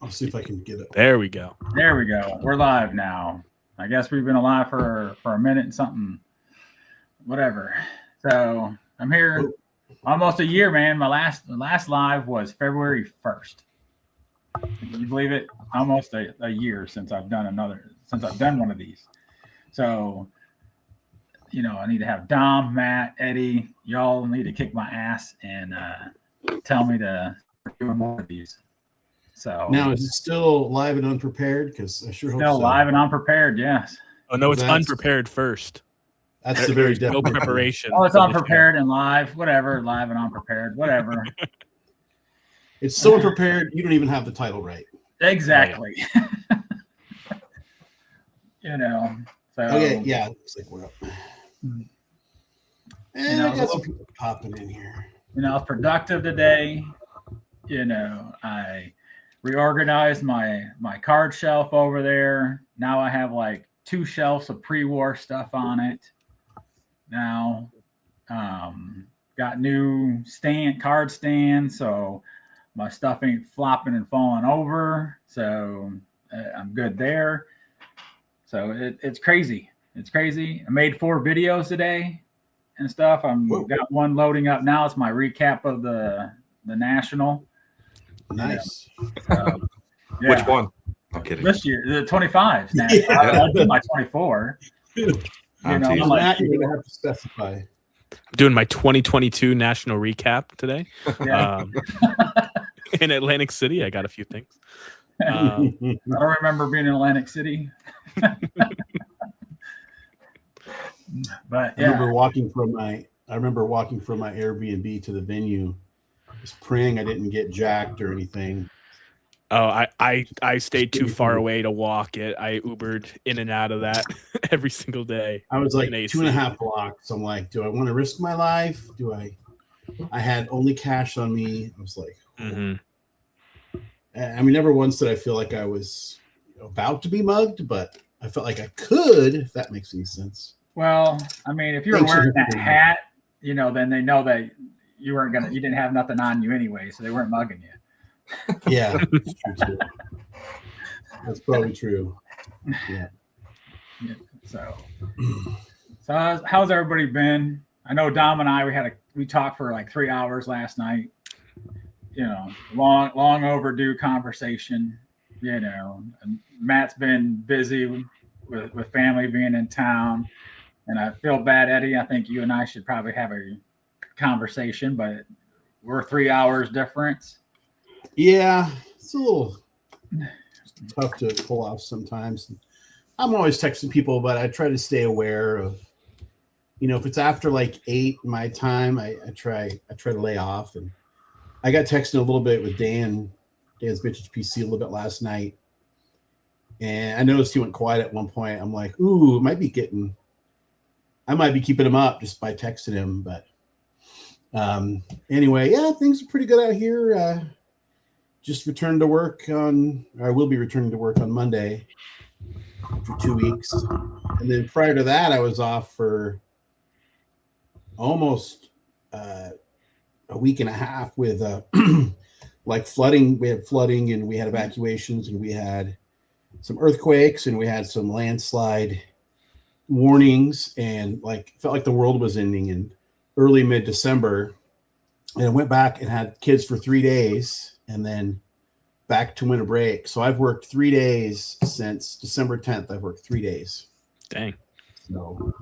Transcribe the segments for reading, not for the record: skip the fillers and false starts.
I'll see if I can get it. There we go. There we go. We're live now. I guess we've been alive for a minute and something, whatever. So I'm here almost a year, man. My last live was February 1st. Can you believe it? Almost a year since I've done one of these. So, I need to have Dom, Matt, Eddie. Y'all need to kick my ass and tell me to do more of these. So now, is it still live and unprepared? Because I sure hope so. Still live and unprepared, yes. Oh no, it's unprepared first. That's the very no definition. preparation. Oh, it's unprepared and live, whatever. Live and unprepared, whatever. It's so unprepared, you don't even have the title right. Exactly. So okay, yeah, looks like we're up. And I got some people popping in here. I was productive today. I reorganized my card shelf over there. Now I have like 2 shelves of pre-war stuff on it. Now, got new card stands, so my stuff ain't flopping and falling over. So I'm good there. So it's crazy. It's crazy. I made 4 videos today and stuff. Got one loading up now. It's my recap of the National. Nice. Yeah. Which one? I'm kidding. This year, the 25s. Now. Yeah. I did my 24. I'm like, you're gonna have to specify. I'm doing my 2022 national recap today. Yeah. In Atlantic City, I got a few things. I don't remember being in Atlantic City. But yeah. I remember walking from my Airbnb to the venue, just praying I didn't get jacked or anything. Oh, I stayed too far away to walk it. I Ubered in and out of that every single day. I was like 2.5 blocks. I'm like, do I want to risk my life? I had only cash on me. I was like, I mean, never once did I feel like I was about to be mugged, but I felt like I could, if that makes any sense. Well, I mean, if you were wearing that hat, then they know that you didn't have nothing on you anyway, so they weren't mugging you. Yeah, that's true too. That's probably true. Yeah. So how's everybody been? I know Dom and I we talked for like 3 hours last night. Long overdue conversation. And Matt's been busy with family being in town, and I feel bad, Eddie. I think you and I should probably have a conversation, but we're 3 hours difference. Yeah, it's a little tough to pull off sometimes. I'm always texting people, but I try to stay aware of, if it's after like 8 my time, I try to lay off. And I got texting a little bit with Dan's Vintage PC a little bit last night, and I noticed he went quiet at one point. I'm like, ooh, I might be keeping him up just by texting him. But anyway, yeah, things are pretty good out here. Just returned to work I will be returning to work on Monday for 2 weeks. And then prior to that, I was off for almost a week and a half with like flooding. We had flooding and we had evacuations and we had some earthquakes and we had some landslide warnings, and felt like the world was ending in early mid-December. And I went back and had kids for 3 days and then back to winter break. So I've worked 3 days since December 10th. I've worked 3 days. Dang. So,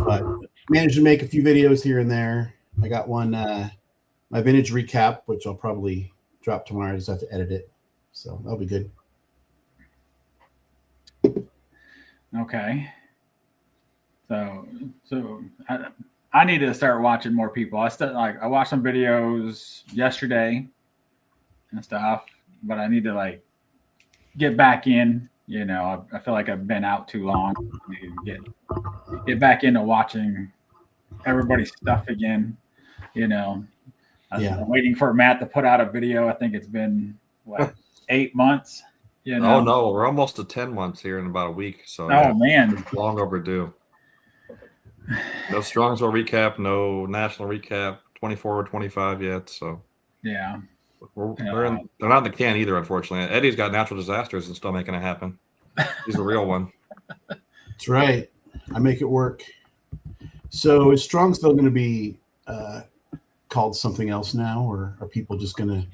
but managed to make a few videos here and there. I got one, my vintage recap, which I'll probably drop tomorrow. I just have to edit it. So that'll be good. Okay. So I need to start watching more people. I watched some videos yesterday and stuff, but I need to get back in. I feel like I've been out too long. I need to get back into watching everybody's stuff again. I'm waiting for Matt to put out a video. I think it's been 8 months. Oh no, we're almost to 10 months here in about a week. So man, it's long overdue. No Strongsville recap, no national recap, 24 or 25 yet. So yeah. They're not in the can either, unfortunately. Eddie's got natural disasters and still making it happen. He's the real one. That's right. I make it work. So is Strongsville going to be called something else now, or are people just going to?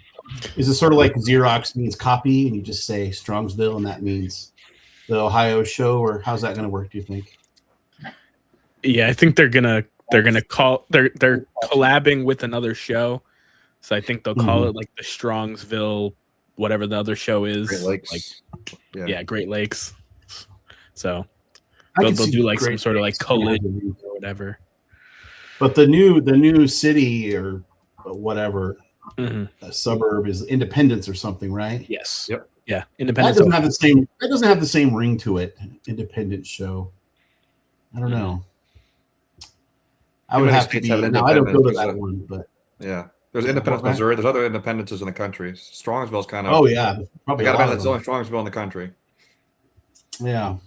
Is it sort of like Xerox means copy, and you just say Strongsville, and that means the Ohio show, or how's that going to work? Do you think? Yeah, I think they're gonna call they're collabing with another show, so I think they'll call it like the Strongsville, whatever the other show is. Great Lakes. Like, yeah, Great Lakes. So I they'll can see do like Great some sort of like Lakes collision or whatever. But the new city or whatever suburb is Independence or something, right? Yes. Yep. Yeah. That Independence. doesn't have the same. That doesn't have the same ring to it. Independence show. I don't know. I would many have to states be. have No, I don't go to independence? that one, but Yeah. There's Independence, Okay. Missouri. There's other independences in the country. Strongsville's kind of. oh yeah, I probably a got to lot bet of it's them. only Strongsville in the country. Yeah.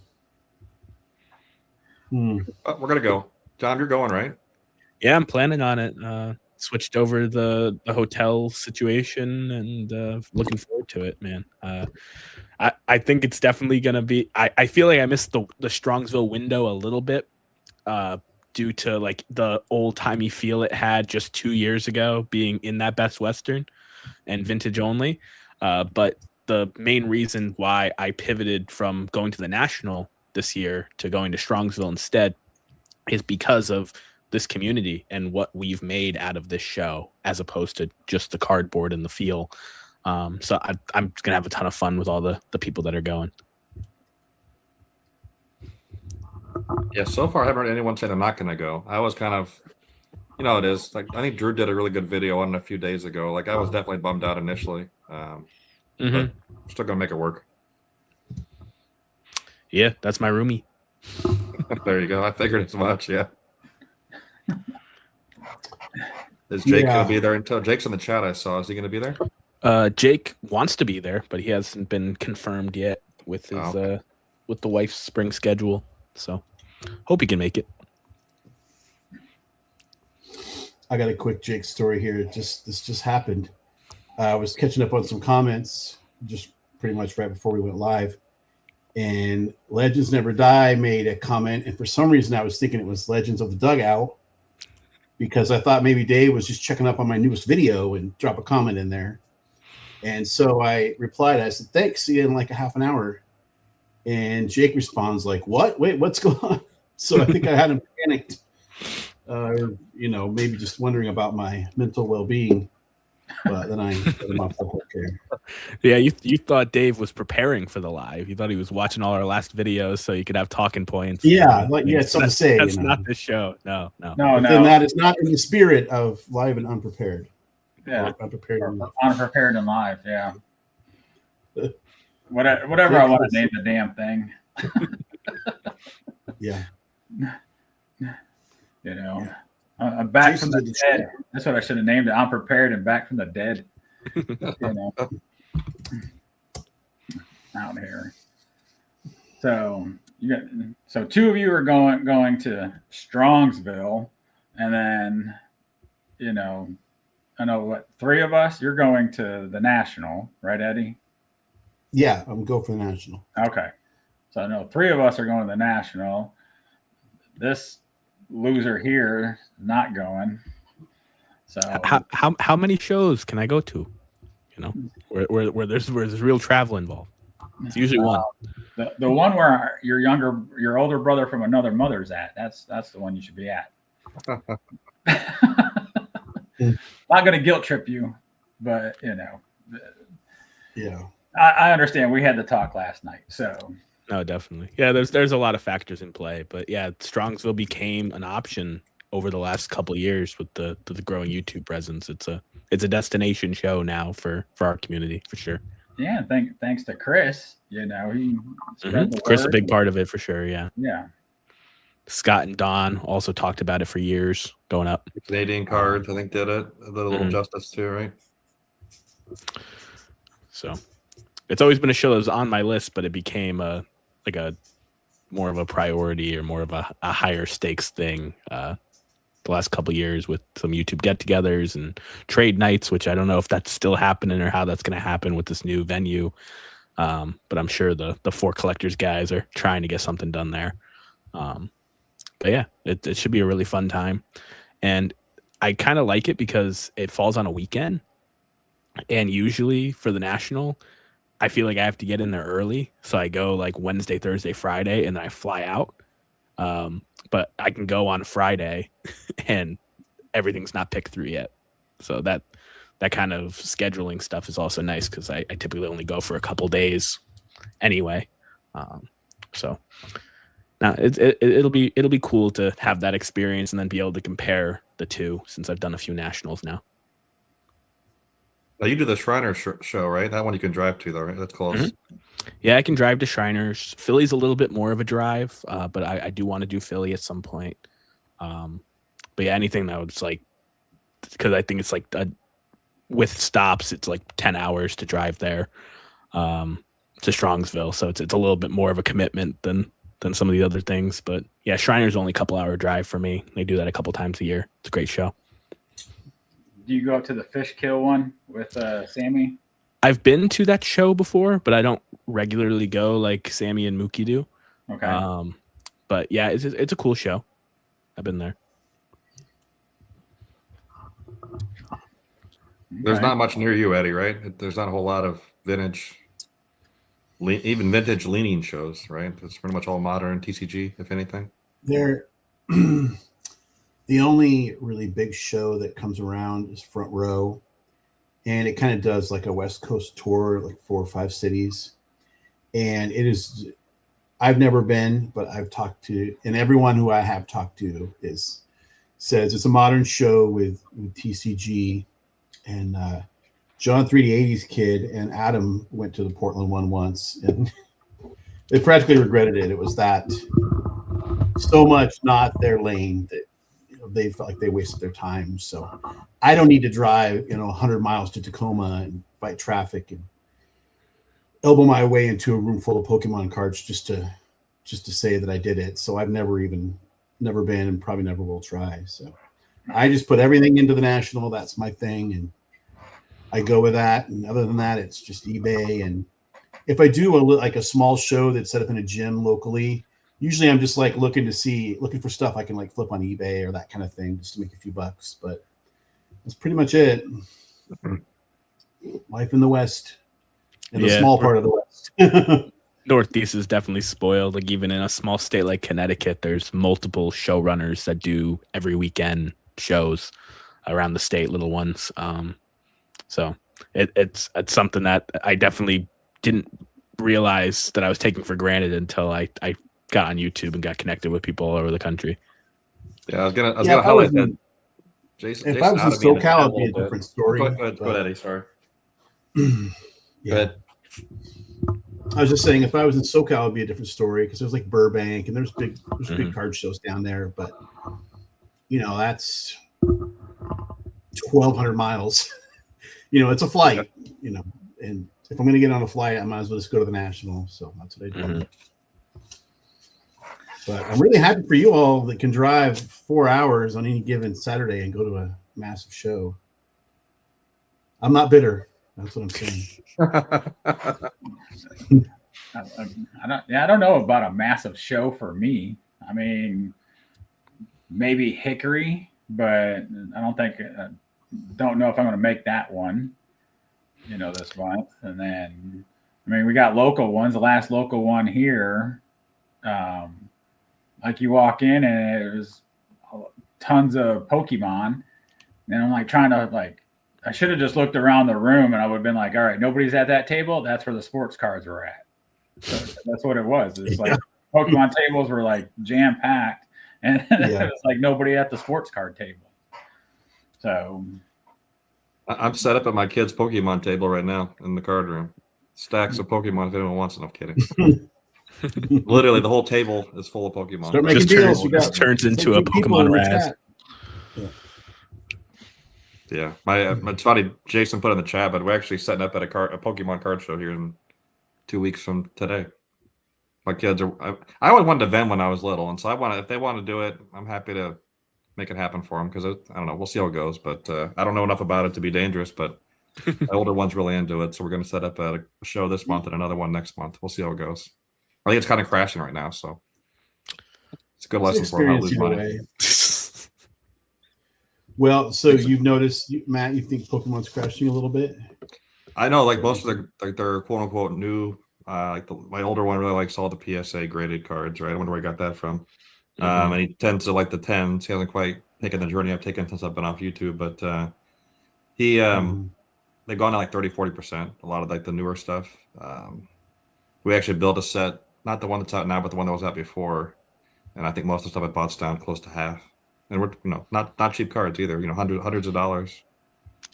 But we're gonna go. John, you're going, right? Yeah, I'm planning on it. Switched over the hotel situation and looking forward to it, man. I think it's definitely gonna be. I feel like I missed the Strongsville window a little bit, due to like the old timey feel it had just 2 years ago, being in that Best Western and vintage only. But the main reason why I pivoted from going to the National this year to going to Strongsville instead is because of this community and what we've made out of this show, as opposed to just the cardboard and the feel. So I'm gonna have a ton of fun with all the people that are going. Yeah. So far, I haven't heard anyone say they're not gonna go. I was kind of, it is like I think Drew did a really good video on it a few days ago. Like I was definitely bummed out initially. But still gonna make it work. Yeah, that's my roomie. There you go. I figured as much. Yeah. Is Jake gonna be there until Jake's in the chat? I saw. Is he gonna be there? Jake wants to be there, but he hasn't been confirmed yet with his with the wife's spring schedule. So hope he can make it. I got a quick Jake story here. This just happened. I was catching up on some comments just pretty much right before we went live, and Legends Never Die made a comment, and for some reason I was thinking it was Legends of the Dugout, because I thought maybe Dave was just checking up on my newest video and drop a comment in there. And so I replied, I said, thanks, see you in like a half an hour. And Jake responds like, what? Wait, what's going on? So I think I had him panicked. Maybe just wondering about my mental well-being. But then I let him off the hook here. Yeah, you thought Dave was preparing for the live. You thought he was watching all our last videos so you could have talking points. Yeah, like you had something to say. That's not this show. No. Then that is not in the spirit of live and unprepared. Yeah, unprepared. Unprepared and live. Yeah. Whatever I want to name the damn thing. Yeah. I'm back from the dead. That's what I should have named it. Unprepared and back from the dead. Out here. So two of you are going to Strongsville, and then I know what, three of us. You're going to the National, right, Eddie? Yeah, I'm going for the National. Okay. So I know three of us are going to the National. This loser here not going. So how many shows can I go to? Where there's real travel involved. It's usually one. The one where your older brother from another mother's at. That's the one you should be at. Not going to guilt trip you, but Yeah. I understand. We had the talk last night, so. No, definitely. Yeah, there's a lot of factors in play, but yeah, Strongsville became an option over the last couple of years with the growing YouTube presence. It's a destination show now for our community for sure. Yeah, thanks to Chris. He spread the Chris word. a big part of it for sure. Yeah. Yeah. Scott and Don also talked about it for years going up. Canadian Cards, I think, did it. A little justice too, right? So it's always been a show that was on my list, but it became a more of a priority or more of a higher stakes thing the last couple of years with some YouTube get-togethers and trade nights, which I don't know if that's still happening or how that's going to happen with this new venue. But I'm sure the Four Collectors guys are trying to get something done there. But yeah, it should be a really fun time. And I kind of like it because it falls on a weekend. And usually for the National, I feel like I have to get in there early. So I go like Wednesday, Thursday, Friday, and then I fly out. But I can go on Friday and everything's not picked through yet. So that kind of scheduling stuff is also nice because I typically only go for a couple days anyway. So now it'll be cool to have that experience and then be able to compare the two since I've done a few Nationals now. Now you do the Shriner show, right? That one you can drive to, though, right? That's close. Mm-hmm. Yeah, I can drive to Shriners. Philly's a little bit more of a drive, but I do want to do Philly at some point. But yeah, anything that was like, because I think it's like with stops, it's like 10 hours to drive there to Strongsville. So it's a little bit more of a commitment than some of the other things. But yeah, Shriner's only a couple hour drive for me. They do that a couple times a year. It's a great show. Do you go up to the fish kill one with Sammy? I've been to that show before, but I don't regularly go like Sammy and Mookie do. Okay. But yeah, it's a cool show. I've been there. There's not much near you, Eddie, right? There's not a whole lot of vintage, even vintage leaning shows, right? It's pretty much all modern TCG, if anything. They're the only really big show that comes around is Front Row. And it kind of does like a West Coast tour, like 4 or 5 cities. And it is, I've never been, but I've talked to, and everyone who I have talked to says it's a modern show with TCG. And John 3D80's kid and Adam went to the Portland one once, and they practically regretted it. It was that so much not their lane that they felt like they wasted their time. So I don't need to drive 100 miles to Tacoma and fight traffic and elbow my way into a room full of Pokemon cards just to say that I did it. So I've never been and probably never will try. So I just put everything into the National. That's my thing, and I go with that. And other than that, it's just eBay. And if I do a small show that's set up in a gym locally, usually I'm just like looking for stuff I can like flip on eBay or that kind of thing just to make a few bucks. But that's pretty much it. Life in the West, in the small part of the West. Northeast is definitely spoiled. Like even in a small state like Connecticut, there's multiple showrunners that do every weekend shows around the state, little ones. So it's something that I definitely didn't realize that I was taking for granted until I got on YouTube and got connected with people all over the country. Yeah, I was gonna highlight that. Jason, if I was in SoCal, it'd be a different story. Go ahead, Eddie. Sorry. Yeah. Go ahead. I was just saying, if I was in SoCal, it'd be a different story because there's like Burbank and there's big card shows down there. But that's 1,200 miles. It's a flight. And if I'm going to get on a flight, I might as well just go to the National. So that's what I do. Mm-hmm. But I'm really happy for you all that can drive 4 hours on any given Saturday and go to a massive show. I'm not bitter. That's what I'm saying. I don't know about a massive show for me. I mean, maybe Hickory, but I don't know if I'm going to make that one, this month. And then, we got local ones. The last local one here, like you walk in and it was tons of Pokemon. And I'm like trying to I should have just looked around the room and I would have been like, all right, nobody's at that table. That's where the sports cards were at. So that's what it was. It's like Pokemon tables were like jam packed and it was like nobody at the sports card table. So I'm set up at my kid's Pokemon table right now in the card room. Stacks of Pokemon if anyone wants enough. Kidding. Literally, the whole table is full of Pokemon. Start making deals. Just turns into a Pokemon Raz. Yeah, it's funny. Jason put in the chat, but we're actually setting up at a Pokemon card show here in 2 weeks from today. My kids are. I always wanted to vend when I was little, and so if they want to do it, I'm happy to make it happen for them because I don't know. We'll see how it goes, but I don't know enough about it to be dangerous. But the older one's really into it, so we're going to set up a show this month and another one next month. We'll see how it goes. I think it's kind of crashing right now, so it's a good lesson for them how to lose money. Well, so you've noticed, Matt, you think Pokemon's crashing a little bit? I know, like most of their quote unquote new, my older one really likes all the PSA graded cards, right? I wonder where I got that from. And he tends to like the 10s. He hasn't quite taken the journey I've taken since I've been off YouTube, but they've gone to like 30-40%. A lot of like the newer stuff. We actually built a set, not the one that's out now, but the one that was out before. And I think most of the stuff I bought's down close to half. And we're not cheap cards either. Hundreds of dollars.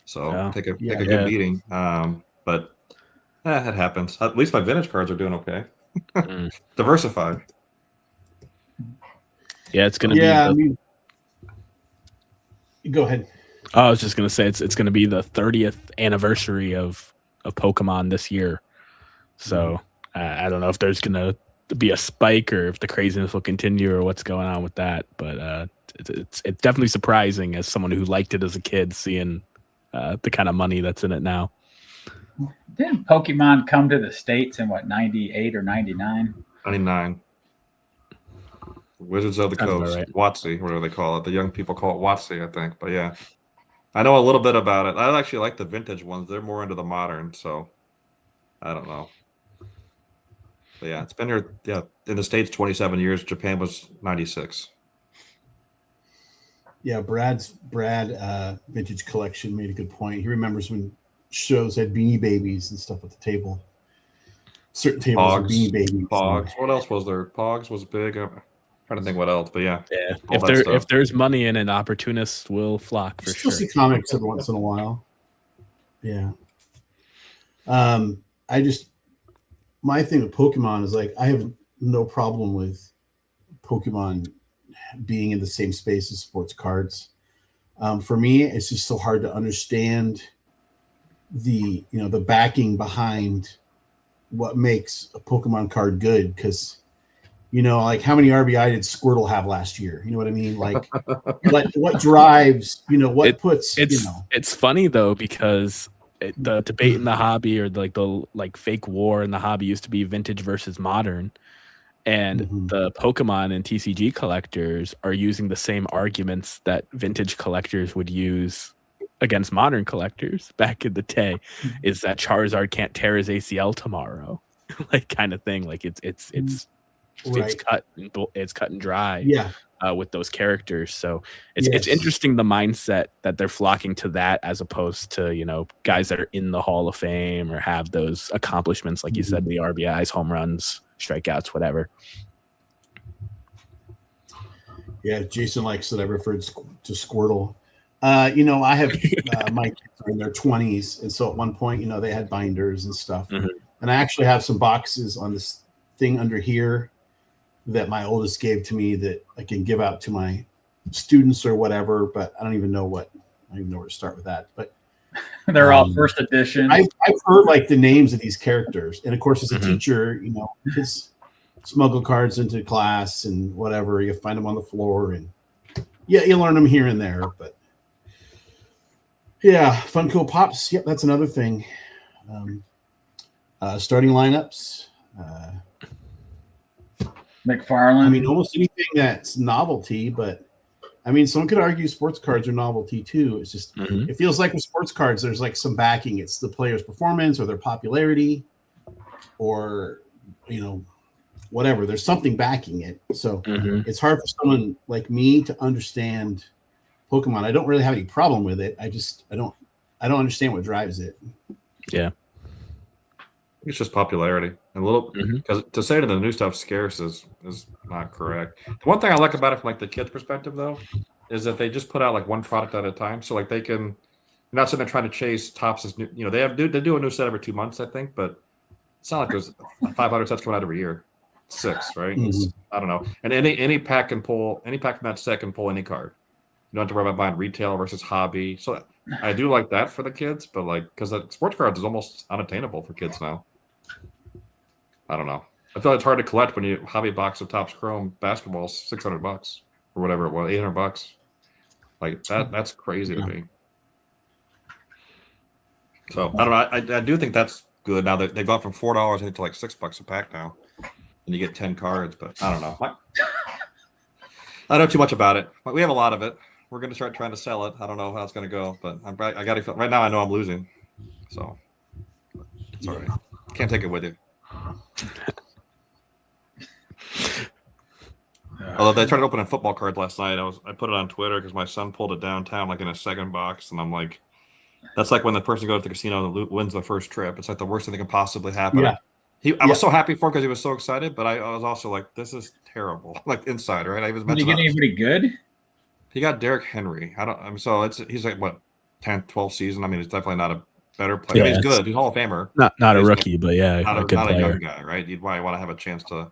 So take a good beating. But it happens. At least my vintage cards are doing okay. Diversified. Yeah, it's gonna be. Go ahead. I was just gonna say it's gonna be the 30th anniversary of Pokemon this year. So I don't know if there's gonna be a spike or if the craziness will continue or what's going on with that. But it's definitely surprising as someone who liked it as a kid, seeing the kind of money that's in it now. Didn't Pokemon come to the States in 98 or 99? 99. Wizards of the Coast, right. WotC, whatever they call it. The young people call it WotC, I think. But yeah, I know a little bit about it. I actually like the vintage ones. They're more into the modern, so I don't know. But yeah, it's been here. Yeah, in the States, 27 years. Japan was 96. Yeah, Brad vintage collection made a good point. He remembers when shows had Beanie Babies and stuff at the table. Certain tables had Beanie Babies. Pogs. What else was there? Pogs was big. I'm trying to think what else, but yeah. If there's money in it, opportunists will flock for sure. Still see comics every once in a while. Yeah. My thing with Pokemon is like I have no problem with Pokemon being in the same space as sports cards. For me, it's just so hard to understand the backing behind what makes a Pokemon card good, because like how many RBI did Squirtle have last year? You know what I mean? Like what drives, it's funny though, because the debate in the hobby, or the fake war in the hobby, used to be vintage versus modern. And the Pokemon and TCG collectors are using the same arguments that vintage collectors would use against modern collectors back in the day. Is that Charizard can't tear his ACL tomorrow, like kind of thing. Like it's cut and dry. Yeah. With those characters, so it's interesting the mindset that they're flocking to that, as opposed to guys that are in the Hall of Fame or have those accomplishments, like you said, the RBIs, home runs, strikeouts, whatever. Yeah, Jason likes that I referred to Squirtle. I have my kids are in their 20s, and so at one point, they had binders and stuff, and I actually have some boxes on this thing under here that my oldest gave to me that I can give out to my students or whatever, but I don't even know where to start with that. But they're all first edition. I've heard like the names of these characters, and of course, as a teacher, kids smuggle cards into class and whatever. You find them on the floor, and you learn them here and there. But yeah, Funko Pops. Yep, that's another thing. Starting lineups. McFarlane. I mean, almost anything that's novelty, but I mean, someone could argue sports cards are novelty too. It's just, it feels like with sports cards, there's like some backing. It's the player's performance or their popularity or, whatever. There's something backing it. So it's hard for someone like me to understand Pokemon. I don't really have any problem with it. I don't understand what drives it. Yeah. It's just popularity. And a little, because to say that the new stuff's scarce is not correct. The one thing I like about it from like the kids' perspective though, is that they just put out like one product at a time. So like they can, you're not sitting there trying to chase Topps' new, they do a new set every 2 months, I think, but it's not like there's 500 sets coming out every year. 6, right? I don't know. And any pack from that set can pull any card. You don't have to worry about buying retail versus hobby. So I do like that for the kids, but like, because the sports cards is almost unattainable for kids now. I don't know. I feel it's hard to collect when you hobby box of Topps Chrome basketballs, $600 or whatever it was, $800. Like that's crazy to me. So I don't know. I do think that's good. Now that they've gone from $4 to like $6 a pack now, and you get 10 cards. But I don't know. I don't know too much about it. But we have a lot of it. We're going to start trying to sell it. I don't know how it's going to go, but I got to feel right now. I know I'm losing, so it's all right. Can't take it with you. Although they tried opening football cards last night, I put it on Twitter because my son pulled it downtown like in a second box, and I'm like, that's like when the person goes to the casino and wins the first trip. It's like the worst thing that can possibly happen. Yeah. I was so happy for him because he was so excited, but I was also like, this is terrible. Like inside, right? I was Did you get anybody good? He got Derrick Henry. So he's like what 10th, 12th season. I mean, it's definitely not a better player. Yeah, he's good. He's Hall of Famer. Not a rookie, but yeah, not a good not player. a young guy, right? You'd probably want to have a chance to.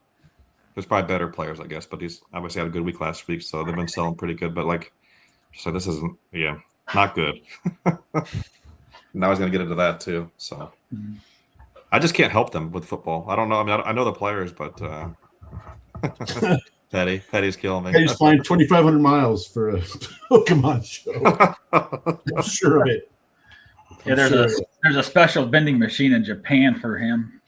There's probably better players, I guess, but he's obviously had a good week last week, so they've been selling pretty good. But like, so this isn't, not good. Now he's going to get into that too. So I just can't help them with football. I don't know. I mean, I know the players, but Petty's killing me. I just flying 2,500 miles for a Pokemon show. I'm sure of it. Yeah, there's a special vending machine in Japan for him.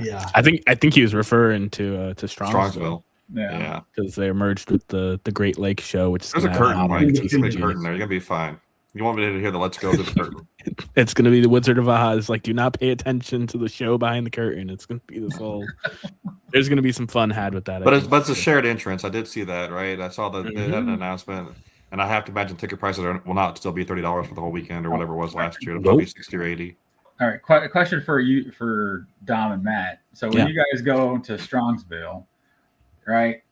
Yeah. I think he was referring to Strongsville. Yeah, because they merged with the Great Lakes show, which is there's a curtain, have Mike. There's a big TCGs. curtain there. You're gonna be fine. You want me to hear the "Let's Go" to the curtain? It's gonna be the Wizard of Oz. Like, do not pay attention to the show behind the curtain. It's gonna be this whole. There's gonna be some fun had with that. But it's a shared entrance. I did see that, right? I saw they had an announcement, and I have to imagine ticket prices will not still be $30 for the whole weekend or whatever it was last year. It'll probably be 60 or 80. All right, question for you, for Dom and Matt. So when you guys go to Strongsville, right?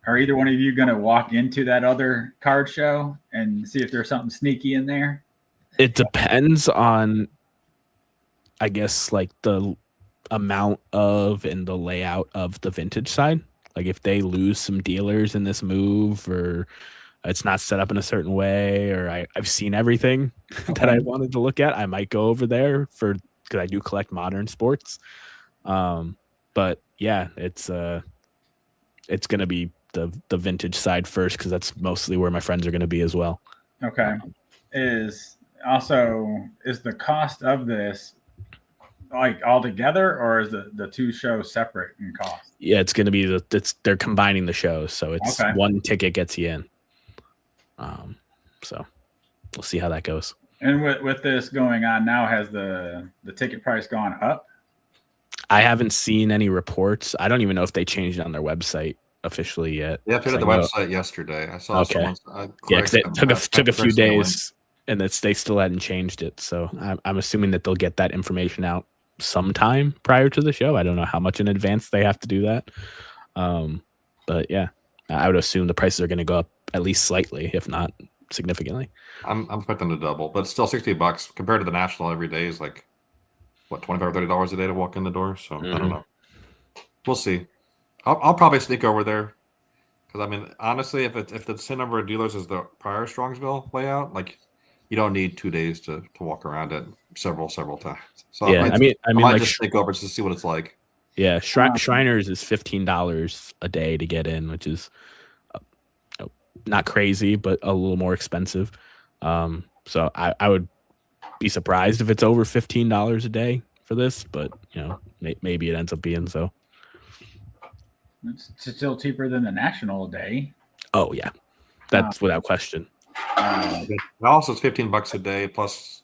Are either one of you going to walk into that other card show and see if there's something sneaky in there? It depends on, I guess, like the amount of and the layout of the vintage side. Like if they lose some dealers in this move, or it's not set up in a certain way, or I've seen everything that I wanted to look at, I might go over there because I do collect modern sports. But yeah, it's going to be the vintage side first because that's mostly where my friends are going to be as well. Okay. Is the cost of this like all together, or is the two shows separate in cost? Yeah, it's going to be they're combining the shows, so it's one ticket gets you in. So we'll see how that goes. And with this going on now, has the ticket price gone up? I haven't seen any reports. I don't even know if they changed it on their website officially yet. Yeah, I put it on the website yesterday. I saw someone. Yeah, because it took a few days, and they still hadn't changed it. So I'm assuming that they'll get that information out sometime prior to the show. I don't know how much in advance they have to do that. But yeah, I would assume the prices are going to go up at least slightly, if not significantly. I'm expecting to double, but it's still $60 compared to the national every day is like what, $25 or $30 a day to walk in the door. So I don't know. We'll see. I'll probably sneak over there because I mean, honestly, if the same number of dealers as the prior Strongsville layout, like you don't need 2 days to walk around it several times. So yeah, I mean, like just sneak over just to see what it's like. Yeah, Shriners is $15 a day to get in, which is not crazy, but a little more expensive. So I would be surprised if it's over $15 a day for this, but maybe it ends up being so. It's still cheaper than the national day. Oh yeah, that's without question. Also, it's $15 a day plus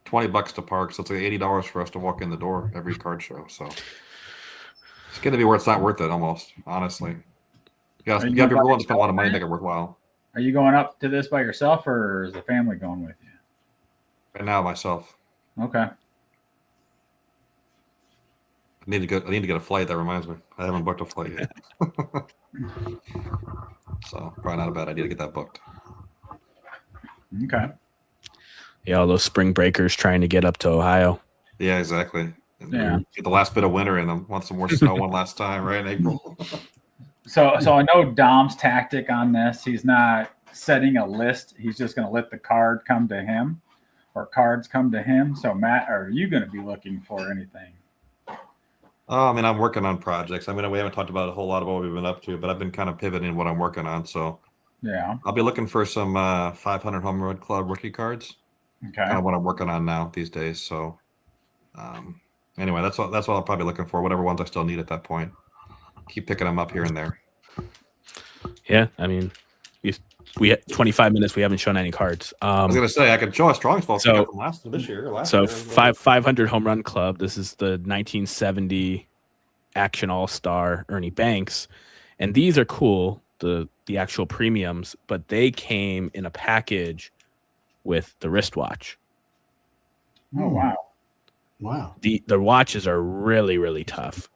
$20 to park, so it's like $80 for us to walk in the door every card show. So it's going to be where it's not worth it, almost. Honestly, you got to be willing to spend a lot of money to make it worthwhile. Are you going up to this by yourself, or is the family going with you? Right now, myself. Okay. I need to get a flight. That reminds me, I haven't booked a flight yet. So probably not a bad idea to get that booked. Okay. Yeah, all those spring breakers trying to get up to Ohio. Yeah, exactly. Yeah. Get the last bit of winter in them. Want some more snow one last time, right in April. So I know Dom's tactic on this. He's not setting a list. He's just going to let the card come to him, or cards come to him. So Matt, are you going to be looking for anything? I mean, I'm working on projects. I mean, we haven't talked about a whole lot of what we've been up to, but I've been kind of pivoting what I'm working on. So Yeah. I'll be looking for some 500 Home Run Club rookie cards. Okay. Kind of what I'm working on now these days. So, anyway, that's what I'll probably be looking for. Whatever ones I still need at that point. Keep picking them up here and there. Yeah, I mean, we had 25 minutes. We haven't shown any cards. I was gonna say I could show a strong from this year. or last year. 500 Home Run Club. This is the 1970 Action All Star Ernie Banks, and these are cool. The actual premiums, but they came in a package with the wristwatch. Oh wow. Wow. The watches are really, really tough.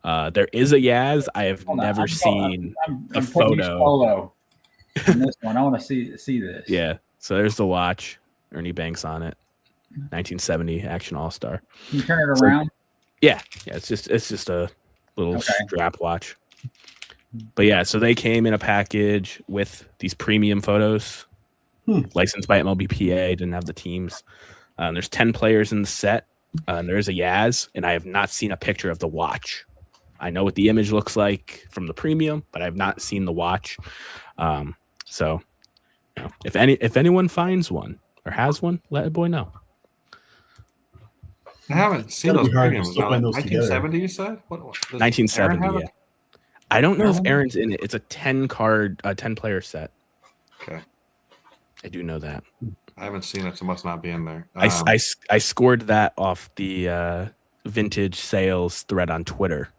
There is a Yaz. I have never seen a photo. On this one, I want to see this. Yeah. So there's the watch. Ernie Banks on it. 1970 Action All Star. Can you turn it around? Yeah. It's just a little strap watch. But yeah, so they came in a package with these premium photos, licensed by MLBPA. Didn't have the teams. There's 10 players in the set. There's a Yaz, and I have not seen a picture of the watch. I know what the image looks like from the premium, but I have not seen the watch. So, if anyone finds one or has one, let a boy know. I haven't seen those premiums. 1970, you said? What 1970, yeah. I don't know if Aaron's in it. It's a 10-player set. Okay. I do know that. I haven't seen it, so it must not be in there. I scored that off the vintage sales thread on Twitter,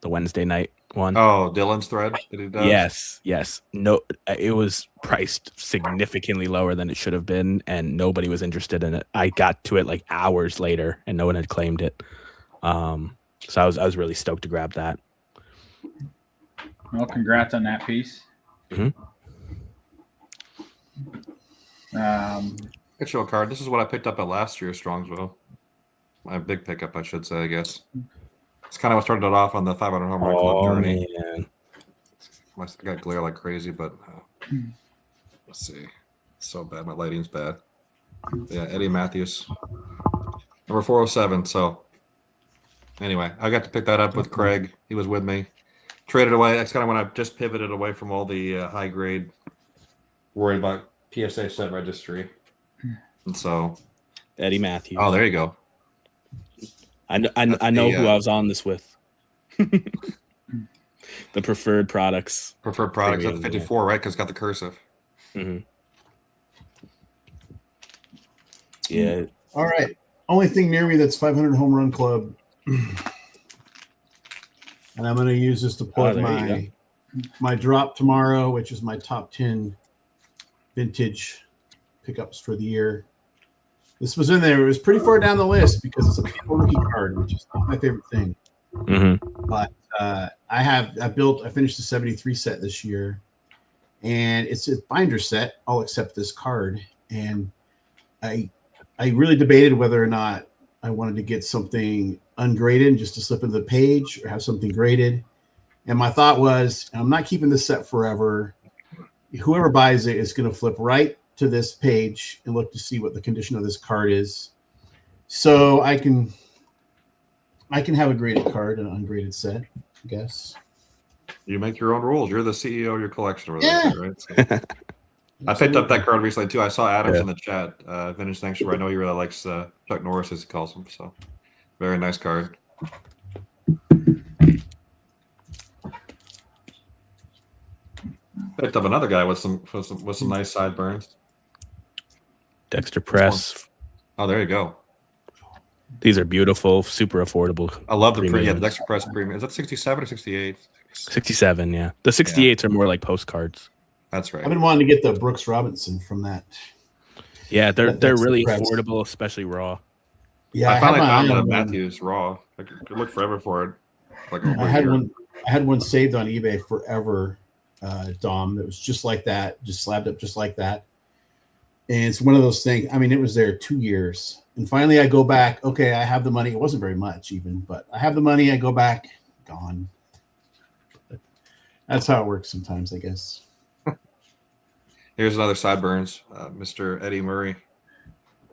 the Wednesday night one. Oh, Dylan's thread that he does? Yes. No, it was priced significantly lower than it should have been, and nobody was interested in it. I got to it like hours later, and no one had claimed it. So I was really stoked to grab that. Well, congrats on that piece. Mm-hmm. Good show card. This is what I picked up at last year's Strongsville. My big pickup, I should say, I guess. It's kind of what started it off on the 500 Home Run Club journey. Man. I got glare like crazy, but let's see. It's so bad. My lighting's bad. Yeah, Eddie Matthews. Number 407. So, anyway, I got to pick that up with Craig. He was with me. Traded away. That's kind of when I just pivoted away from all the high grade, worried about PSA set registry. And so, Eddie Matthews. Oh, there you go. I know who I was on this with. The preferred products. Preferred products at 54, right? Because it's got the cursive. Mm-hmm. Yeah. All right. Only thing near me that's 500 Home Run Club. And I'm going to use this to plug my drop tomorrow, which is my top 10 vintage pickups for the year. This was in there. It was pretty far down the list because it's a people rookie card, which is not my favorite thing. Mm-hmm. But I finished the 73 set this year, and it's a binder set, all except this card. And I really debated whether or not I wanted to get something ungraded just to slip into the page or have something graded. And my thought was, I'm not keeping this set forever. Whoever buys it is going to flip right to this page and look to see what the condition of this card is. So I can have a graded card and an ungraded set, I guess. You make your own rules. You're the CEO of your collection, Yeah. Right? So, I picked up that card recently too. I saw Adams in the chat. Vintage Sanctuary. I know he really likes Chuck Norris, as he calls him. So, very nice card. Picked up another guy with some nice sideburns. Dexter Press. Oh, there you go. These are beautiful, super affordable. I love the the Dexter Press premium. Is that 67 or 68? 67, yeah. The 68s are more like postcards. That's right. I've been wanting to get the Brooks Robinson from that. Yeah, they're really affordable, especially raw. Yeah, I finally found the Matthews raw. I could look forever for it. Like I had one saved on eBay forever, Dom. That was just like that, just slabbed up just like that. And it's one of those things. I mean, it was there 2 years, and finally I go back. Okay, I have the money. It wasn't very much even, but I have the money. I go back, gone. That's how it works sometimes, I guess. Here's another sideburns, Mr. Eddie Murray.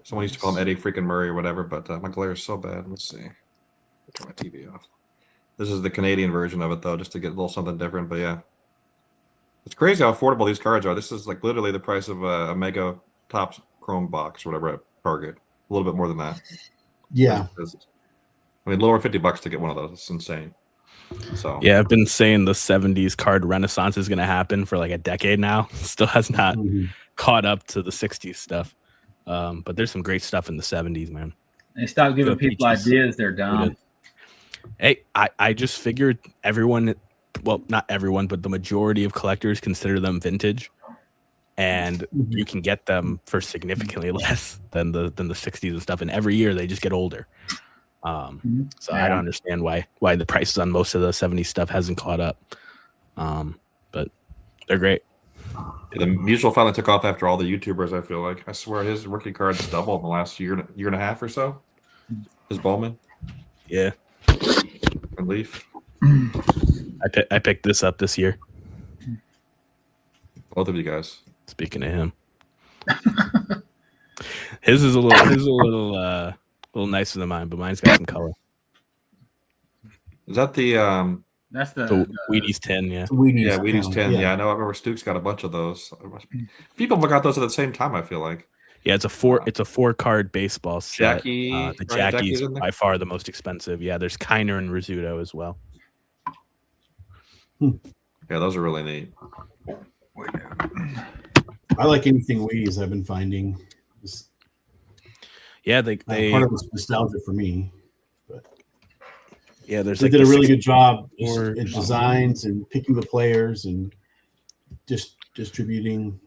Someone used to call him Eddie freaking Murray or whatever, but my glare is so bad. Let's see. Turn my TV off. This is the Canadian version of it, though, just to get a little something different. But yeah, It's crazy how affordable these cards are. This is like literally the price of a Mega Topps Chrome box or whatever at Target. A little bit more than that. Yeah. I mean, lower $50 to get one of those. It's insane. So Yeah, I've been saying the 70s card renaissance is going to happen for like a decade now. Still has not caught up to the 60s stuff. But there's some great stuff in the 70s, man. They stop giving Go people Peaches. ideas. They're dumb. Hey, I just figured everyone, well, not everyone, but the majority of collectors consider them vintage. And you can get them for significantly less than the 60s and stuff. And every year they just get older. So I don't understand why the prices on most of the 70s stuff hasn't caught up. But they're great. The Musial finally took off after all the YouTubers, I feel like. I swear his rookie cards doubled in the last year and a half or so. His Bowman. Yeah. And Leaf. I picked this up this year. Both of you guys. Speaking of him. His is a little nicer than mine, but mine's got some color. Is that the That's the Wheaties 10, yeah. Wheaties 10. Yeah, I know. I remember Stuke's got a bunch of those. People got those at the same time, I feel like. Yeah, it's a 4-card baseball set. Jackie, the right? Jackie's in there? by far the most expensive. Yeah, there's Kiner and Rizzuto as well. Yeah, those are really neat. I like anything Wheaties I've been finding. Yeah, they part of it's nostalgia for me. But yeah, there's they like did a really good job or in designs and picking the players and just distributing.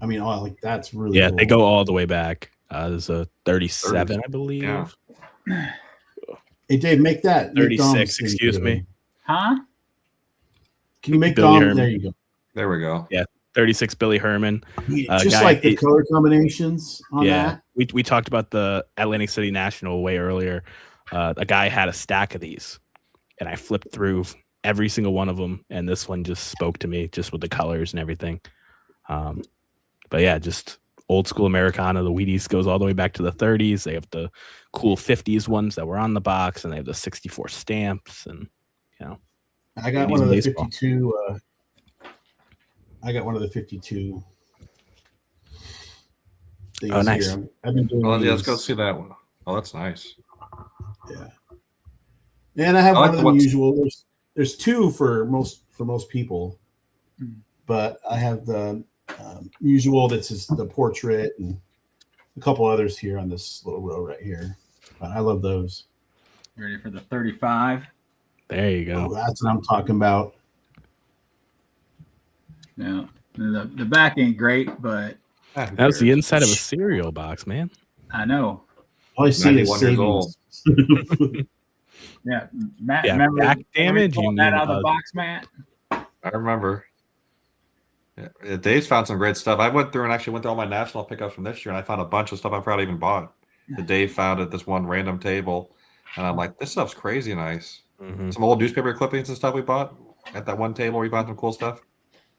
I mean, that's really cool. They go all the way back. There's a 37, I believe. Yeah. Hey, Dave, make that 36. Excuse me. Huh? Can you make Billy Dom? Herman. There you go. There we go. Yeah, 36 Billy Herman. Just like the color combinations on that. We talked about the Atlantic City National way earlier. A guy had a stack of these, and I flipped through every single one of them, and this one just spoke to me, just with the colors and everything. But yeah, just old school Americana. The Wheaties goes all the way back to the 30s. They have the cool 50s ones that were on the box, and they have the 64 stamps, and I got one of the 52. I got one of the 52. Oh, nice. Here. I've been doing. Well, yeah, let's go see that one. Oh, that's nice. Yeah. And I have I one like of the usual. There's two for most people, but I have the usual that's just the portrait and a couple others here on this little row right here. But I love those. Ready for the 35? There you go. Oh, that's what I'm talking about. Yeah. The back ain't great, but That's the inside of a cereal box, man. I know. All I see is 91 years savings. Yeah, Matt. Yeah, remember back damage. pulling that out of the box, Matt? I remember. Yeah, Dave's found some great stuff. I went through all my national pickups from this year, and I found a bunch of stuff I probably even bought that Dave found at this one random table. And I'm like, this stuff's crazy nice. Mm-hmm. Some old newspaper clippings and stuff we bought at that one table. We bought some cool stuff.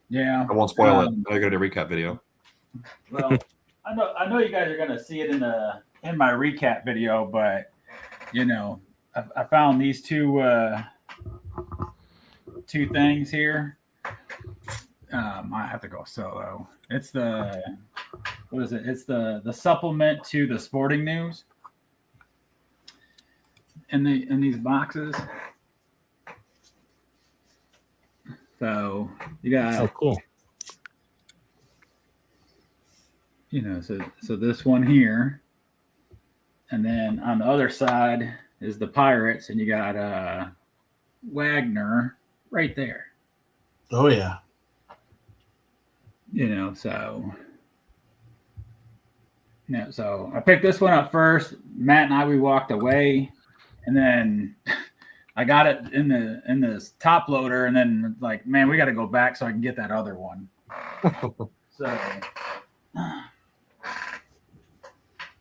Yeah. I won't spoil it. I'm going to do a recap video. Well, I know you guys are gonna see it in my recap video, but I found these two things here. I have to go solo. It's what is it? It's the supplement to the sporting news in these boxes. So you got cool. So this one here, and then on the other side is the Pirates, and you got Wagner right there. Oh yeah. So I picked this one up first. Matt and we walked away, and then I got it in this top loader, and then like, man, we got to go back so I can get that other one. So.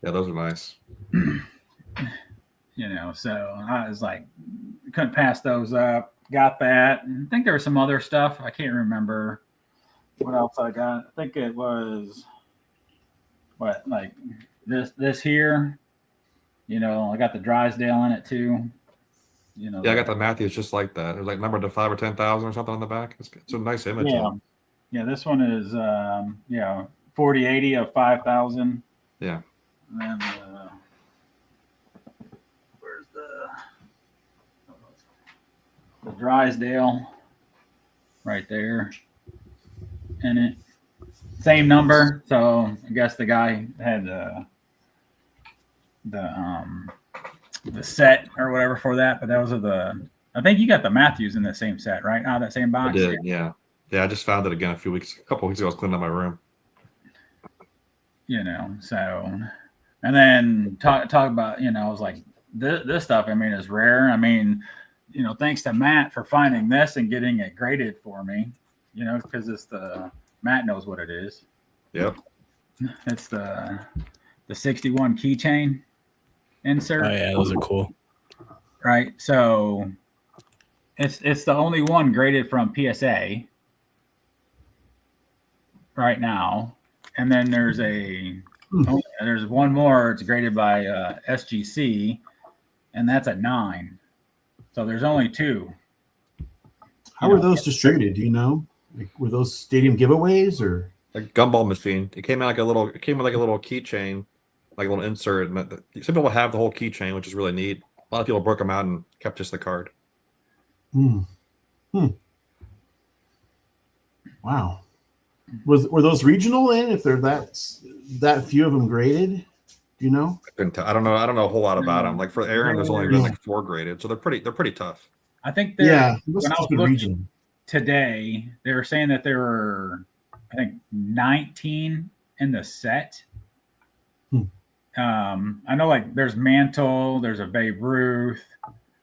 Yeah, those are nice. So I was like, couldn't pass those up. Got that. And I think there was some other stuff. I can't remember what else I got. I think it was like this here. I got the Drysdale in it too. Yeah, I got the Matthews just like that. It was like numbered to 5 or 10,000 or something on the back. It's a nice image. Yeah. Yeah, this one is 4080 of 5,000. Yeah. And then where's the Drysdale right there in it. Same number. So I guess the guy had the set or whatever for that, but those are the. I think you got the Matthews in the same set, right? Out of that same box. I did, yeah. I just found it again a couple weeks ago. I was cleaning up my room. So, and then talk about, I was like, this stuff, I mean, is rare. I mean, thanks to Matt for finding this and getting it graded for me, because it's Matt knows what it is. Yep. It's the 61 keychain insert. Oh yeah, those are cool. Right. So it's the only one graded from PSA right now. And then there's there's one more. It's graded by SGC, and that's a 9. So there's only 2. How were those distributed? Do you know? Like, were those stadium giveaways or Like gumball machine? It came with like a little keychain, like a little insert. Some people have the whole keychain, which is really neat. A lot of people broke them out and kept just the card. Wow. Were those regional then? If they're that few of them graded, do you know? I couldn't tell. I don't know a whole lot about them. Like for Aaron, there's like 4 graded, so they're pretty tough. I think When I was was looking regional. today, they were saying that there were, I think, 19 in the set. I know, like, there's Mantle, there's a Babe Ruth,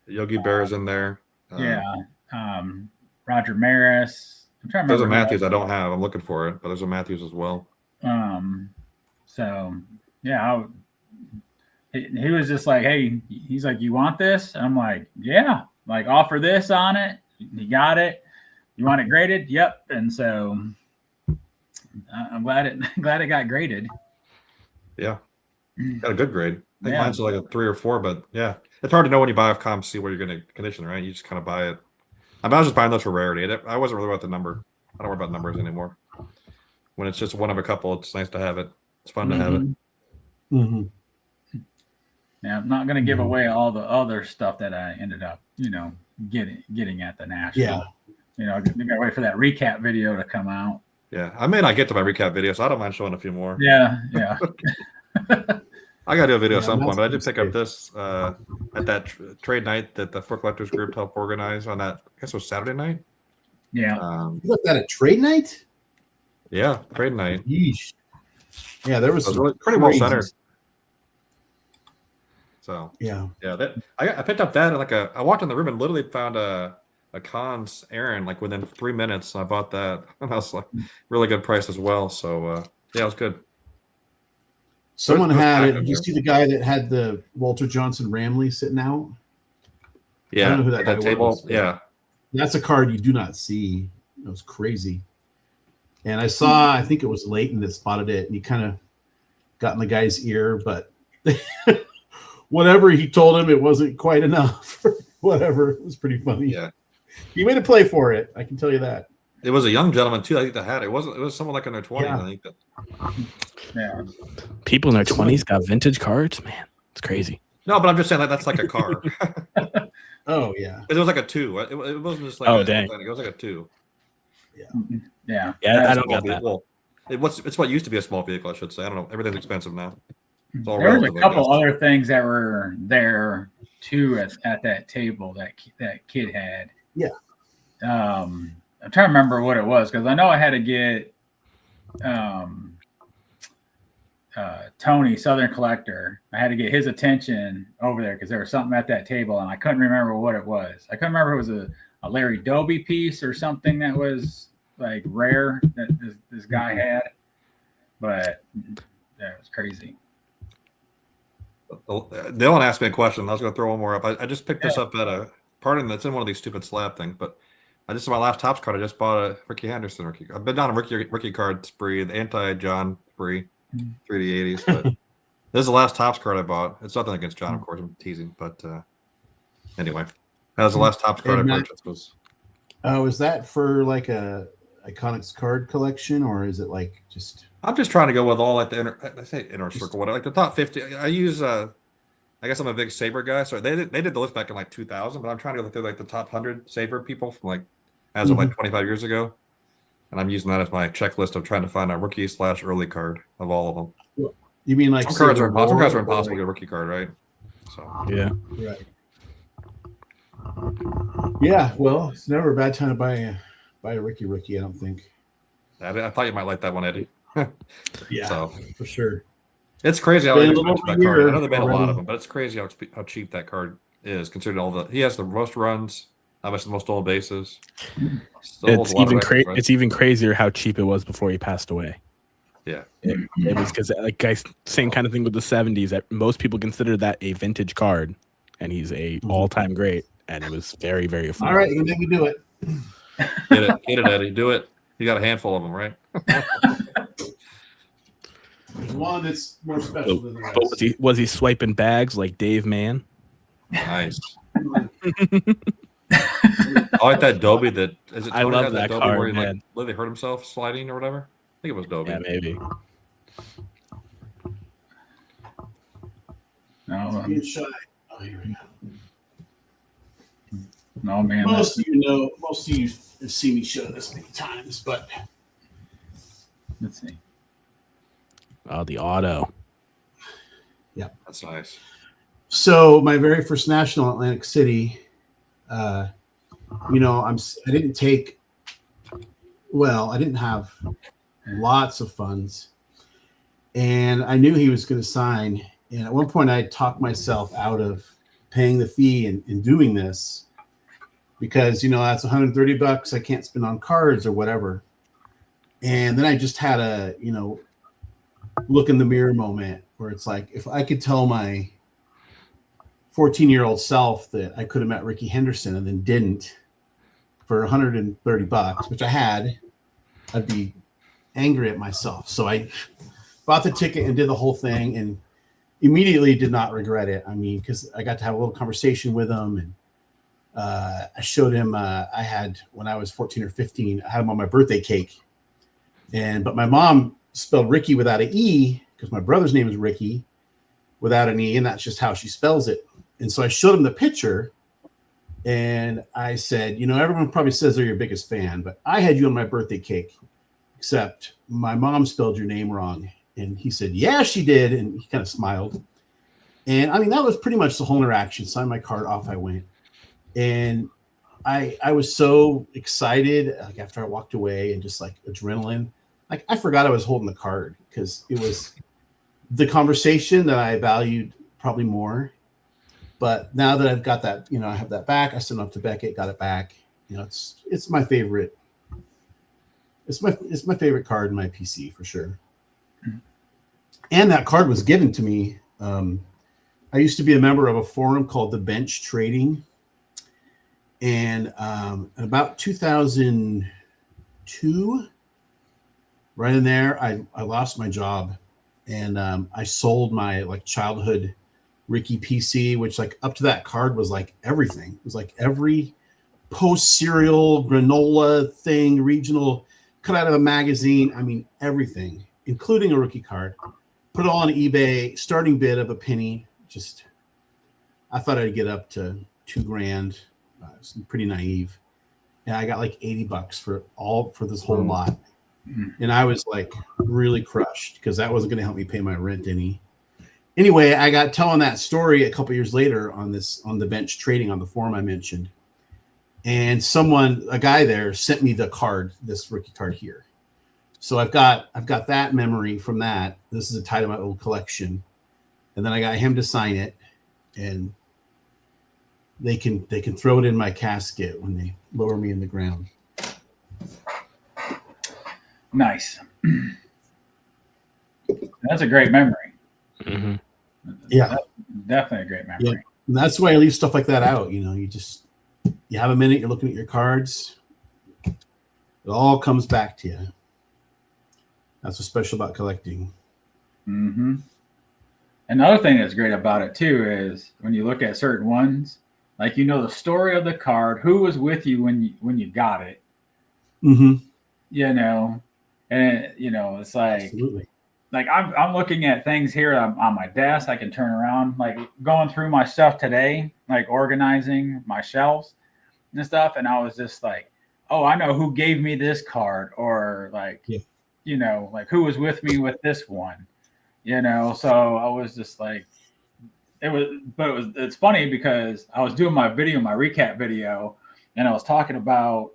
Yogi Bear is in there. Roger Maris. I'm trying to remember. There's a Matthews I don't have. I'm looking for it, but there's a Matthews as well. So yeah, he was just like, hey, he's like, you want this? And I'm like, yeah, like offer this on it. You got it. You want it graded? Yep. And so I'm glad it got graded. Yeah, got a good grade. I think mine's like a 3 or 4, but yeah, it's hard to know when you buy off comps, see where you're going to condition, right? You just kind of buy it. I was just buying those for rarity. I wasn't really about the number. I don't worry about numbers anymore. When it's just one of a couple, it's nice to have it. It's fun to have it. Mm-hmm. Yeah, I'm not going to give away all the other stuff that I ended up, getting at the national. Yeah. I got to wait for that recap video to come out. Yeah, I may not get to my recap video, so I don't mind showing a few more. Yeah. I got to do a video at some point, but I did pick up this at that trade night that the Foot Collectors Group helped organize on that, I guess it was Saturday night. Yeah. You got that at trade night? Yeah, trade night. Yeesh. Yeah, there was really pretty well centered. So yeah, I picked up that and I walked in the room and literally found a Cons Aaron like within 3 minutes. So I bought that. And I was like really good price as well. So yeah, it was good. Someone had it. Did you see the guy that had the Walter Johnson Ramley sitting out? Yeah, I don't know who that guy table. was. Yeah, that's a card you do not see. It was crazy. And I saw, I think it was Leighton that spotted it, and he kind of got in the guy's ear, but whatever he told him, it wasn't quite enough. Whatever, it was pretty funny. Yeah, he made a play for it. I can tell you that. It was a young gentleman too. I think that had it. It was someone like in their 20s. Yeah. I think that. Yeah. People in their 20s got vintage cards, man. It's crazy. No, but I'm just saying that's like a car. Oh yeah, it was like a 2. It wasn't just like oh dang. It was like a 2. Yeah. I don't got that. Well, it's what used to be a small vehicle, I should say. I don't know. Everything's expensive now. It's all there was a relative, couple other things that were there too at that table that kid had. Yeah. I'm trying to remember what it was because I know I had to get Tony, Southern Collector. I had to get his attention over there because there was something at that table and I couldn't remember what it was. I couldn't remember if it was a Larry Doby piece or something that was like rare that this guy had, but yeah, it was crazy. Dylan asked me a question. I was going to throw one more up. I just picked this up at a pardon that's in one of these stupid slab things, but I just my last Topps card. I just bought a Ricky Henderson rookie. I've been on a rookie card spree, the anti-John spree, 3D80s. But this is the last Topps card I bought. It's nothing against John, of course. I'm teasing, but anyway, that was the last Topps card I purchased. Was is that for like a Iconics card collection, or is it like just? I'm just trying to go with all like I say inner circle, whatever, like the top 50. I use I guess I'm a big Saber guy, so they did the list back in like 2000, but I'm trying to go through like the top 100 Saber people from like as of like 25 years ago, and I'm using that as my checklist of trying to find a rookie/early card of all of them. You mean like Some cards are impossible. Some cards are or impossible to like- get a rookie card, right? So Yeah. Right. Yeah, well, it's never a bad time to buy a rookie. I don't think. I thought you might like that one, Eddie. Yeah, So for sure. it's crazy how Been a expensive little that card. I know they made a lot already. of them, but it's crazy how cheap that card is considering all the. He has the most runs, how much the most stolen bases. Still holds It's a lot of even records, right? it's even crazier how cheap it was before he passed away. Yeah. It was because like guys, same kind of thing with the 70s. That most people consider that a vintage card, and he's a all-time great, and it was very, very affordable. All right, you make me do it. Get it, Eddie. Do it. You got a handful of them, right? There's one that's more special than the rest. But was he swiping bags like Dave Mann? Nice. I like that Dobie. That is it. I Tony love has that Dobie card, where he like man. literally hurt himself sliding or whatever. I think it was Dobie. Yeah, maybe. No, Being shy. Oh, here we go. no, man. Most of you have seen me show this many times, but Let's see. Oh, the auto. That's nice. so my very first national, Atlantic City. I didn't have lots of funds, and I knew he was going to sign. And at one point, I talked myself out of paying the fee and doing this because that's $130 I can't spend on cards or whatever. And then I just had a look in the mirror moment where it's like, if I could tell my 14-year-old self that I could have met Ricky Henderson and then didn't for $130, which I had, I'd be angry at myself. So I bought the ticket and did the whole thing and immediately did not regret it. I mean, because I got to have a little conversation with him, and I showed him I had, when I was 14 or 15, I had him on my birthday cake. But my mom spelled Ricky without an E because my brother's name is Ricky without an E, and that's just how she spells it. And so I showed him the picture, and I said, everyone probably says they're your biggest fan, but I had you on my birthday cake, except my mom spelled your name wrong. And he said, yeah, she did. And he kind of smiled. And I mean, that was pretty much the whole interaction. Signed my card, off I went. And I was so excited, like after I walked away, and just like adrenaline, like I forgot I was holding the card because it was the conversation that I valued probably more. But now that I've got that, I have that back. I sent it up to Beckett, got it back. It's my favorite. It's my favorite card in my PC for sure. And that card was given to me. I used to be a member of a forum called The Bench Trading. And about 2002, right in there, I lost my job. And I sold my childhood Ricky PC, which up to that card was everything. It was every post cereal, granola thing, regional, cut out of a magazine. I mean, everything, including a rookie card. Put it all on eBay, starting bid of a penny. Just, I thought I'd get up to $2,000. I was pretty naive. And I got $80 for this whole lot. And I was really crushed because that wasn't going to help me pay my rent any. Anyway, I got telling that story a couple years later on the Bench Trading on the forum I mentioned. And a guy there sent me the card, this rookie card here. So I've got that memory from that. This is a tie to my old collection. And then I got him to sign it, and they can throw it in my casket when they lower me in the ground. Nice. That's a great memory. Mm-hmm. Yeah. That's definitely a great memory. Yeah. And that's why I leave stuff like that out. You have a minute, you're looking at your cards. It all comes back to you. That's what's special about collecting. Mm-hmm. Another thing that's great about it too is when you look at certain ones, the story of the card, who was with you when you got it, Mm-hmm. you know, and you know, it's Absolutely. like I'm looking at things here on my desk. I can turn around, like going through my stuff today, like organizing my shelves and stuff. And I was just like, oh, I know who gave me this card, or like, Yeah. you know, like who was with me with this one, you know. So I was just like, it's funny because I was doing my recap video, and I was talking about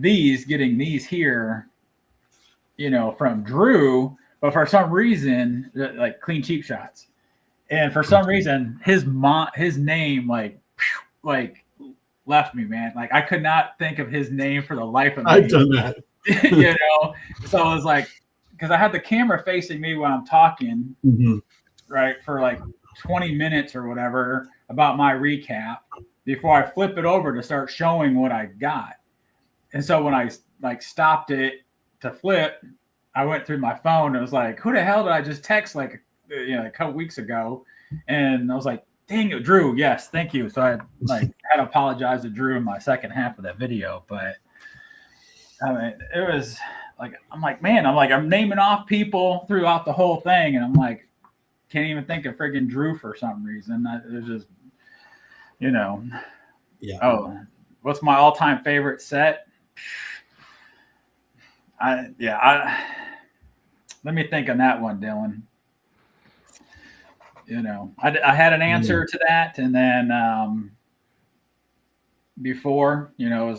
getting these here, you know, from Drew, but for some reason, like clean cheap shots, and for some reason, his name like left me, man. Like I could not think of his name for the life of me. I've done that. You know, so I was like, because I had the camera facing me when I'm talking, right, for like 20 minutes or whatever about my recap before I flip it over to start showing what I got. And so when I like stopped it to flip, I went through my phone and I was like, who the hell did I just text like, you know, a couple weeks ago? And I was like, dang it, Drew. Yes, thank you. So I like had to apologize to Drew in my second half of that video. But I mean, it was like, I'm naming off people throughout the whole thing. And I'm like, can't even think of friggin' Drew for some reason. It was just, you know. Yeah. Oh, what's my all-time favorite set? Let me think on that one, Dylan. You know, I had an answer to that, and then before, you know,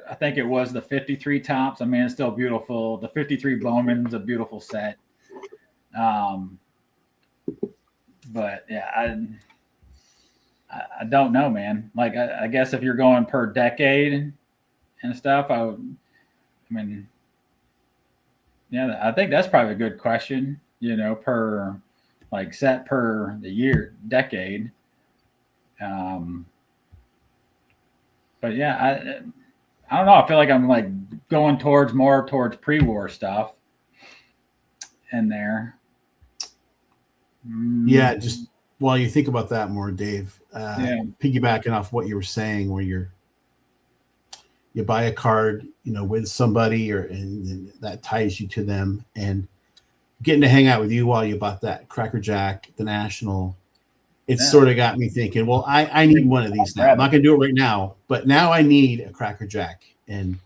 I think it was the 53 tops. I mean, it's still beautiful. The 53 Bowman's a beautiful set. But yeah, I don't know, man. Like, I guess if you're going per decade and stuff, I mean, yeah, I think that's probably a good question, you know, per like set per the year, decade. But yeah, I don't know. I feel like I'm like going more towards pre-war stuff in there. Yeah, just while you think about that more, Dave, piggybacking off what you were saying, where you buy a card, you know, with somebody, and that ties you to them, and getting to hang out with you while you bought that Cracker Jack, the National, it sort of got me thinking, well, I need one of these now. I'm not going to do it right now, but now I need a Cracker Jack, and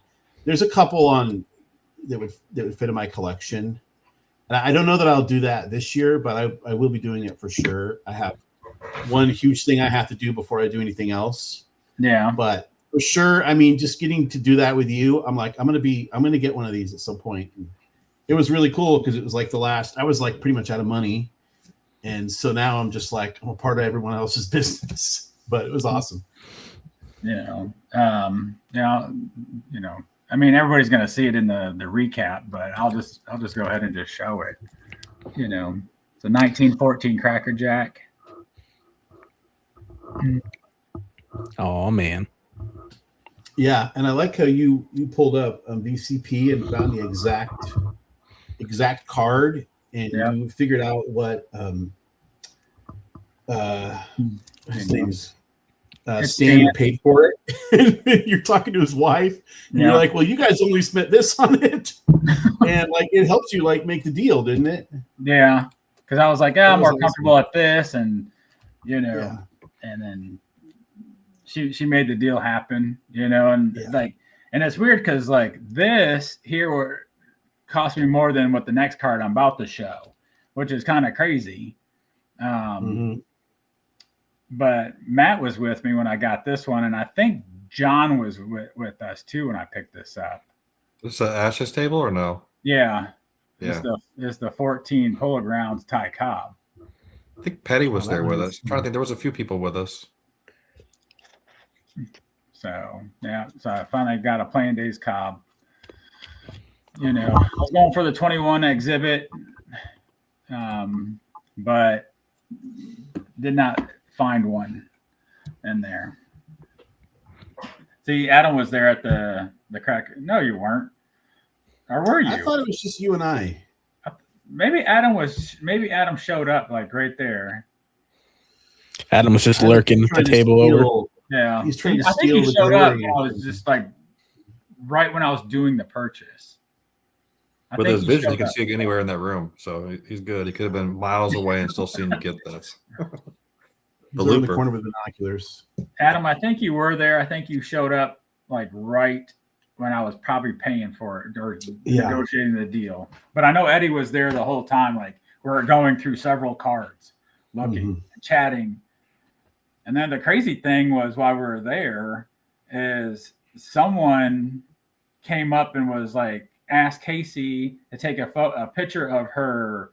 there's a couple that would fit in my collection. And I don't know that I'll do that this year, but I will be doing it for sure. I have one huge thing I have to do before I do anything else. Yeah. But for sure, I mean, just getting to do that with you, I'm like, I'm going to get one of these at some point. And it was really cool because it was like I was like pretty much out of money. And so now I'm just like, I'm a part of everyone else's business, but it was awesome. You know, I mean, everybody's going to see it in the recap, but I'll just go ahead and just show it. You know, it's a 1914 Cracker Jack. Oh man. Yeah, and I like how you pulled up VCP and found the exact card, and you figured out what his name's Stan paid for it. You're talking to his wife, and you're like, well, you guys only spent this on it. And like it helps you like make the deal, didn't it? Yeah. Because I was like, I'm more comfortable at this, and you know, and then she made the deal happen, you know, and like, and it's weird because like this here cost me more than what the next card I'm about to show, which is kind of crazy. But Matt was with me when I got this one, and I think John was with us too when I picked this up. This an Ashes table or no? Yeah. It's the 14 Polo Grounds Ty Cobb. I think Petty was there with us. I'm trying to think. There was a few people with us. So so I finally got a Playing Days Cobb. You know, I was going for the 21 exhibit, but did not find one in there. See, Adam was there at the Cracker. No, you weren't. Or were you? I thought it was just you and I. Maybe Adam showed up like right there. Adam was just lurking the table over. Yeah, he's trying to steal the showed glory. up. I was just like right when I was doing the purchase. I With think his he vision, showed he can up. see anywhere in that room. So he's good. He could have been miles away and still seen you get this. He's over in the corner with binoculars. Adam, I think you were there. I think you showed up like right when I was probably paying for it or negotiating the deal. But I know Eddie was there the whole time. Like we're going through several cards, looking, chatting. And then the crazy thing was while we were there is someone came up and was like, asked Casey to take a picture of her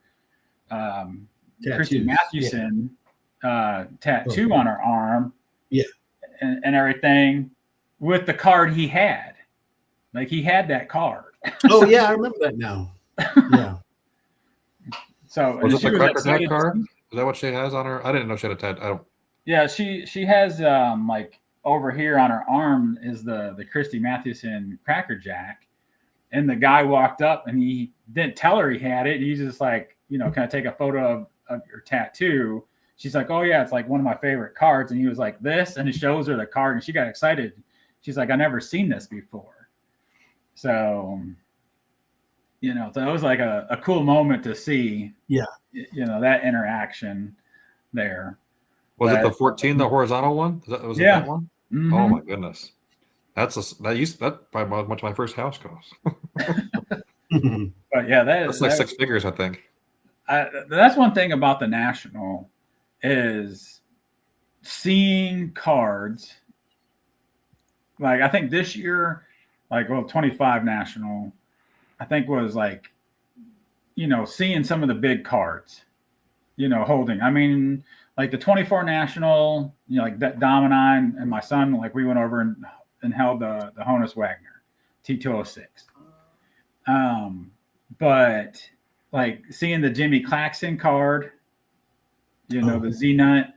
Christy Mathewson tattoo on her arm. Yeah. And everything with the card he had. Like he had that card. Oh yeah, I remember that now. Yeah. So was it the Cracker Jack card? Is that what she has on her? I didn't know she had a tattoo. Yeah, she has like over here on her arm is the Christy Mathewson Cracker Jack. And the guy walked up and he didn't tell her he had it. He's just like, can I take a photo of your tattoo? She's like, oh yeah, it's like one of my favorite cards. And he was like this, and he shows her the card and she got excited. She's like, I never seen this before. So, so it was like a cool moment to see, that interaction there. Was it the 14, the horizontal one? Was it that one? Mm-hmm. Oh my goodness. That probably much my first house cost. But yeah, that's like six figures, I think. That's one thing about the National is seeing cards. Like I think this year, 25 National, I think was like, seeing some of the big cards, holding. I mean, like the 24 National, like that Dom and I and my son, like we went over and held the Honus Wagner T206. But like seeing the Jimmy Claxton card, the Z Nut,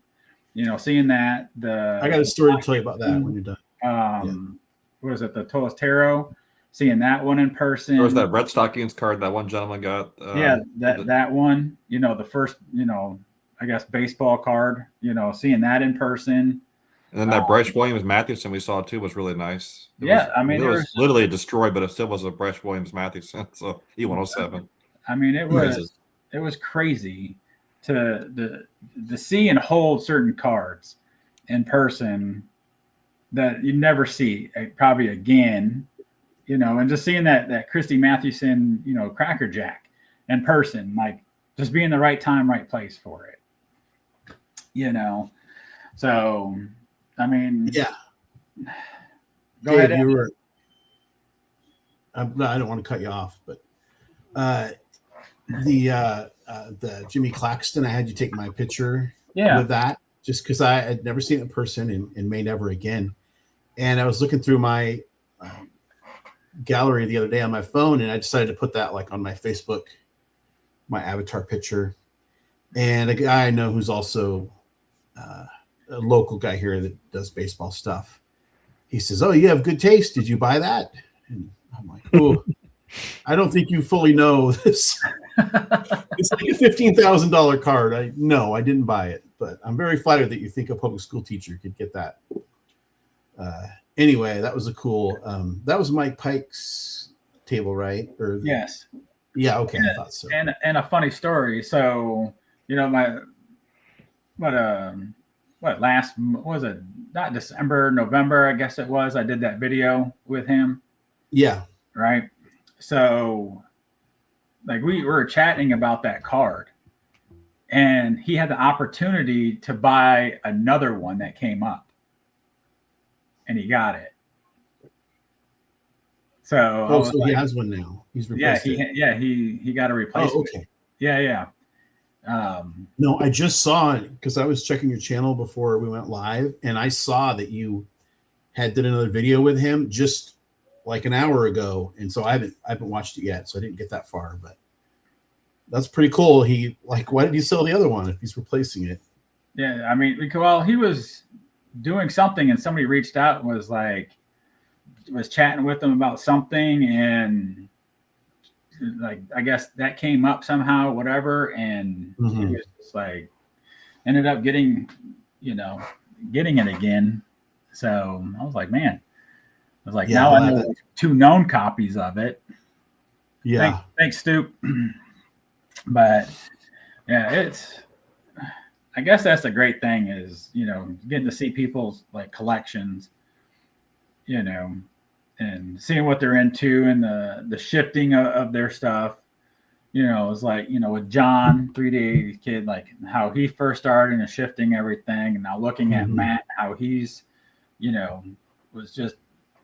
seeing that I got a story to tell you about that when you're done. What is it? The Tolas Tarot, seeing that one in person. There was that Red Stockings card that one gentleman got. That one, the first, I guess baseball card, seeing that in person. And then that Bryce Williams Mathewson we saw too was really nice. It was literally destroyed, but it still was a Bryce Williams Mathewson. So E107. I mean, it was crazy to see and hold certain cards in person that you never see probably again, and just seeing that Christy Mathewson, Cracker Jack in person, like just being the right time, right place for it, So, I mean, yeah. Go ahead. I don't want to cut you off, but the Jimmy Claxton, I had you take my picture with that just because I had never seen it in person and may never again. And I was looking through my gallery the other day on my phone, and I decided to put that like on my Facebook, my avatar picture. And a guy I know who's also a local guy here that does baseball stuff. He says, "Oh, you have good taste. Did you buy that?" And I'm like, "Oh, I don't think you fully know this. It's like a $15,000 card." I didn't buy it, but I'm very flattered that you think a public school teacher could get that. Anyway, that was a cool. That was Mike Pike's table, right? Or yes. Yeah. Okay, I thought so. And a funny story. So what was it? Not December, November, I guess it was. I did that video with him. Yeah. Right. So like we were chatting about that card, and he had the opportunity to buy another one that came up, and he got it. So he has one now. He's replaced it. He got a replacement. Oh, okay. Yeah. No, I just saw it because I was checking your channel before we went live, and I saw that you did another video with him just like an hour ago, and so I haven't watched it yet, so I didn't get that far, but that's pretty cool. Why did he sell the other one if he's replacing it? Yeah, I mean, well, he was doing something, and somebody reached out and was chatting with him about something, and like I guess that came up somehow, whatever, and he was just like ended up getting it again. So I was like, man, was like, Yeah, now I well, know that- 2 known copies of it. Yeah. Thanks, Stoop. But yeah, I guess that's the great thing is, getting to see people's like collections, and seeing what they're into and the shifting of their stuff. It's like, with John, 3D kid, like how he first started and shifting everything. And now looking at Matt, how he's, was just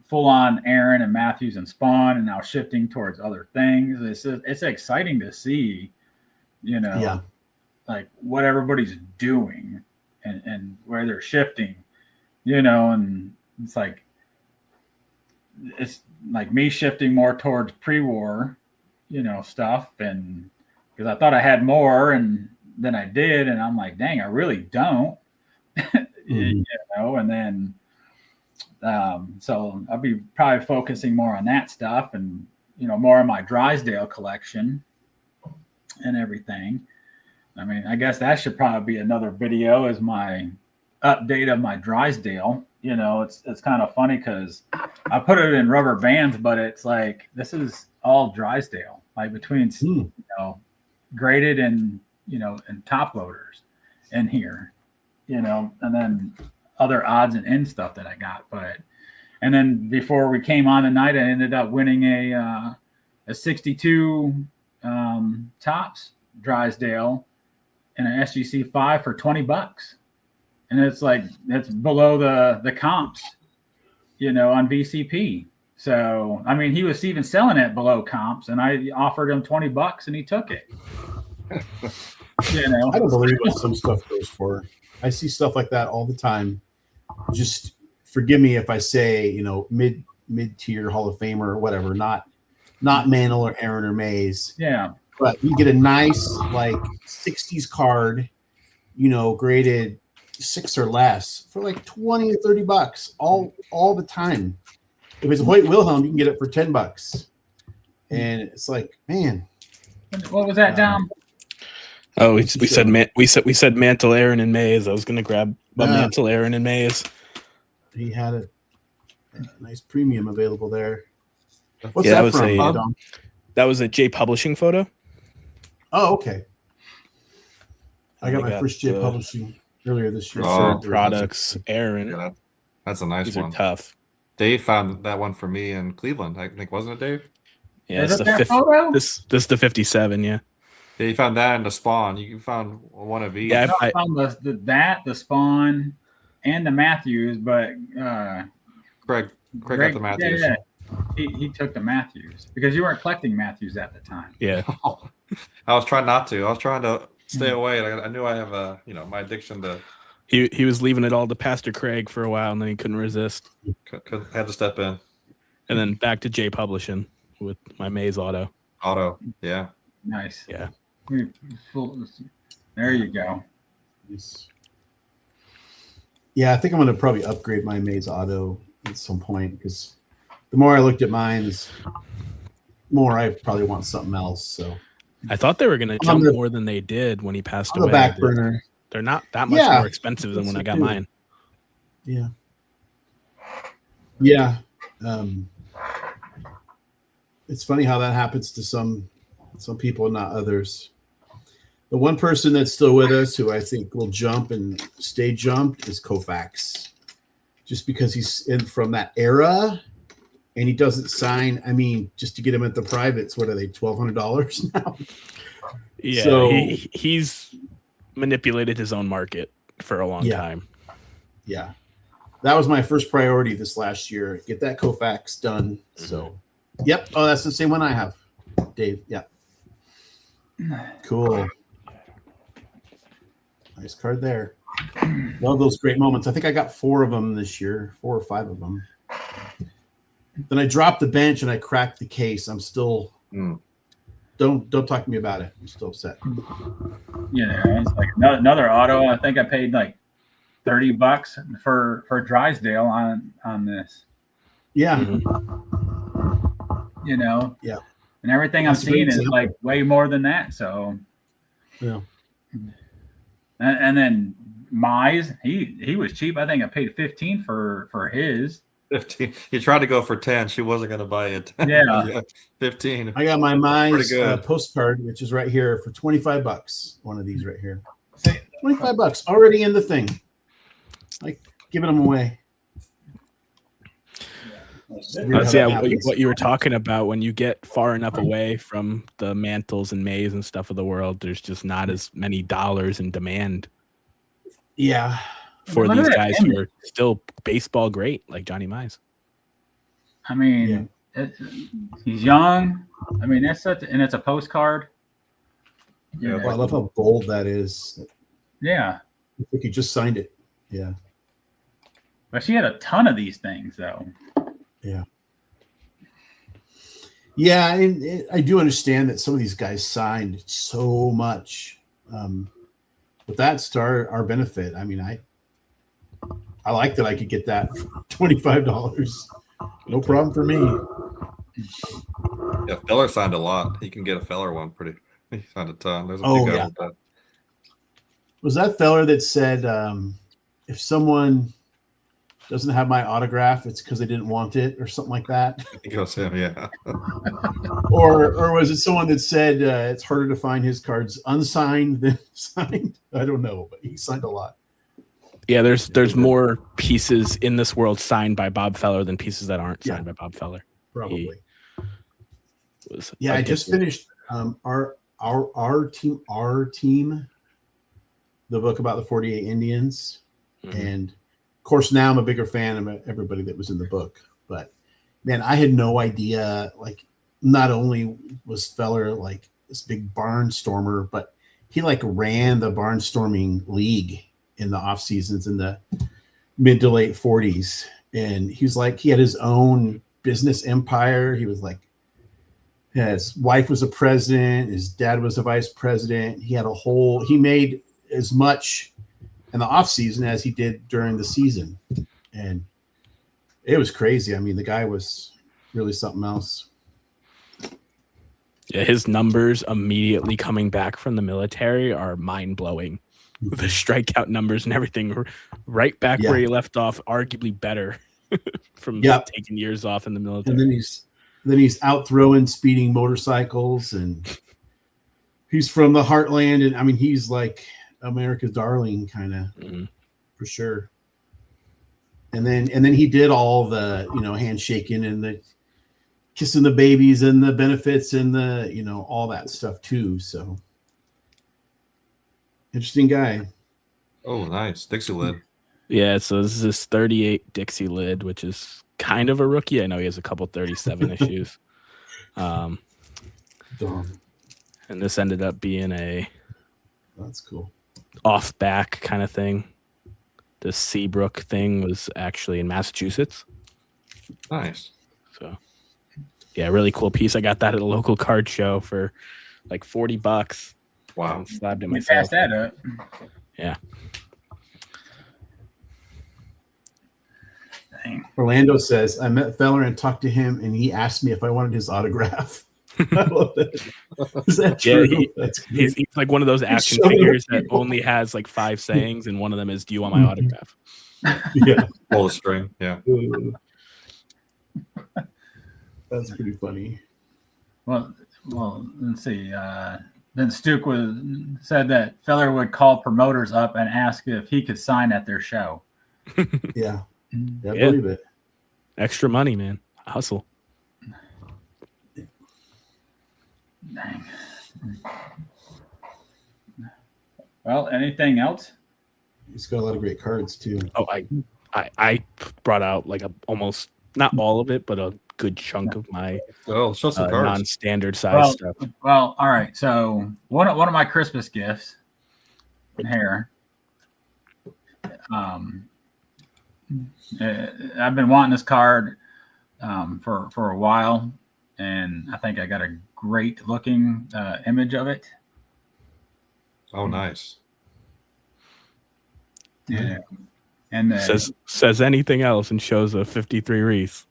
full on Aaron and Matthews and Spawn, and now shifting towards other things. It's exciting to see, Yeah. like what everybody's doing and where they're shifting, and it's like me shifting more towards pre-war, stuff, and because I thought I had more and than I did, and I'm like, dang, I really don't. And then so I'll be probably focusing more on that stuff and more on my Drysdale collection and everything. I mean, I guess that should probably be another video as my update of my Drysdale. It's kind of funny because I put it in rubber bands, but it's like this is all Drysdale, like between graded and and top loaders in here, and then other odds and ends stuff that I got. And then before we came on tonight, I ended up winning a 62 tops Drysdale and an SGC 5 for $20. And it's like, that's below the comps, on VCP. So, I mean, he was even selling it below comps, and I offered him $20 and he took it. I don't believe what some stuff goes for. I see stuff like that all the time. Just forgive me if I say, mid-tier Hall of Famer or whatever, not Mantle or Aaron or Mays. Yeah. But you get a nice like 60s card, graded 6 or less for like $20 or $30 all the time. If it's Hoyt Wilhelm, you can get it for $10. And it's like, man. What was that, Dom? Oh, we said Mantle, Aaron, and Mays. I was gonna grab a Mantle, Aaron, and Mays. He had a nice premium available there. What's Yeah, that from? Dom? That was a J Publishing photo. Oh, okay. I got my first J Publishing earlier this year. Preferred products, Aaron. Yeah, that's a nice These one. are tough. Dave found that one for me in Cleveland, I think, wasn't it, Dave? Yeah, it's this is the 57. Yeah. Yeah, you found that in the Spawn. You found one of each. Yeah, I found the Spawn, and the Matthews, but Greg got the Matthews. Yeah. He took the Matthews because you weren't collecting Matthews at the time. Yeah. I was trying not to. I was trying to stay away. I knew I have my addiction to. He was leaving it all to Pastor Craig for a while, and then he couldn't resist. Had to step in. And then back to J Publishing with my Mays Auto. Yeah. Nice. Yeah. There you go. Yeah, I think I'm going to probably upgrade my Mays Auto at some point because the more I looked at mine, the more I probably want something else. So I thought they were going to jump more than they did when he passed away. The back burner. They're not that much more expensive than when I got mine. Yeah. Yeah. It's funny how that happens to some people and not others. The one person that's still with us who I think will jump and stay jumped is Koufax. Just because he's in from that era and he doesn't sign. I mean, just to get him at the privates, what are they, $1,200 now? Yeah, so, he's manipulated his own market for a long time. Yeah. That was my first priority this last year. Get that Koufax done. So, yep. Oh, that's the same one I have, Dave. Yeah. Cool. Nice card there. Love those great moments. I think I got 4 of them this year, 4 or 5 of them. Then I dropped the bench and I cracked the case. I'm still don't talk to me about it. I'm still upset. It's like another auto. I think I paid like $30 for Drysdale on this. Yeah. Yeah. And everything I'm seeing is like way more than that. So yeah. And then Mize, he was cheap. I think I paid $15 for his. 15. You tried to go for 10. She wasn't going to buy it. Yeah. 15. I got my Mize good. postcard, which is right here for $25. One of these right here. See, $25 already in the thing. Like giving them away. That's what you were talking about. When you get far enough away from the Mantles and Mays and stuff of the world, there's just not as many dollars in demand. Yeah. For these guys who are still baseball great, like Johnny Mize. I mean, he's young. I mean, it's a postcard. Yeah, I love how bold that is. Yeah. I think he just signed it. Yeah. But she had a ton of these things, though. Yeah. Yeah, and I do understand that some of these guys signed so much. But that's to our benefit. I mean, I like that I could get that for $25. No problem for me. Yeah, Feller signed a lot. He can get a Feller one pretty. He signed a ton. There's a Oh, few guys yeah. with that. Was that Feller that said if someone doesn't have my autograph, it's because they didn't want it or something like that? I think it was him, yeah. or was it someone that said it's harder to find his cards unsigned than signed? I don't know, but he signed a lot. Yeah, there's more pieces in this world signed by Bob Feller than pieces that aren't signed by Bob Feller. Probably. I just finished our team, the book about the 48 Indians. Mm-hmm. And of course, now I'm a bigger fan of everybody that was in the book. But man, I had no idea. Like, not only was Feller like this big barnstormer, but he like ran the barnstorming league in the off seasons in the mid to late 40s. And he was like, he had his own business empire. He was like, his wife was a president, his dad was a vice president. He made as much in the off season as he did during the season. And it was crazy. I mean, the guy was really something else. Yeah, his numbers immediately coming back from the military are mind-blowing. The strikeout numbers and everything right back where he left off, arguably better from taking years off in the military. And then he's out throwing speeding motorcycles, and he's from the heartland. And I mean, he's like America's darling kind of for sure. And then he did all the, handshaking and the kissing the babies and the benefits and the, all that stuff too. So interesting guy. Oh, nice. Dixie lid. Yeah. So this is his 38 Dixie lid, which is kind of a rookie. I know he has a couple 37 issues. And this ended up being that's cool. Off back kind of thing. The Seabrook thing was actually in Massachusetts. Nice. So yeah, really cool piece. I got that at a local card show for like $40. Wow. Slabbed it You myself. passed that up. Yeah. Dang. Orlando says, I met Feller and talked to him, and he asked me if I wanted his autograph. I love that. Is that true? Yeah, he's like one of those action figures that only has like 5 sayings, and one of them is, "Do you want my autograph?" Yeah. Pull the string. Yeah. That's pretty funny. Well, let's see. Then Stuke said that Feller would call promoters up and ask if he could sign at their show. Yeah. I believe it. Extra money, man. Hustle. Dang. Well, anything else? He's got a lot of great cards too. Oh, I brought out like almost not all of it, but a good chunk of my show some cards. Non-standard size stuff. Well, all right. So one of my Christmas gifts here. I've been wanting this card for a while, and I think I got a great looking image of it. Oh, nice. Yeah. And says anything else and shows a 53 wreath.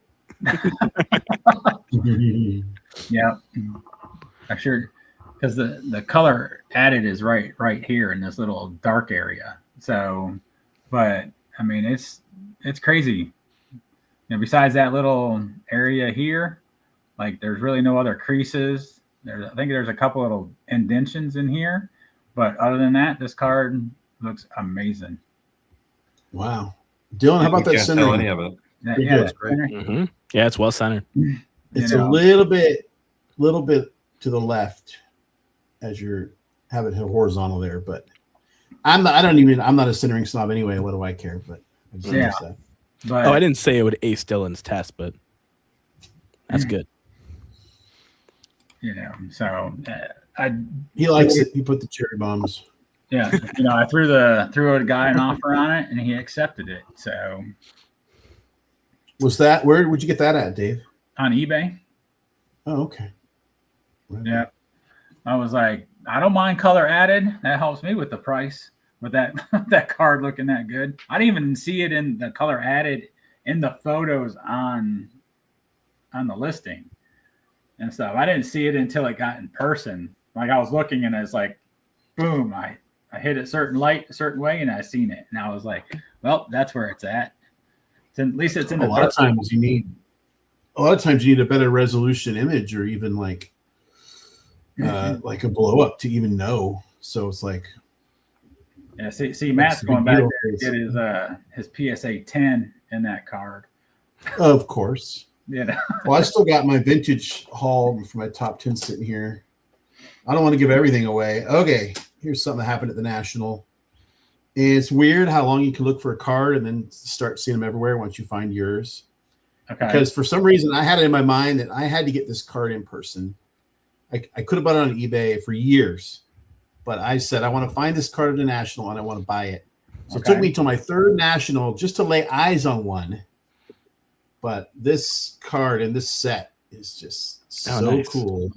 Yeah. I'm sure, because the color added is right here in this little dark area. So, but I mean, it's crazy. besides that little area here, like there's really no other creases. I think there's a couple little indentions in here, but other than that, this card looks amazing. Wow. Dylan, how about that Can't tell any centering? of it. Yeah, good. that's great. Yeah, it's well centered. It's a little bit to the left as you're have it horizontal there, but I'm not a centering snob anyway. What do I care? But I just noticed that. But I didn't say it would ace Dylan's test, but that's good. So He likes it. He put the cherry bombs. yeah, I threw a guy an offer on it, and he accepted it. So Was that where would you get that at, Dave? on eBay, Oh, okay. Right. yeah, I was like, I don't mind color added. That helps me with the price. With that card looking that good, I didn't even see it in the color added in the photos on the listing and stuff. I didn't see it until it got in person. Like I was looking and it's like, boom! I hit a certain light a certain way and I seen it, and I was like, well, that's where it's at. At least it's in a lot of times you need a better resolution image, or even like a blow up to even know. So it's like, yeah. See, Matt's going back there to get his PSA 10 in that card. Of course. Well, I still got my vintage haul for my top 10 sitting here. I don't want to give everything away. Okay, here's something that happened at the National. And it's weird how long you can look for a card and then start seeing them everywhere once you find yours. Okay. Because for some reason I had it in my mind that I had to get this card in person. I could have bought it on eBay for years, but I said I want to find this card at the National and I want to buy it. So It took me till my third National just to lay eyes on one. But this card and this set is just so nice. cool.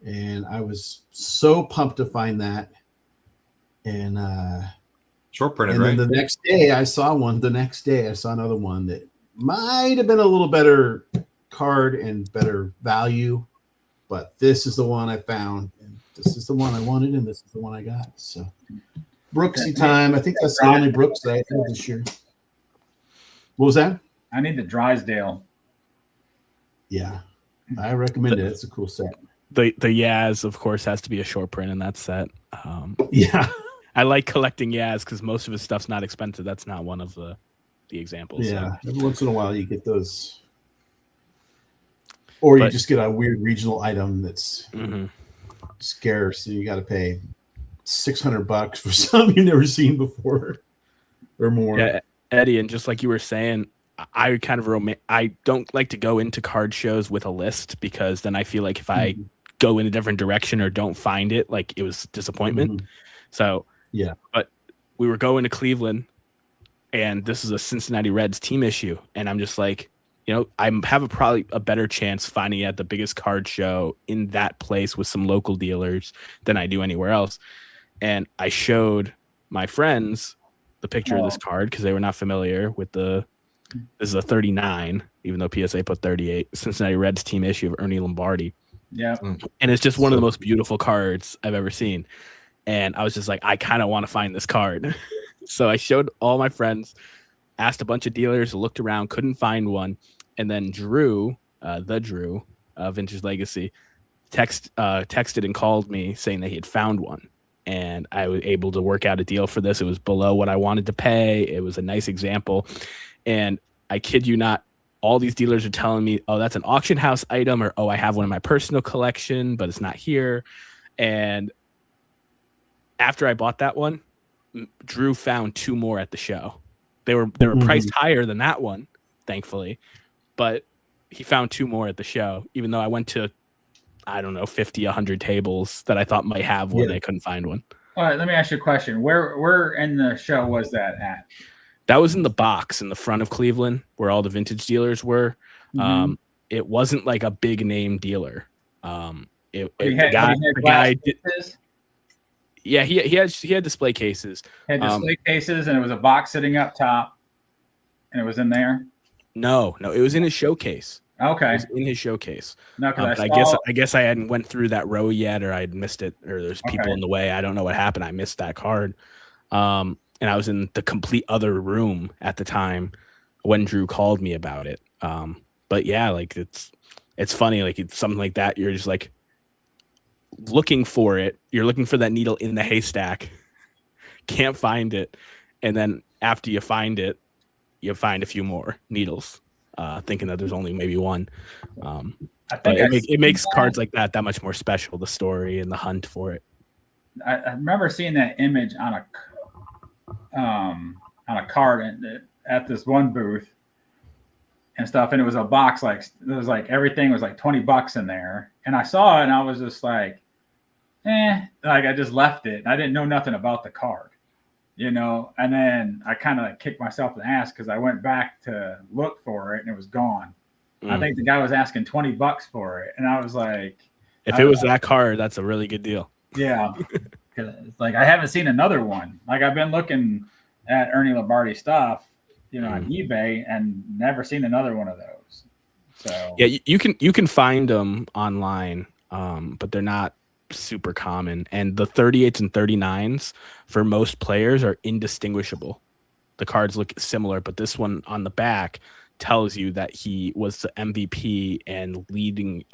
And I was so pumped to find that. And Short printed, and right? then the next day I saw one. The next day I saw another one that might have been a little better card and better value. But this is the one I found. And this is the one I wanted. And this is the one I got. So Brooksy time. I think that's the only Brooks that I had this year. What was that? I need the Drysdale. Yeah, I recommend it. It's a cool set. The Yaz, of course, has to be a short print in that set. Yeah, I like collecting Yaz because most of his stuff's not expensive. That's not one of the examples. Yeah, so. every once in a while you get those, or you just get a weird regional item that's scarce, and you got to pay $600 for something you've never seen before or more. Yeah, Eddie, and just like you were saying, I kind of I don't like to go into card shows with a list, because then I feel like if I go in a different direction or don't find it, like it was disappointment. So yeah, but we were going to Cleveland, and this is a Cincinnati Reds team issue, and I'm just like, I have probably a better chance finding it at the biggest card show in that place with some local dealers than I do anywhere else. And I showed my friends the picture of this card because they were not familiar with this is a 39, even though PSA put 38, Cincinnati Reds team issue of Ernie Lombardi. Yeah. And it's just one of the most beautiful cards I've ever seen. And I was just like, I kind of want to find this card. So I showed all my friends, asked a bunch of dealers, looked around, couldn't find one. And then Drew, Vintage Legacy, texted and called me saying that he had found one. And I was able to work out a deal for this. It was below what I wanted to pay. It was a nice example. And I kid you not, all these dealers are telling me, oh, that's an auction house item, or, oh, I have one in my personal collection, but it's not here. And after I bought that one, Drew found two more at the show. They were priced higher than that one, thankfully, but he found two more at the show, even though I went to, I don't know, 50, 100 tables that I thought might have one. I couldn't find one. All right, let me ask you a question. Where in the show was that at? That was in the box in the front of Cleveland where all the vintage dealers were. It wasn't like a big name dealer. He had display cases. Had display cases, and it was a box sitting up top, and it was in there. No, it was in his showcase. Okay, it was in his showcase. No, because I guess I hadn't went through that row yet, or I'd missed it, or there's people in the way. I don't know what happened. I missed that card. And I was in the complete other room at the time. when Drew called me about it. But yeah, like it's funny, like it's something like that. You're just like looking for it. You're looking for that needle in the haystack, can't find it, and then after you find it, you find a few more needles, thinking that there's only maybe one. I But think it makes cards like that much more special. The story and the hunt for it. I remember seeing that image on a card at this one booth and stuff, and it was a box like it was like everything was like $20 in there, and I saw it and I was just like, like I just left it. I didn't know nothing about the card, and then I kind of like kicked myself in the ass because I went back to look for it and it was gone. I think the guy was asking $20 for it, and I was like, if it was that card, that's a really good deal. Yeah, because like I haven't seen another one. Like I've been looking at Ernie Lombardi stuff, on eBay, and never seen another one of those. So yeah, you can find them online, but they're not super common. And the 38s and 39s for most players are indistinguishable. The cards look similar, but this one on the back tells you that he was the MVP and leading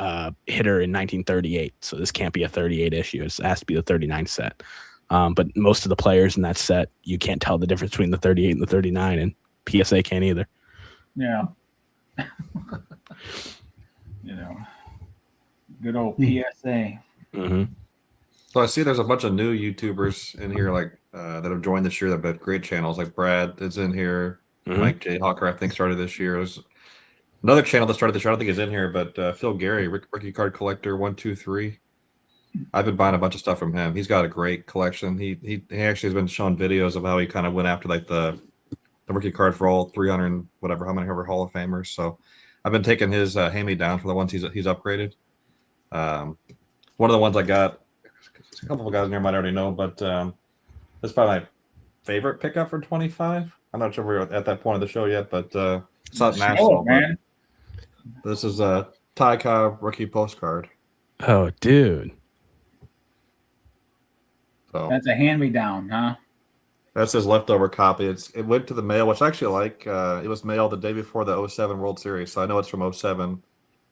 hitter in 1938. So this can't be a 38 issue. It has to be the 39 set. But most of the players in that set, you can't tell the difference between the 38 and the 39, and PSA can't either. Yeah. Good old PSA. Mm-hmm. So I see there's a bunch of new YouTubers in here, like that have joined this year that have great channels. Like Brad is in here. Mm-hmm. Mike J. Hawker, I think, started this year. There's another channel that started this year. I don't think he's in here, but Phil Gary, Rookie Card Collector 123. I've been buying a bunch of stuff from him. He's got a great collection. He actually has been showing videos of how he kind of went after like the rookie card for all 300 whatever, how many ever Hall of Famers. So I've been taking his hand-me-down for the ones he's upgraded. One of the ones I got, a couple of guys in here might already know, but that's probably my favorite pickup for 25. I'm not sure if we're at that point of the show yet, but it's not national. Man. This is a Ty Cobb rookie postcard. Oh, dude. So That's a hand-me-down, huh? that's his leftover copy. It went to the mail, which I actually like. It was mailed the day before the 07 World Series, so I know it's from 07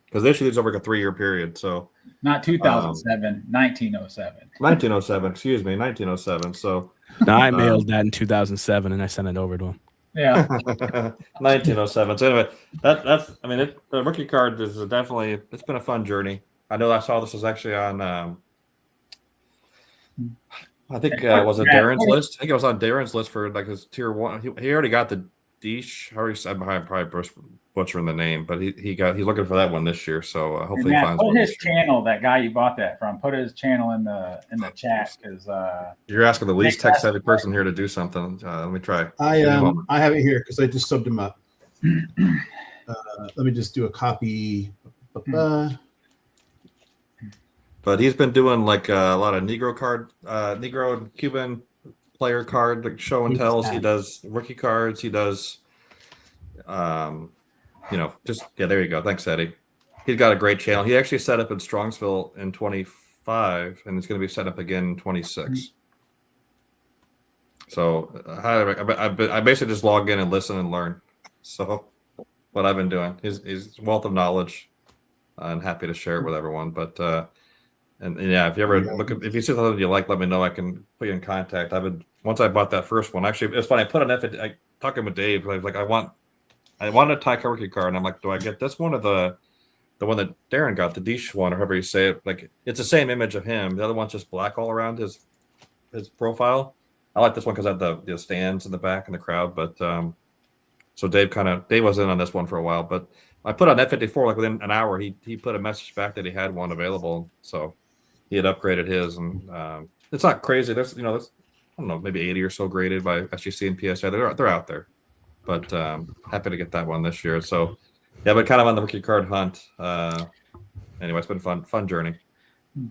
because they issued these over like a 3-year period. So not 2007, 1907. 1907, excuse me, 1907. So no, I mailed that in 2007 and I sent it over to him. Yeah. 1907. So anyway, that's I mean, the rookie card is definitely, it's been a fun journey. I know I saw this was actually on I think was it Darren's list? I think it was on Darren's list for like his tier 1. He already got the Deesh. I'm probably butchering the name, but he's looking for that one this year. So hopefully he finds put one. his channel, that guy you bought that from. Put his channel in the chat because you're asking the least tech savvy person here to do something. Let me try. I have it here because I just subbed him up. Let me just do a copy. But he's been doing like a lot of Negro and Cuban player card like show and tells. He does rookie cards. He does, there you go. Thanks, Eddie. He's got a great channel. He actually set up in Strongsville in 25, and it's going to be set up again in 26. So I basically just log in and listen and learn. So what I've been doing, he's wealth of knowledge. I'm happy to share it with everyone. But and yeah, if you ever if you see something you like, let me know. I can put you in contact. Once I bought that first one. Actually, it's funny. I put an effort. Talking with Dave. I was like, I want a Ty Cobb rookie card, and I'm like, do I get this one or the one that Darren got, the Deesh one, or however you say it? Like, it's the same image of him. The other one's just black all around his profile. I like this one because I have the stands in the back and the crowd. But so Dave was in on this one for a while, but I put on F54 like within an hour. He put a message back that he had one available, so he had upgraded his, and it's not crazy. There's I don't know, maybe 80 or so graded by SGC and PSA. They're out there, but happy to get that one this year. So yeah, but kind of on the rookie card hunt. Anyway, it's been fun journey.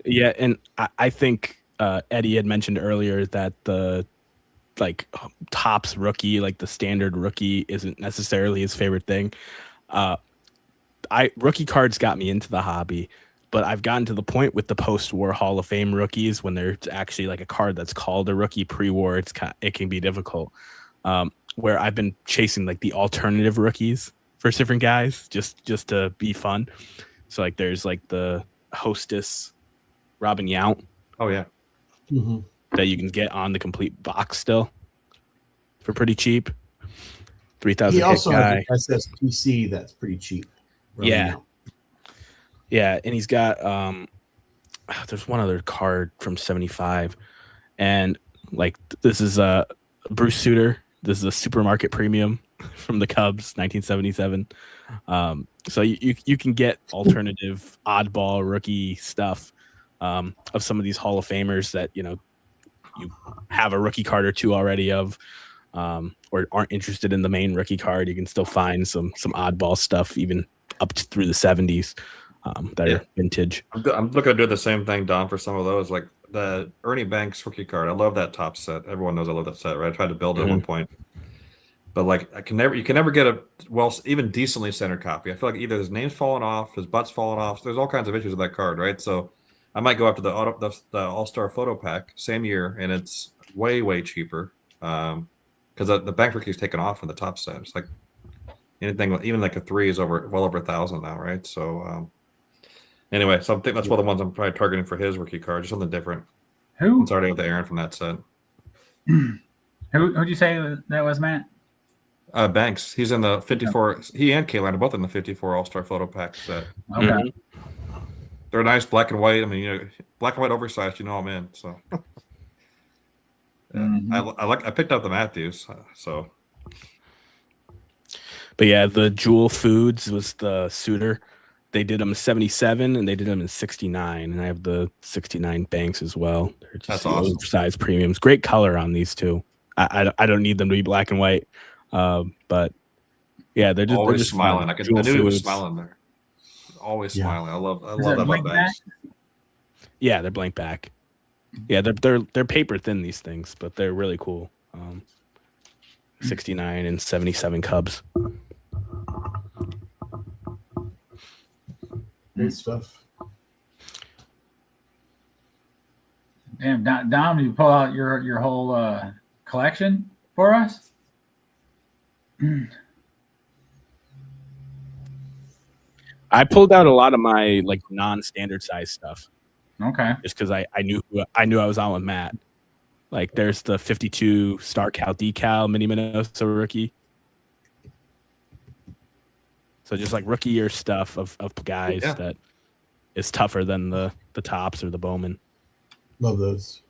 Yeah, and I think Eddie had mentioned earlier that the Topps rookie, like the standard rookie, isn't necessarily his favorite thing. Rookie cards got me into the hobby, but I've gotten to the point with the post-war Hall of Fame rookies when there's actually like a card that's called a rookie pre-war. It can be difficult. where I've been chasing like the alternative rookies for different guys just to be fun. So like there's like the Hostess Robin Yount Oh yeah. Mm-hmm. that you can get on the complete box still for pretty cheap. 3,000 He also guy. has an SSPC that's pretty cheap. Yeah. Yeah, and he's got there's one other card from 75, and like this is a Bruce Sutter. This is a supermarket premium from the Cubs, 1977. So you can get alternative oddball rookie stuff of some of these Hall of Famers that you have a rookie card or two already of, or aren't interested in the main rookie card. You can still find some oddball stuff even up through the 70s that are vintage. I'm looking to do the same thing, Don, for some of those, like the Ernie Banks rookie card. I love that top set. Everyone knows I love that set, right? I tried to build it at one point, but like you can never get a even decently centered copy. I feel like either his name's falling off, his butt's falling off. There's all kinds of issues with that card, right? So I might go after the All-Star Photo Pack same year, and it's way cheaper because the bank rookie's taken off in the top set. It's like anything, even like a 3 is well over 1,000 now, right? So anyway, so I think that's one of the ones I'm probably targeting for his rookie card, just something different. Who? It's already with the Aaron from that set. Who'd you say that was, Matt? Banks. He's in the 54. He and Kaylan are both in the 54 All-Star Photo Pack set. Okay. They're nice black and white. I mean, black and white oversized. I'm in. So I picked up the Matthews. So, but yeah, the Jewel Foods was the Suitor. They did them in 77 and they did them in 69, and I have the 69 Banks as well. They're just That's awesome. Oversized premiums. Great color on these two. I don't need them to be black and white, but yeah, they're just smiling. Fun. I knew he was smiling there. Always smiling. I love that about Banks. Yeah, they're blank back. Yeah, they're paper thin, these things, but they're really cool. 69 and 77 Cubs. Great stuff. Damn, Dom, you pull out your whole collection for us? I pulled out a lot of my like non-standard size stuff. Okay. Just because I knew I was on with Matt. Like there's the 52 Star Cal decal Mini Minoso rookie. So just like rookie year stuff of guys that is tougher than the tops or the Bowman. Love those.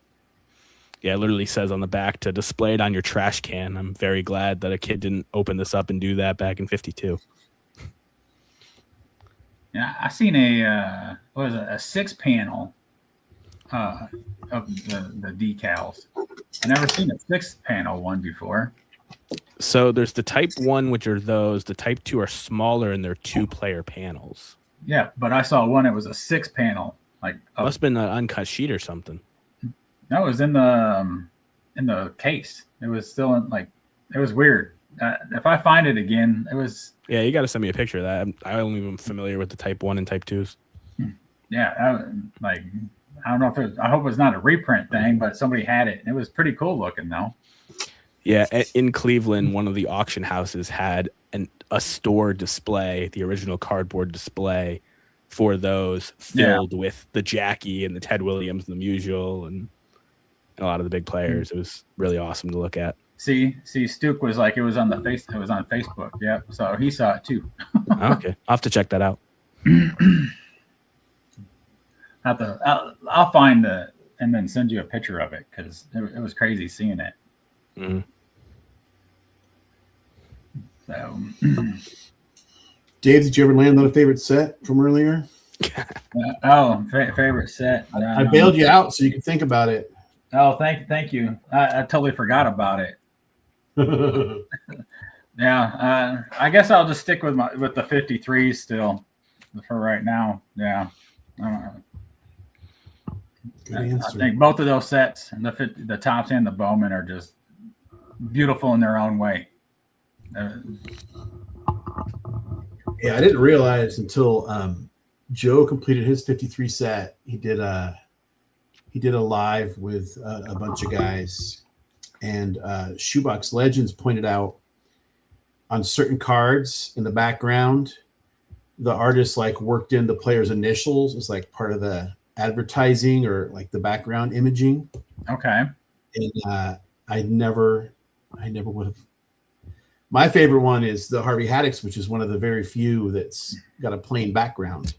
Yeah, it literally says on the back to display it on your trash can. I'm very glad that a kid didn't open this up and do that back in 52. Yeah, I seen a 6-panel of the decals. I never seen a 6-panel one before. So there's the Type 1, which are those. The Type 2 are smaller and they're 2-player panels. Yeah, but I saw one. It was a 6-panel. Like must have been an uncut sheet or something. No, it was in the case. It was still it was weird. If I find it again, it was. Yeah, you got to send me a picture of that. I only am familiar with the Type 1 and Type 2s. Yeah, I don't know if I hope it's not a reprint thing, but somebody had it. It was pretty cool looking though. Yeah, in Cleveland, one of the auction houses had a store display, the original cardboard display for those filled with the Jackie and the Ted Williams and the Musial and a lot of the big players. It was really awesome to look at. See, Stuke was like, it was on Facebook. Yeah, so he saw it too. Okay, I'll have to check that out. I'll find and then send you a picture of it because it was crazy seeing it. Mm-hmm. So, Dave, did you ever land on a favorite set from earlier? Favorite set. I bailed you out so you could think about it. Oh, thank you. I totally forgot about it. Yeah, I guess I'll just stick with the 53s still for right now. Yeah. Good answer. I think both of those sets, the tops and the Bowman, are just beautiful in their own way. Yeah, I didn't realize until Joe completed his 53 set. He did a live with a bunch of guys, and Shoebox Legends pointed out on certain cards in the background, the artist like worked in the player's initials as like part of the advertising or like the background imaging. Okay. And I never would have. My favorite one is the Harvey Haddix, which is one of the very few that's got a plain background.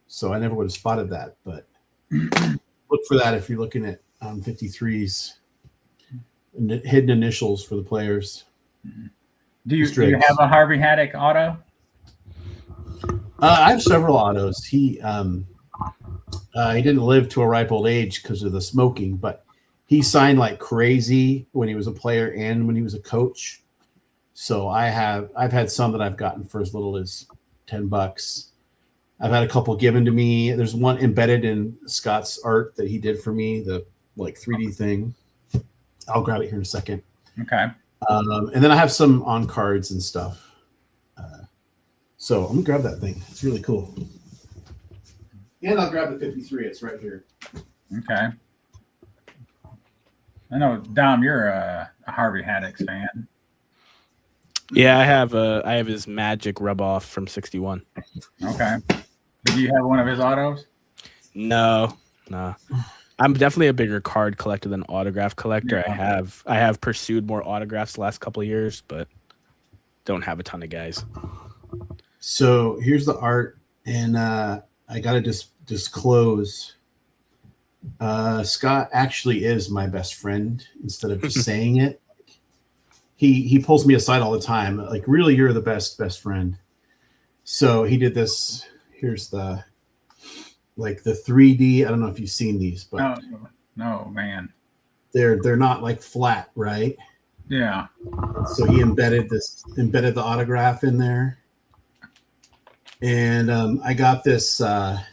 So I never would have spotted that, but look for that if you're looking at 53s and hidden initials for the players. Do you have a Harvey Haddock auto? I have several autos. He didn't live to a ripe old age because of the smoking, but he signed like crazy when he was a player and when he was a coach. So I've had some that I've gotten for as little as $10. I've had a couple given to me. There's one embedded in Scott's art that he did for me, the like 3D thing. I'll grab it here in a second. Okay. And then I have some on cards and stuff. So I'm gonna grab that thing. It's really cool. And I'll grab the 53. It's right here. Okay. I know, Dom, you're a Harvey Haddix fan. Yeah, I have his Magic rub off from 61. Okay. Do you have one of his autos? No. I'm definitely a bigger card collector than autograph collector. Yeah. I have pursued more autographs the last couple of years, but don't have a ton of guys. So here's the art, and I gotta disclose. Scott actually is my best friend. Instead of just saying it, he pulls me aside all the time. Like, really, you're the best friend. So he did this. Here's the 3D. I don't know if you've seen these, but no, man. They're not like flat, right? Yeah. So he embedded the autograph in there. And I got this. I'll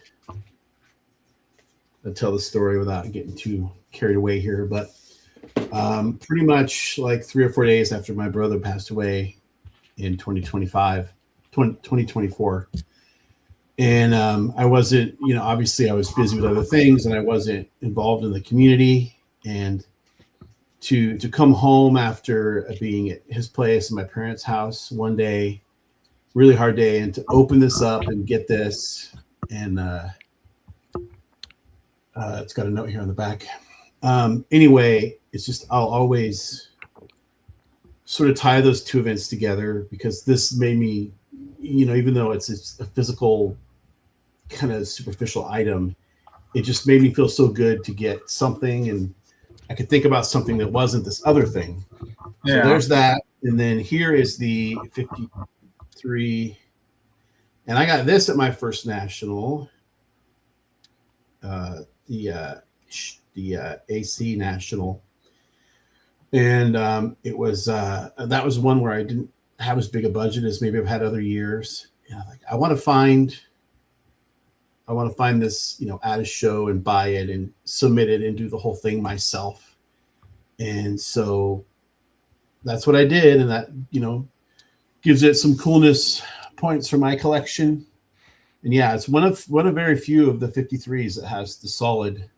tell the story without getting too carried away here, but pretty much like 3 or 4 days after my brother passed away in 2024. And I wasn't, obviously I was busy with other things and I wasn't involved in the community. And to come home after being at his place and my parents' house one day, really hard day, and to open this up and get this, and it's got a note here on the back. Anyway, it's just, I'll always sort of tie those two events together because this made me, even though it's a physical kind of superficial item, it just made me feel so good to get something, and I could think about something that wasn't this other thing. Yeah. So there's that. And then here is the 53. And I got this at my first national, the AC national. And it was that was one where I didn't have as big a budget as maybe I've had other years. I want to find this, at a show and buy it and submit it and do the whole thing myself. And so that's what I did. And that, gives it some coolness points for my collection. And yeah, it's one of very few of the 53s that has the solid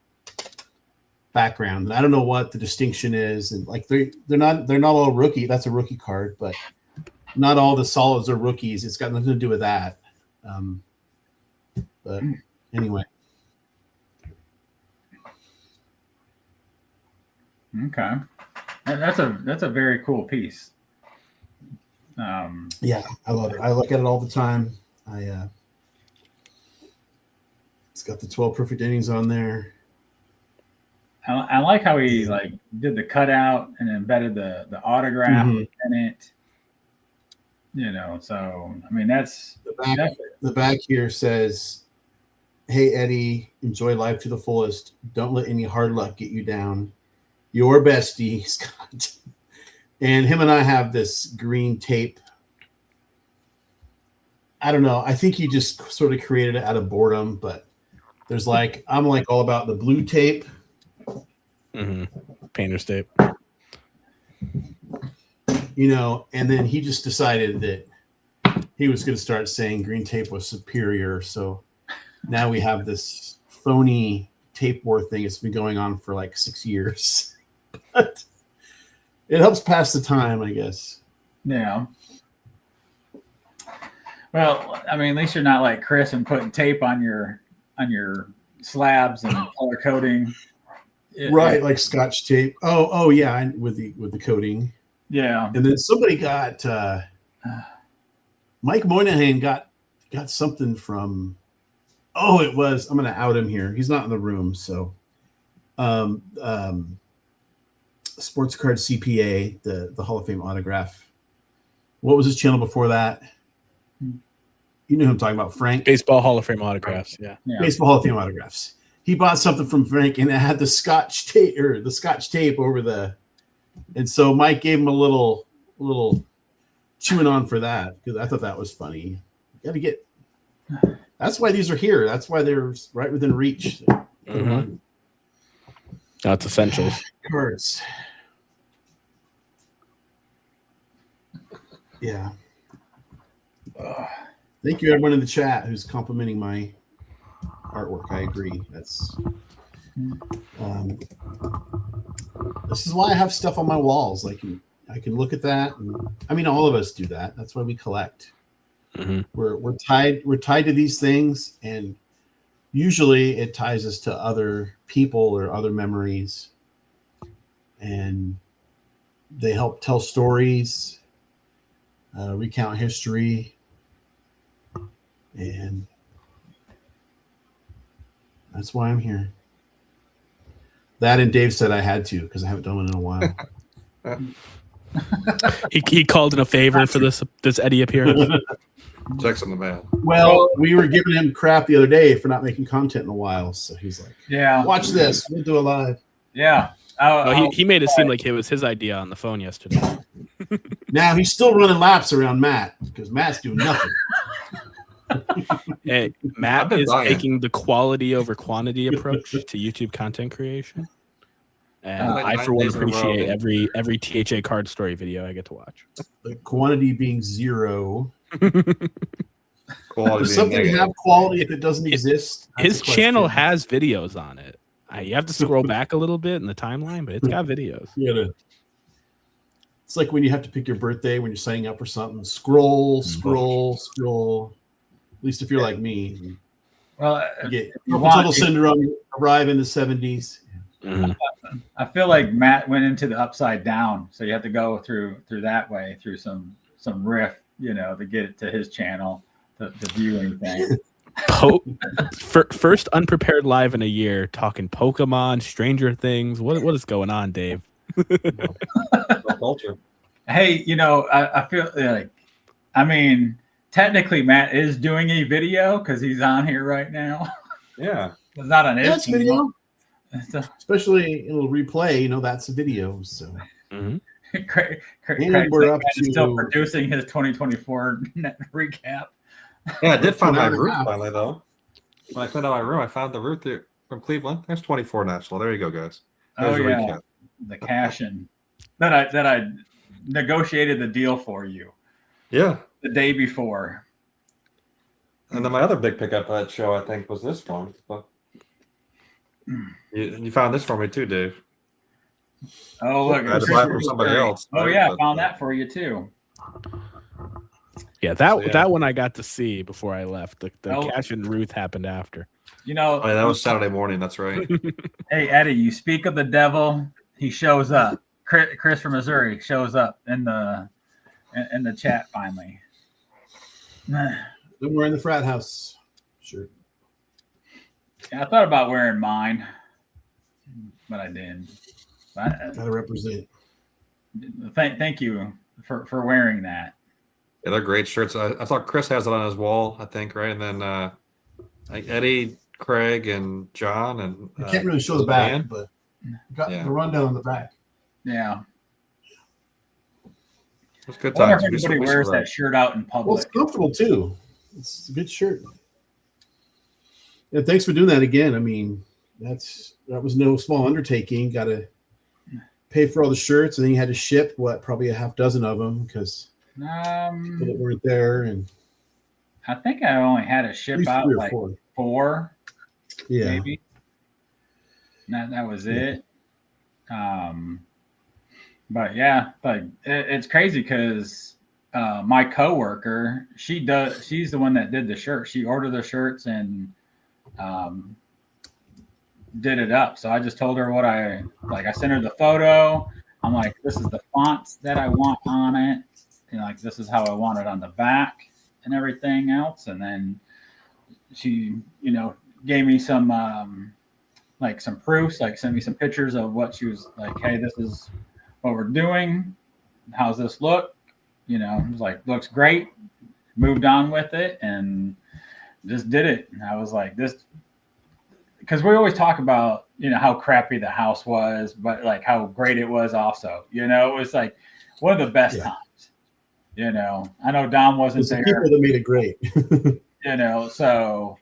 background. And I don't know what the distinction is. And like they're not all rookie. That's a rookie card, but not all the solids are rookies. It's got nothing to do with that. But anyway. Okay. That's a very cool piece. Yeah, I love it. I look at it all the time. It's got the 12 perfect innings on there. I like how he did the cutout and embedded the autograph in it. So I mean that's the back here says, "Hey Eddie, enjoy life to the fullest. Don't let any hard luck get you down. Your bestie, Scott." And him and I have this green tape. I don't know. I think he just sort of created it out of boredom, but there's I'm all about the blue tape. Painter's tape. And then he just decided that he was going to start saying green tape was superior. So now we have this phony tape war thing. It's been going on for 6 years. But It helps pass the time, I guess. Yeah. Well, I mean, at least you're not like Chris and putting tape on your slabs and color coding. Right, like Scotch tape. Oh yeah, with the coating. Yeah. And then somebody got Mike Moynihan got something from. Oh, it was. I'm going to out him here. He's not in the room, so. Sports Card CPA, the Hall of Fame autograph. What was his channel before that? You know who I'm talking about, Frank. Baseball Hall of Fame autographs. Yeah. Baseball Hall of Fame autographs. He bought something from Frank, and it had the Scotch tape over the. And so Mike gave him a little chewing on for that because I thought that was funny. You got to get. That's why these are here. That's why they're right within reach. Mm-hmm. That's essentials. Cards. Yeah. Thank you, everyone in the chat who's complimenting my artwork. I agree. That's. This is why I have stuff on my walls. I can look at that. And, I mean, all of us do that. That's why we collect. Mm-hmm. We're tied to these things, and usually it ties us to other people or other memories, and they help tell stories, recount history, and that's why I'm here. That and Dave said I had to because I haven't done one in a while. He called in a favor for this Eddie appearance. Checks in the mail. Well, we were giving him crap the other day for not making content in a while, so he's like, "Yeah, watch this. We'll do a live." Yeah. He made it seem like it was his idea on the phone yesterday. Now he's still running laps around Matt because Matt's doing nothing. Hey, Matt is taking the quality over quantity approach to YouTube content creation. And I, for one, appreciate every THA card story video I get to watch. The quantity being 0. Quality Does something have quality if it doesn't exist? His channel has videos on it. You have to scroll back a little bit in the timeline, but it's got videos. Yeah. It's like when you have to pick your birthday when you're signing up for something. Scroll. At least if you're like me. Well, you get total syndrome, you arrive in the 70s. Mm-hmm. I feel like Matt went into the upside down, so you have to go through that way, through some riff, to get it to his channel to view anything. First Unprepared live in a year, talking Pokemon, Stranger Things. What is going on, Dave? Culture. Hey, I feel like, technically Matt is doing a video because he's on here right now. Yeah, it's not on his video. Especially it'll replay, that's a video. So Craig we're up to still producing his 2024 net recap. Yeah, I did find my root finally though. When I cleaned out my room, I found the root there from Cleveland. There's 24 natural. There you go, guys. There's recap. The cash in that I negotiated the deal for you. Yeah. The day before. And then my other big pickup at show, I think, was this one. But you found this for me too, Dave. Oh, look. I had to buy it from somebody else. Oh, yeah. I found that for you too. Yeah, that one I got to see before I left. The Cash and Ruth happened after. That was Saturday morning. That's right. Hey, Eddie, you speak of the devil, he shows up. Chris from Missouri shows up in the chat finally. Then we're in the frat house. Sure. Yeah, I thought about wearing mine, but I didn't. Gotta represent. Thank you for wearing that. Yeah, they're great shirts. I thought Chris has it on his wall, I think, right? And then like Eddie, Craig, and John, and you can't really show the back, but you got the rundown on the back. Yeah. It's good times. I wonder if anybody wears that shirt out in public. Well, it's comfortable too. It's a good shirt. Yeah, thanks for doing that again. That was no small undertaking. Got to pay for all the shirts, and then you had to ship probably a half dozen of them because people that weren't there. And I think I only had to ship out like 4. Yeah, maybe. That was it. But yeah, like it's crazy because my coworker, she's the one that did the shirt. She ordered the shirts and um, did it up. So I just told her what I like. I sent her the photo. I'm like, this is the fonts that I want on it. And like, this is how I want it on the back and everything else. And then she, gave me some like some proofs, like sent me some pictures of what she was like, hey, this is what we're doing. How's this look? It was like, looks great. Moved on with it and just did it. And I was like, this, because we always talk about, how crappy the house was, but like how great it was also. It was like one of the best times. I know Dom wasn't there. People that made it great. So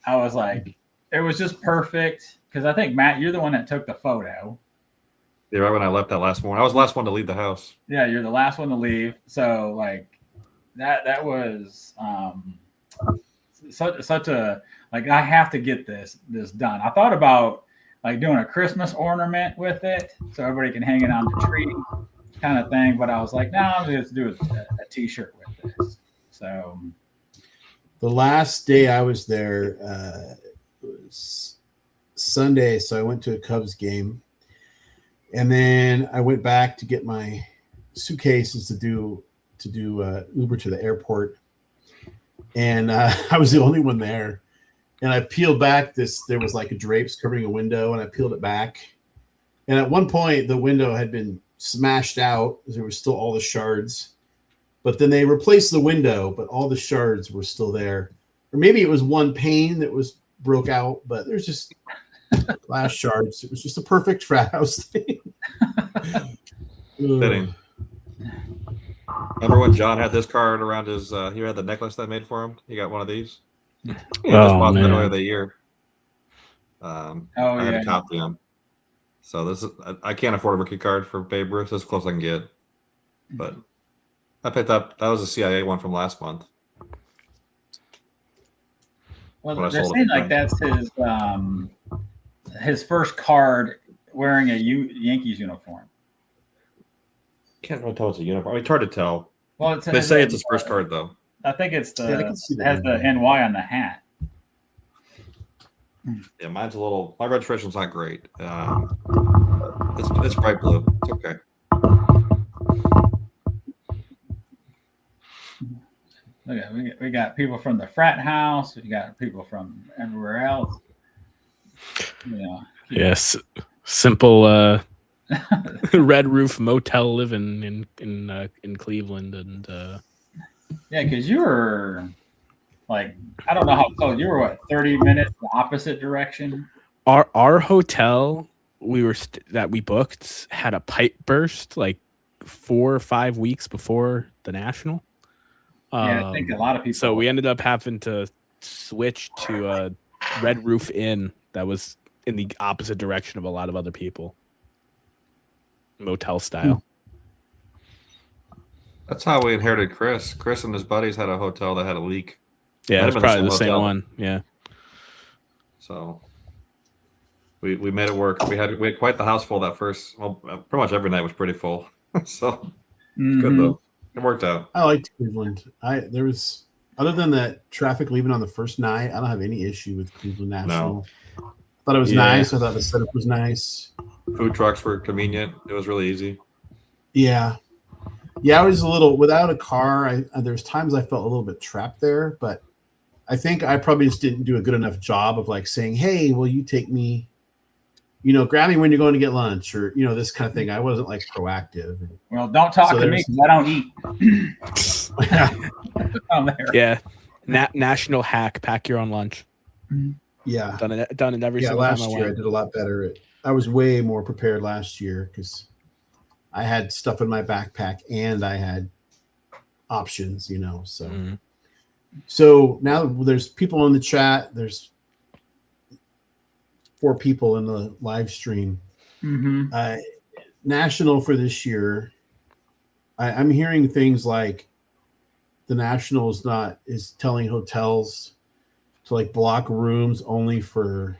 I was like, it was just perfect. Because I think, Matt, you're the one that took the photo. Yeah, right when I left that last morning. I was the last one to leave the house. Yeah, you're the last one to leave. So like that was such a, like, I have to get this done. I thought about like doing a Christmas ornament with it so everybody can hang it on the tree kind of thing. But I was like, no, I'm going to do a t-shirt with this. So the last day I was there was Sunday. So I went to a Cubs game. And then I went back to get my suitcases to do Uber to the airport. And I was the only one there. And I peeled back there was like a drapes covering a window, and I peeled it back. And at one point, the window had been smashed out. There were still all the shards. But then they replaced the window, but all the shards were still there. Or maybe it was one pane that was broke out, but there's just glass shards. It was just a perfect frat house thing. Fitting. Remember when John had this card around his? He had the necklace that I made for him. He got one of these. He just bought it earlier the year. I had to copy him. So this is I can't afford a rookie card for Babe Ruth. This is as close as I can get. But I picked up. That was a CIA one from last month. Well, they're saying like that's his first card wearing a Yankees uniform. Can't really tell it's a uniform. I mean, it's hard to tell. Well, they say it's his first card though. I think it's it has the NY on the hat. Yeah, mine's a little. My registration's not great. It's bright blue. It's okay. Look, we got people from the frat house. We got people from everywhere else. Yes, simple red roof motel living in Cleveland, and yeah, because you were like, I don't know how close you were. What, 30 minutes the opposite direction? Our hotel that we booked had a pipe burst like 4 or 5 weeks before the National. Yeah, I think a lot of people. So we ended up having to switch to a Red Roof Inn that was in the opposite direction of a lot of other people. Motel style. That's how we inherited Chris. Chris and his buddies had a hotel that had a leak. Yeah, it's probably the same one. Yeah. So we made it work. We had quite the house full that first. Well, pretty much every night was pretty full. So good though. It worked out. I liked Cleveland. There was, other than that traffic leaving on the first night, I don't have any issue with Cleveland National. No. Thought it was nice. I thought the setup was nice. Food trucks were convenient. It was really easy. Yeah. Yeah, I was a little without a car. There's times I felt a little bit trapped there, but I think I probably just didn't do a good enough job of like saying, "Hey, will you take me? Grab me when you're going to get lunch," or this kind of thing. I wasn't like proactive. Well, don't talk to me because I don't eat. Yeah, national hack: pack your own lunch. Yeah, done it every single last time year I did a lot better. I was way more prepared last year because I had stuff in my backpack and I had options. So. Mm-hmm. So now there's people in the chat. There's 4 people in the live stream. Mm-hmm. National for this year, I'm hearing things like the National is telling hotels to like block rooms only for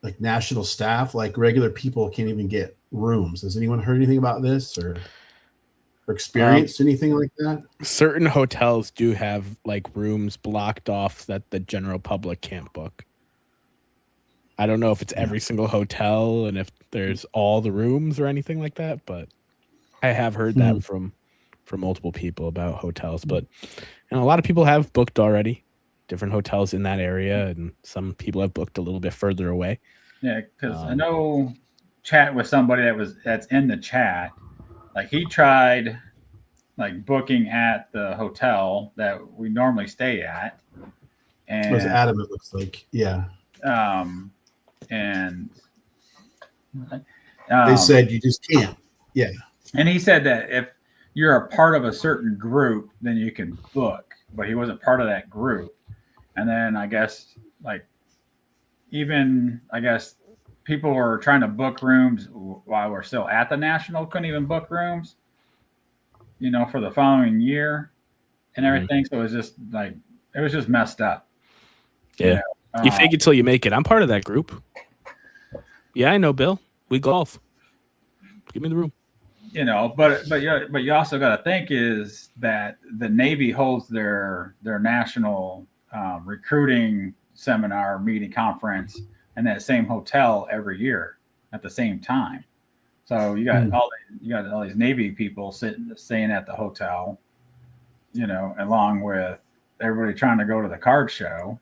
like national staff. Like regular people can't even get rooms. Has anyone heard anything about this or experienced anything like that? Certain hotels do have like rooms blocked off that the general public can't book. I don't know if it's every single hotel and if there's all the rooms or anything like that, but I have heard that from multiple people about hotels. But a lot of people have booked already, different hotels in that area, and some people have booked a little bit further away. Yeah, because I know chat with somebody that's in the chat. Like he tried like booking at the hotel that we normally stay at. And It was Adam, it looks like. Yeah. And they said you just can't. Yeah. And he said that if you're a part of a certain group, then you can book, but he wasn't part of that group. And then I guess people were trying to book rooms while we're still at the National, couldn't even book rooms, for the following year and everything. So it was just messed up. Yeah. You fake it till you make it. I'm part of that group. Yeah, I know, Bill. We golf. Give me the room. But you also got to think is that the Navy holds their national recruiting seminar, meeting, conference in that same hotel every year at the same time. So you got all these Navy people staying at the hotel, along with everybody trying to go to the card show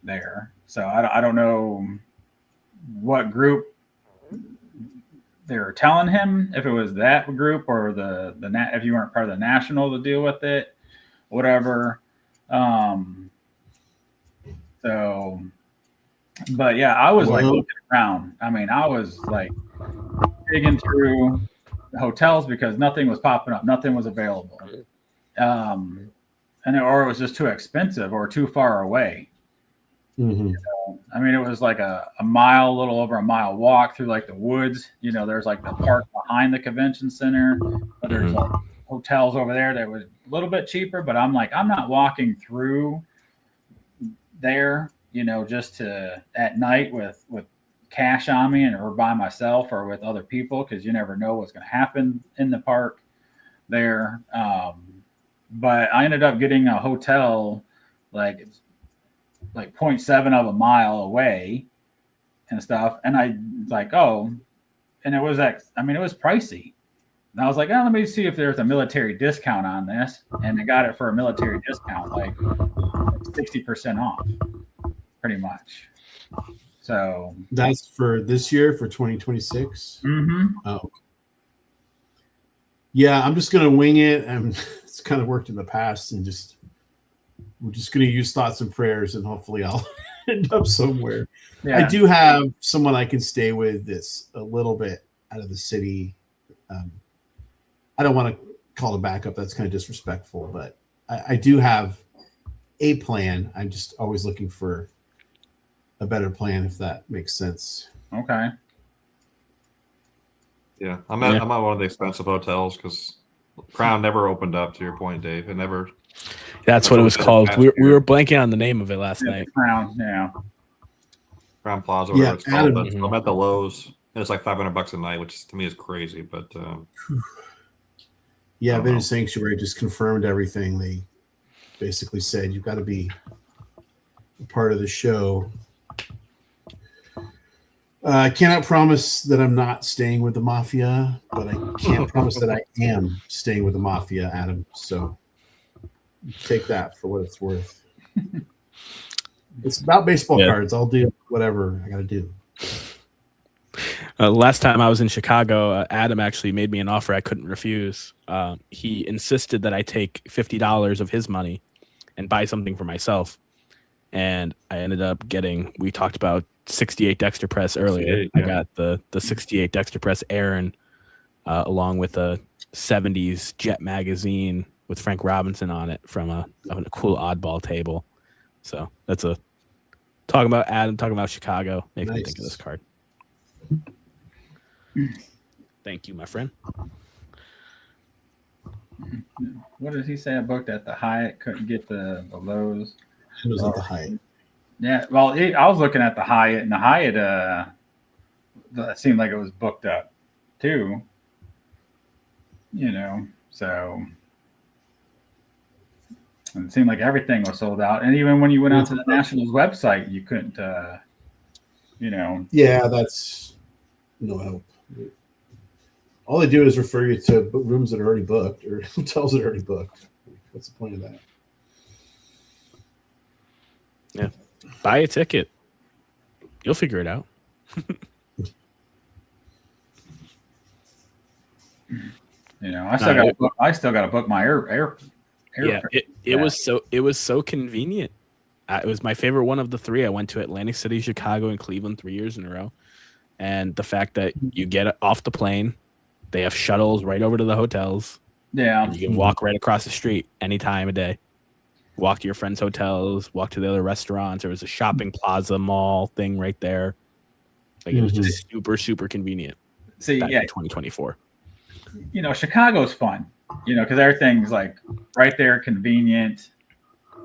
there. So I don't know what group they were telling him, if it was that group or if you weren't part of the National to deal with it, whatever. But yeah, I was like looking around. I mean, I was like digging through the hotels because nothing was popping up, nothing was available, or it was just too expensive or too far away. Mm-hmm. I mean, it was like a little over a mile walk through like the woods. There's like the park behind the convention center. But there's like hotels over there that was a little bit cheaper. But I'm like, I'm not walking through there, just at night with cash on me or by myself or with other people, because you never know what's going to happen in the park there. But I ended up getting a hotel like 0.7 of a mile away and stuff. And I was like, and it was it was pricey. And I was like, let me see if there's a military discount on this. And I got it for a military discount, like 60% off, pretty much. So that's for this year, for 2026. Mm-hmm. Oh, yeah. I'm just gonna wing it, and it's kind of worked in the past, and we're just gonna use thoughts and prayers, and hopefully I'll end up somewhere. Yeah. I do have someone I can stay with that's a little bit out of the city. I don't want to call it backup. That's kind of disrespectful, but I do have a plan. I'm just always looking for a better plan, if that makes sense. Okay. Yeah, I'm at one of the expensive hotels because Crown never opened up. To your point, Dave, it never. That's what it was called. We were blanking on the name of it last night. Crown, yeah. Crown Plaza, whatever it's called. But I'm at the Lowe's, and it's like $500 a night, which to me is crazy. But yeah, Vision Sanctuary just confirmed everything. They basically said you've got to be a part of the show. I cannot promise that I'm not staying with the Mafia, but I can't promise that I am staying with the Mafia, Adam. So take that for what it's worth. It's about baseball cards. I'll do whatever I got to do. Last time I was in Chicago, Adam actually made me an offer I couldn't refuse. He insisted that I take $50 of his money and buy something for myself. And I ended up getting, we talked about 68 Dexter Press earlier. I got the 68 Dexter Press Aaron along with a 70s Jet magazine with Frank Robinson on it from a cool oddball table. So that's talking about Adam, talking about Chicago. Makes me think of this card. Thank you, my friend. What did he say? I booked at the Hyatt, couldn't get the Lowe's. It was at the Hyatt. Yeah, well, I was looking at the Hyatt, and the Hyatt it seemed like it was booked up. too. You know, so it seemed like everything was sold out. And even when you went out to the Nationals website, you couldn't, you know. Yeah, that's no help. All they do is refer you to rooms that are already booked or hotels that are already booked. What's the point of that? Yeah. Buy a ticket. You'll figure it out. You know, I still got to book my air. Yeah, it was so convenient. It was my favorite one of the three. I went to Atlantic City, Chicago, and Cleveland 3 years in a row. And the fact that you get off the plane, they have shuttles right over to the hotels. Yeah. And you can walk right across the street any time of day. Walk to your friends' hotels, walk to the other restaurants. There was a shopping plaza mall thing right there. Like it was just super, super convenient. See, back in 2024. You know, Chicago's fun, you know, because everything's like right there, convenient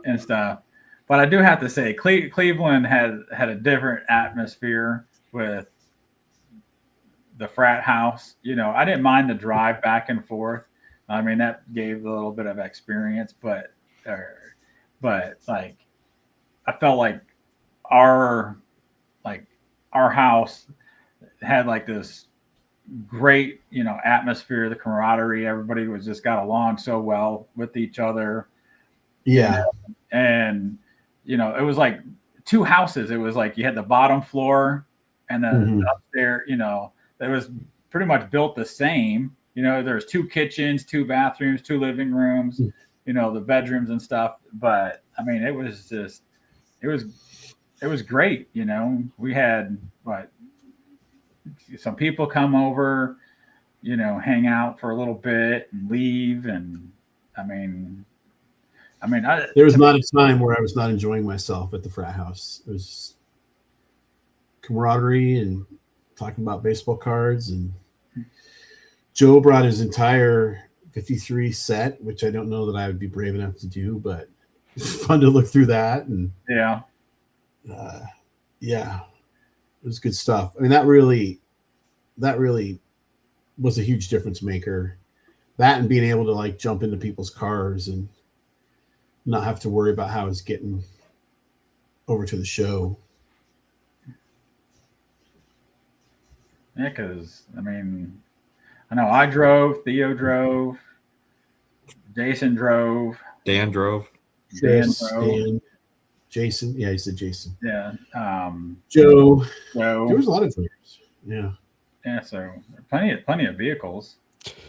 and stuff. But I do have to say, Cleveland had a different atmosphere with the frat house. You know, I didn't mind the drive back and forth. I mean, that gave a little bit of experience, but like, I felt like our house had like this great, you know, atmosphere, the camaraderie. Everybody was just got along so well with each other. Yeah. You know? And, you know, it was like two houses. It was like you had the bottom floor and then upstairs, you know, it was pretty much built the same. You know, there's 2 kitchens, 2 bathrooms, 2 living rooms, you know, the bedrooms and stuff. But I mean, it was great. You know, we had some people come over, you know, hang out for a little bit and leave. And I mean, there was not a time where I was not enjoying myself at the frat house. It was camaraderie and talking about baseball cards. And Joe brought his entire 53 set, which I don't know that I would be brave enough to do, but it's fun to look through that. And yeah, it was good stuff. I mean, that really was a huge difference maker. That and being able to like jump into people's cars and not have to worry about how it's getting over to the show. Yeah, because I mean, I know I drove, Theo drove, Jason drove, Dan drove. Jason. Yeah, he said Jason. Yeah. Joe. There was a lot of drivers. Yeah. Yeah. So plenty of vehicles.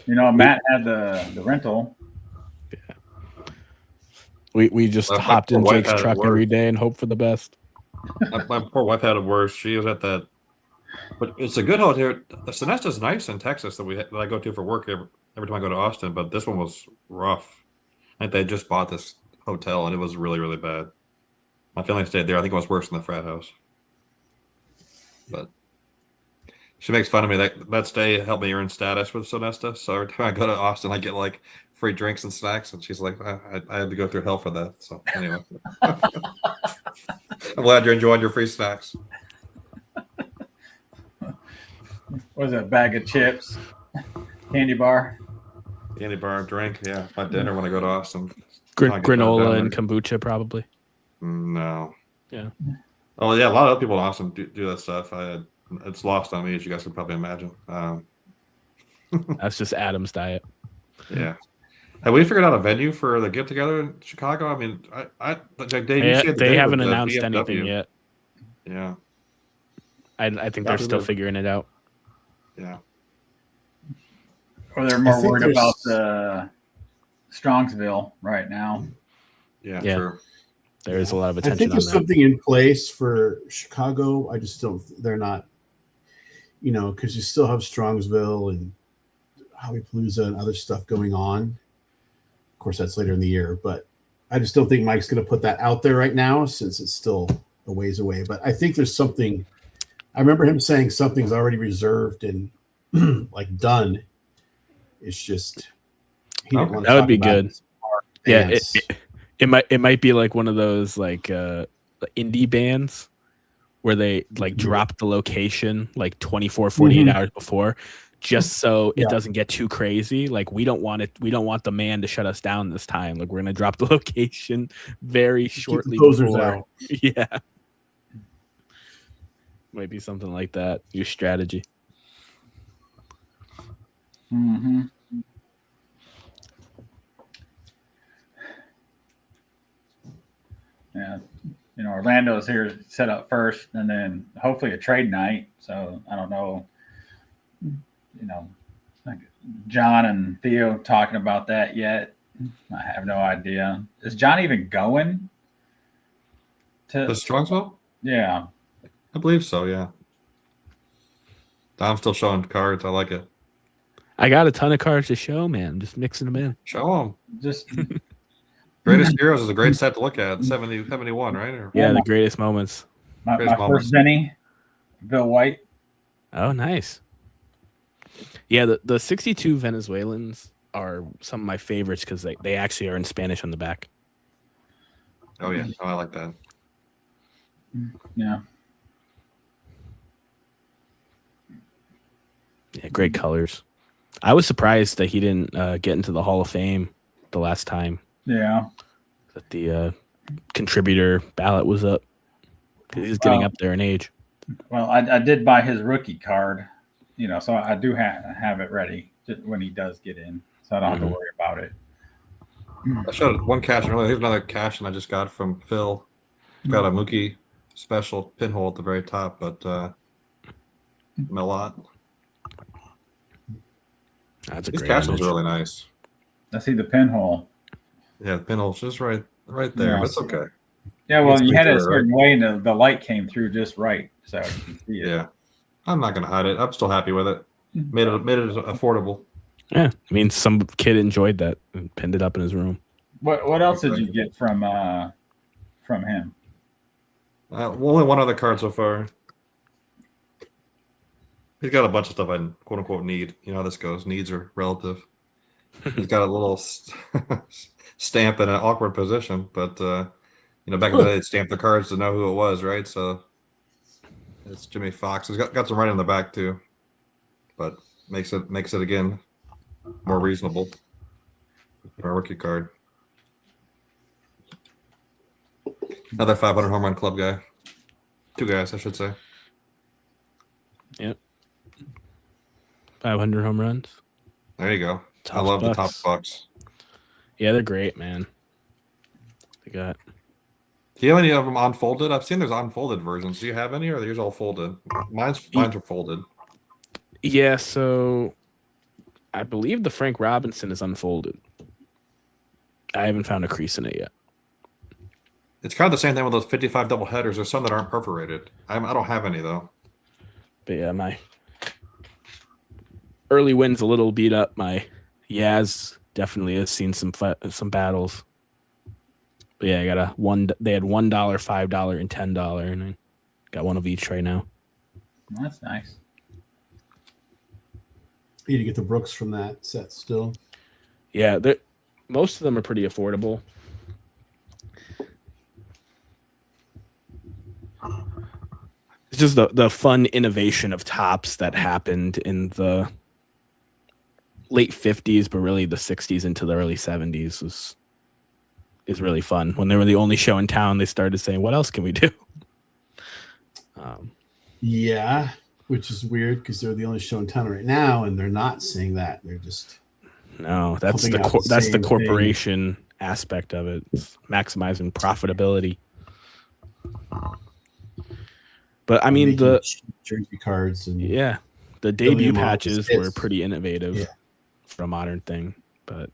You know, Matt had the rental. Yeah. We just hopped in Jake's truck every day and hoped for the best. My poor wife had it worse. She was at that, but it's a good hotel. The Sonesta's nice in Texas that I go to for work every time I go to Austin, but this one was rough. I think they just bought this hotel and it was really, really bad. My family stayed there. I think it was worse than the frat house. But she makes fun of me. That stay helped me earn status with Sonesta. So every time I go to Austin, I get like free drinks and snacks. And she's like, I had to go through hell for that. So anyway, I'm glad you're enjoying your free snacks. What was it, a bag of chips, candy bar, drink? Yeah, my dinner when I go to Austin. Granola and kombucha, probably. No. Yeah. Oh yeah, a lot of other people in Austin do that stuff. It's lost on me, as you guys can probably imagine. That's just Adam's diet. Yeah. Have we figured out a venue for the get together in Chicago? I mean, like Dave, they haven't announced anything yet. Yeah. I think they're still figuring it out. Yeah. Or they're more worried about Strongsville right now. Yeah. True. There is a lot of attention. I think there's something in place for Chicago. I just don't. They're not. You know, because you still have Strongsville and Hobbypalooza and other stuff going on. Of course, that's later in the year, but I just don't think Mike's going to put that out there right now since it's still a ways away. But I think there's something. I remember him saying something's already reserved and like done. It's just that would be good. Yeah, it might be like one of those like indie bands where they like drop the location like 24, 48 hours before. just so it doesn't get too crazy. Like we don't want the man to shut us down this time. Like we're gonna drop the location very shortly before. Out. Yeah. Might be something like that. Your strategy. Mm-hmm. Yeah. Orlando's here set up first, and then hopefully a trade night. So I don't know. Like John and Theo talking about that yet. I have no idea. Is John even going to Strongsville? Yeah. I believe so, yeah. I'm still showing cards. I like it. I got a ton of cards to show, man. Just mixing them in. Show them. Just Greatest Heroes is a great set to look at. 71, right? Yeah, the greatest moments. My first Benny, Bill White. Oh, nice. Yeah, the 62 Venezuelans are some of my favorites because they actually are in Spanish on the back. Oh, yeah. Oh, I like that. Yeah. Yeah, great colors. I was surprised that he didn't get into the Hall of Fame the last time. Yeah. That the contributor ballot was up. He's getting up there in age. Well, I did buy his rookie card, so I do have it ready when he does get in, so I don't have to worry about it. I showed one cash earlier. Here's another cash, and I just got from Phil. Got a Mookie special pinhole at the very top, but a lot. That's a These great cash image. was really nice. I see the pinhole. Yeah, the pinhole's just right there. Yeah. But it's okay. Yeah, well, It's you had it a right certain way, and the light came through just right, so you can see it. Yeah, I'm not gonna hide it. I'm still happy with it. Made it affordable. Yeah, I mean, some kid enjoyed that and pinned it up in his room. What else did you get from him? Only one other card so far. He's got a bunch of stuff I quote unquote need. You know how this goes. Needs are relative. He's got a little stamp in an awkward position, but back in the day, they stamped the cards to know who it was, right? So it's Jimmy Fox. He's got some writing on the back too, but makes it again more reasonable. Our rookie card. Another 500 home run club guy. 2 guys, I should say. Yep. 500 home runs. There you go. Tough I love Bucks. the top Bucks. Yeah, they're great, man. They got. Do you have any of them unfolded? I've seen there's unfolded versions. Do you have any, or are these all folded? Mine's are folded. Yeah, so I believe the Frank Robinson is unfolded. I haven't found a crease in it yet. It's kind of the same thing with those 55 double headers. There's some that aren't perforated. I don't have any though. But yeah, my early win's a little beat up. My Yaz definitely has seen some battles. But yeah, I got they had $1, $5, and $10, and I got one of each right now. That's nice. You need to get the Brooks from that set still. Yeah, most of them are pretty affordable. It's just the fun innovation of tops that happened in the late 50s, but really the 60s into the early 70s is really fun. When they were the only show in town, they started saying, what else can we do? Yeah, which is weird because they're the only show in town right now, and they're not saying that. They're just that's pumping out that's the same corporation aspect of it. It's maximizing profitability. But I mean making jersey cards and the debut them off patches as were hits. pretty innovative Yeah. for a modern thing. But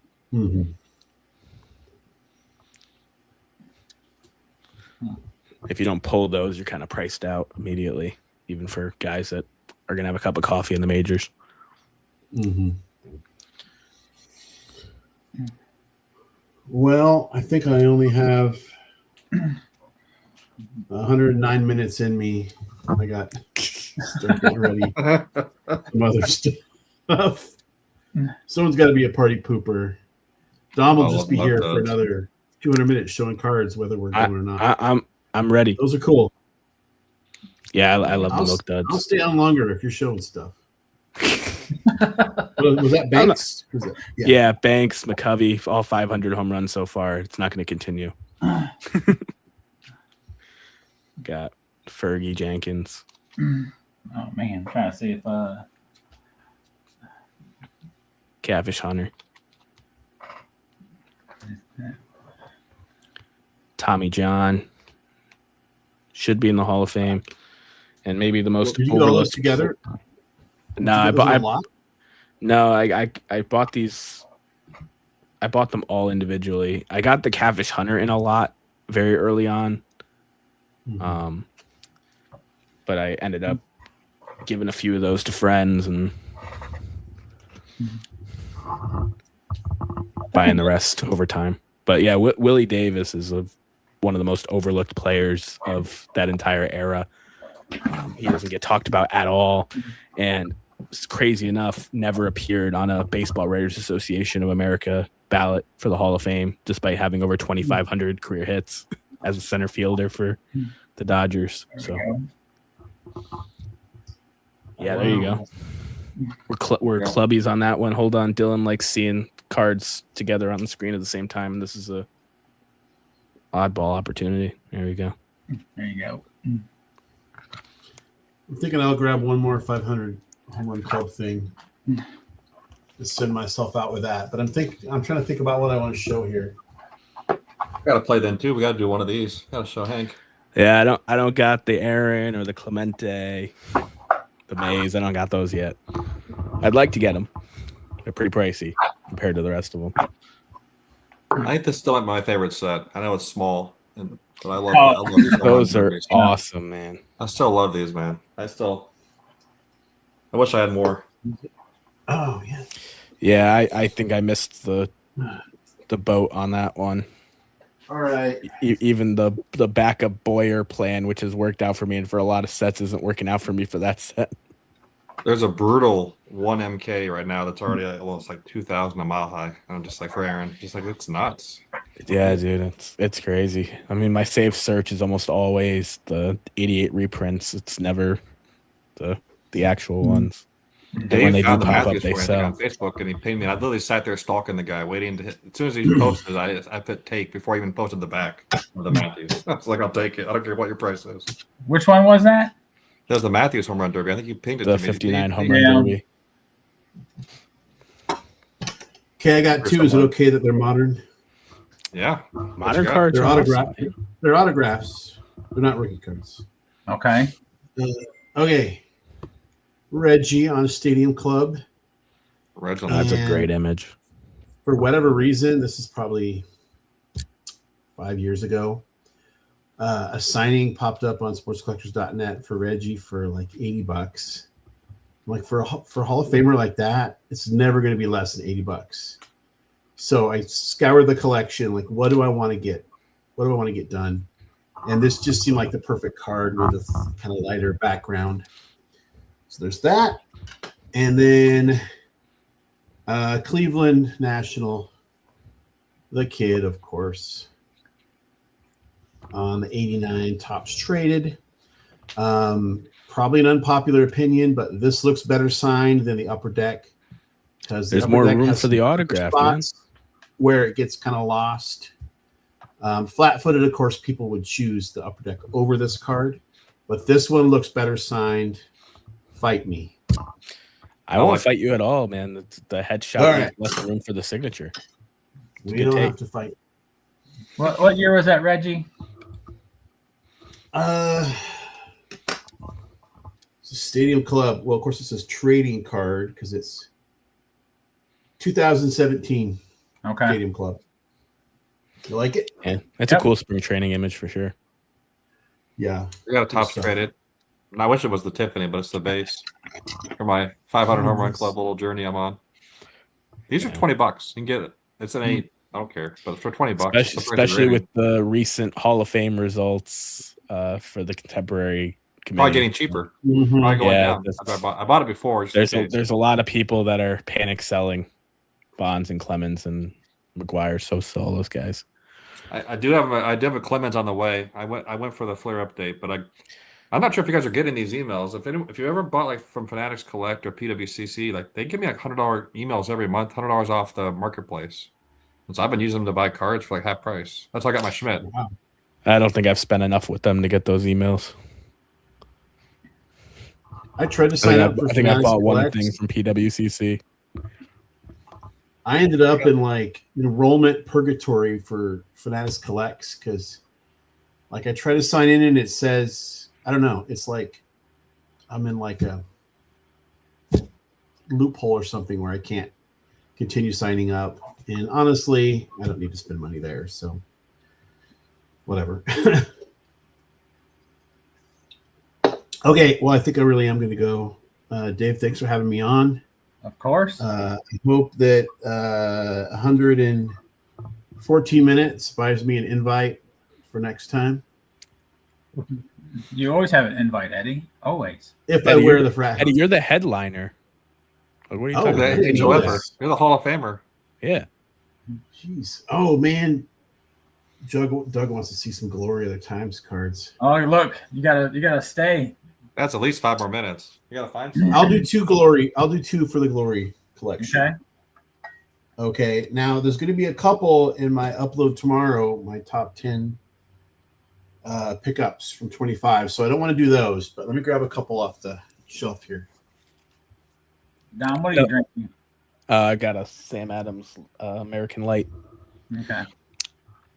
if you don't pull those, you're kind of priced out immediately, even for guys that are gonna have a cup of coffee in the majors. Well, I think I only have 109 minutes in me. I got start getting ready. Some other stuff. Someone's got to be a party pooper. Dom will just be here for another 200 minutes showing cards, whether we're going or not. I'm ready. Those are cool. Yeah, I love the milk duds. I'll stay on longer if you're showing stuff. Was that Banks? Was it? Yeah, Banks, McCovey, all 500 home runs so far. It's not going to continue. Got Fergie Jenkins. Oh man, I'm trying to see if Catfish Hunter. Tommy John should be in the Hall of Fame, and maybe the most Did you get all those overlooked together? No, I bought these. I bought them all individually. I got the Catfish Hunter in a lot very early on, but I ended up giving a few of those to friends and buying the rest over time. But yeah, Willie Davis is one of the most overlooked players of that entire era. He doesn't get talked about at all, and it's crazy enough, never appeared on a Baseball Writers Association of America ballot for the Hall of Fame, despite having over 2,500 career hits as a center fielder for the Dodgers. So, yeah, there you go. We're clubbies on that one. Hold on, Dylan likes seeing cards together on the screen at the same time, and this is a oddball opportunity. There we go. There you go. I'm thinking I'll grab one more 500 home run club thing. Just send myself out with that. But I'm trying to think about what I want to show here. Got to play then too. We got to do one of these. Got to show Hank. Yeah, I don't got the Aaron or the Clemente, the Mays. I don't got those yet. I'd like to get them. They're pretty pricey compared to the rest of them. I think this is still my favorite set. I know it's small, but I love these. Those are awesome, man. I still love these, man. I wish I had more. Oh yeah. Yeah, I think I missed the boat on that one. All right. Even the backup Boyer plan, which has worked out for me and for a lot of sets, isn't working out for me for that set. There's a brutal 1 MK right now that's already it's like 2,000 a mile high. I'm just like, for Aaron, just like, it's nuts. Yeah, dude, it's crazy. I mean, my safe search is almost always the 88 reprints. It's never the actual ones. Dave when they do found the pop up, Matthews they for sell. on Facebook, and he pinged me. I literally sat there stalking the guy, waiting to hit. As soon as he posted, I put take before I even posted the back of the Matthews. I was like, I'll take it. I don't care what your price is. Which one was that? There's the Matthews home run derby. I think you pinged it The to me. 59 home run derby. Okay, I got two. Is it okay that they're modern? Yeah. Modern cards. They're are autographed. awesome. They're autographs. They're not rookie cards. Okay. Okay. Reggie on a Stadium Club. Reginald. That's a And great image. For whatever reason, this is probably 5 years ago. A signing popped up on sportscollectors.net for Reggie for like $80. Like for a Hall of Famer like that, it's never going to be less than $80. So I scoured the collection. Like, what do I want to get? What do I want to get done? And this just seemed like the perfect card with a kind of lighter background. So there's that. And then Cleveland National, the kid, of course, on the 89 tops traded. Probably an unpopular opinion, but this looks better signed than the Upper Deck because There's more room for the autograph, man. Where it gets kind of lost. Flat-footed, of course, people would choose the Upper Deck over this card, but this one looks better signed. Fight me. I won't fight you at all, man. The headshot Right. less room for the signature. We don't have to fight. What year was that, Reggie? It's a Stadium Club. Well, of course, it says trading card because it's 2017 Okay. Stadium Club. You like it? Yeah, it's a cool spring training image for sure. Yeah. We got a tops traded. And I wish it was the Tiffany, but it's the base for my 500 home run club little journey I'm on. These are $20. You can get it. It's an 8. I don't care, but for $20, Especially with the recent Hall of Fame results for the contemporary committee. Probably getting cheaper. Mhm. Probably going Yeah, down. I bought it before. just in case. There's a lot of people that are panic selling Bonds and Clemens and McGuire. So sell those guys. I do have a Clemens on the way. I went for the Flair update, but I'm not sure if you guys are getting these emails. If you ever bought like from Fanatics Collect or PWCC, like they give me like $100 emails every month, $100 off the marketplace. And so I've been using them to buy cards for like half price. That's how I got my Schmidt. Wow. I don't think I've spent enough with them to get those emails. I tried to sign up for I think I Fanatics bought one Collect. thing from PWCC. I ended up in like enrollment purgatory for Fanatics Collects because like I try to sign in and it says, I don't know, it's like I'm in like a loophole or something where I can't continue signing up. And honestly, I don't need to spend money there. So whatever. Okay. Well, I think I really am going to go. Dave, thanks for having me on. Of course. I hope that 114 minutes buys me an invite for next time. You always have an invite, Eddie. Always. If Eddie, I wear the frat. Eddie, you're the headliner. Like, what are you Oh, talking I about? didn't Angel know Edward. this. You're the Hall of Famer. Yeah. Jeez. Oh man. Doug wants to see some Glory Other Times cards. Oh, look, you gotta stay. That's at least 5 more minutes. You gotta find some. I'll do two Glory. I'll do two for the Glory collection. Okay. Okay. Now there's going to be a couple in my upload tomorrow. My top 10 pickups from 25. So I don't want to do those, but let me grab a couple off the shelf here. Don, what are you drinking? I got a Sam Adams American Light. Okay.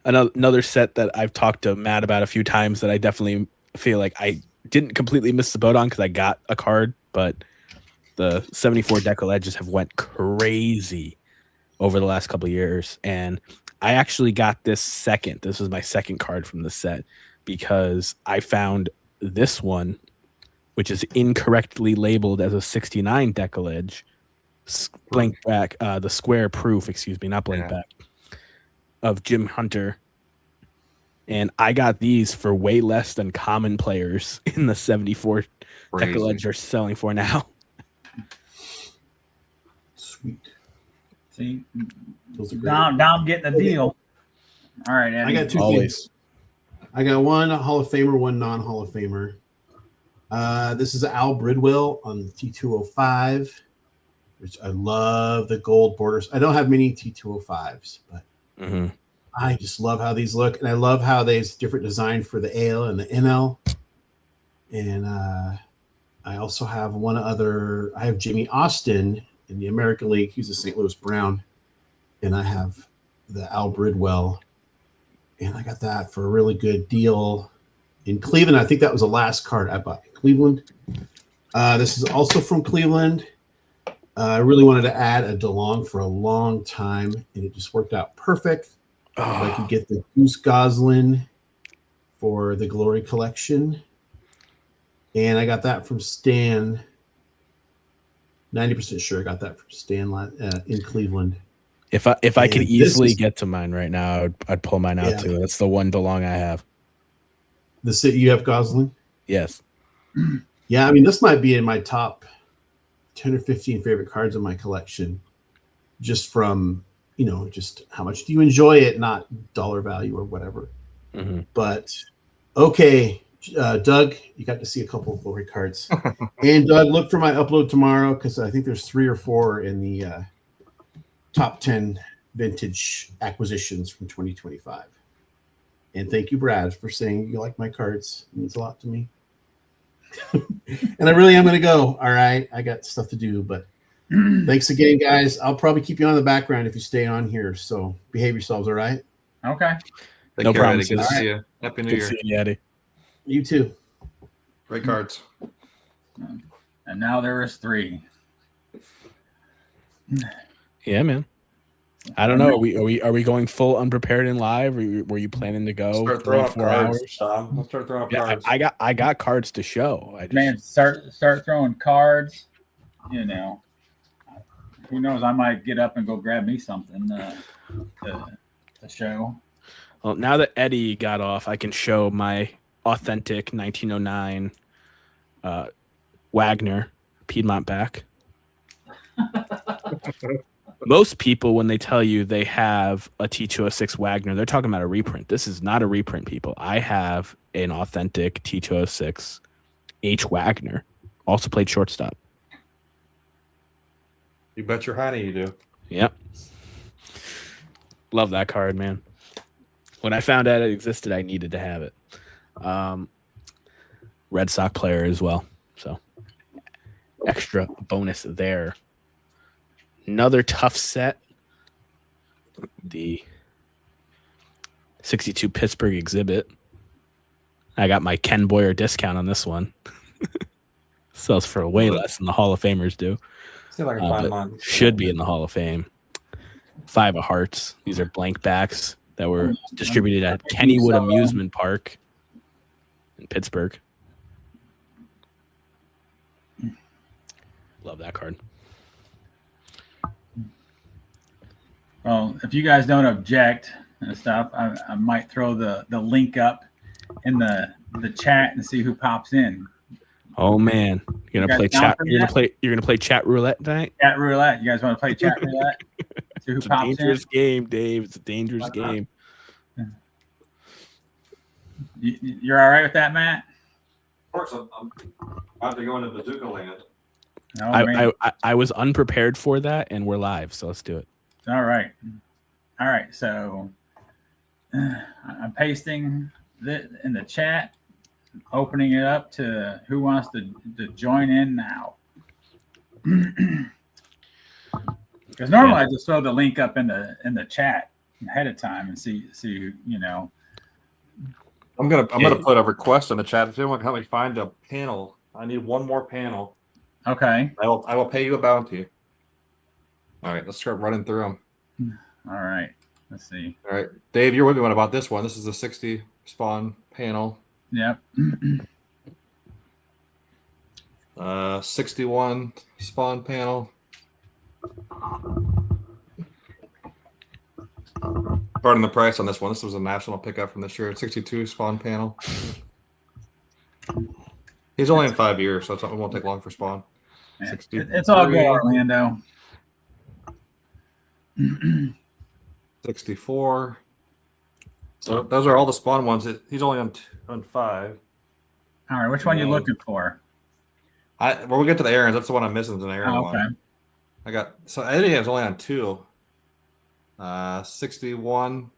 Another set that I've talked to Matt about a few times that I definitely feel like I didn't completely miss the boat on because I got a card, but the 74 Decal Edges have went crazy over the last couple of years. And I actually got this second. This was my second card from the set because I found this one, which is incorrectly labeled as a 69 Decal Edge, blank back, the square proof, excuse me, not blank back, of Jim Hunter. And I got these for way less than common players in the 74 Decal Edge are selling for now. Sweet. See, Those are great. Dom getting a deal. All right, Eddie. I got two Always. things. I got one Hall of Famer, one non-Hall of Famer. This is Al Bridwell on the T205, which I love the gold borders. I don't have many T205s, but I just love how these look. And I love how there's different design for the AL and the NL. And I also have one other. I have Jimmy Austin in the American League. He's a St. Louis Brown. And I have the Al Bridwell. And I got that for a really good deal in Cleveland. I think that was the last card I bought in Cleveland. This is also from Cleveland. I really wanted to add a DeLong for a long time, and it just worked out perfect. I could get the Goose Goslin for the Glory Collection. And I got that from Stan. 90% sure I got that from Stan in Cleveland. If I could And easily get to mine right now, I'd pull mine out too. That's the one DeLong I have. The city you have Goslin? Yes. Yeah, I mean, this might be in my top 10 or 15 favorite cards in my collection, just from, just how much do you enjoy it, not dollar value or whatever. But, okay, Doug, you got to see a couple of Glory cards. And, Doug, look for my upload tomorrow because I think there's 3 or 4 in the top 10 vintage acquisitions from 2025. And thank you, Brad, for saying you like my cards. It means a lot to me. And I really am going to go. All right. I got stuff to do, but thanks again, guys. I'll probably keep you on the background if you stay on here. So behave yourselves. All right. Okay. No problem. Eddie. Good to see you. Happy New Good Year. seeing you, Eddie. You too. Great cards. And now there is 3. Yeah, man. I don't know. Are we going full unprepared and live? Were you planning to go Start throwing up 4 cards. hours? Tom. Let's start throwing up Yeah, cards. I got cards to show. Man, start throwing cards. Who knows? I might get up and go grab me something to show. Well, now that Eddie got off, I can show my authentic 1909 Wagner Piedmont back. Most people, when they tell you they have a T206 Wagner, they're talking about a reprint. This is not a reprint, people. I have an authentic T206 H. Wagner. Also played shortstop. You bet your honey you do. Yep. Love that card, man. When I found out it existed, I needed to have it. Red Sox player as well. So extra bonus there. Another tough set. The 62 Pittsburgh exhibit. I got my Ken Boyer discount on this one. Sells for way less than the Hall of Famers do. Seems like a fine line. Should be in the Hall of Fame. 5 of Hearts. These are blank backs that were distributed at Kennywood Amusement Park in Pittsburgh. Love that card. Well, if you guys don't object and stuff, I might throw the link up in the chat and see who pops in. Oh man, you're gonna play chat. You're gonna play chat roulette tonight. Chat roulette. You guys want to play chat roulette? See who It's a pops dangerous game, Dave. It's a dangerous game. You're all right with that, Matt? Of course, I'm about to go into Bazooka Land. No, I was unprepared for that, and we're live, so let's do it. All right. So I'm pasting in the chat, opening it up to who wants to join in now. Because normally I just throw the link up in the chat ahead of time and see you know. I'm gonna put a request in the chat. If anyone can help me find a panel, I need one more panel. Okay. I will pay you a bounty. All right, let's start running through them. All right. Let's see. All right, Dave, you're with me about this one. This is the 60 spawn panel. Yep. 61 spawn panel. Pardon the price on this one. This was a national pickup from this year. 62 spawn panel. He's only in 5 years, so it won't take long for spawn. It's all good, Orlando. 64. So those are all the spawn ones. He's only on 5. All right, which one are you looking for? We'll get to the Aaron's. That's the one I'm missing. Is an Aaron okay. one. Eddie is only on 2. 61.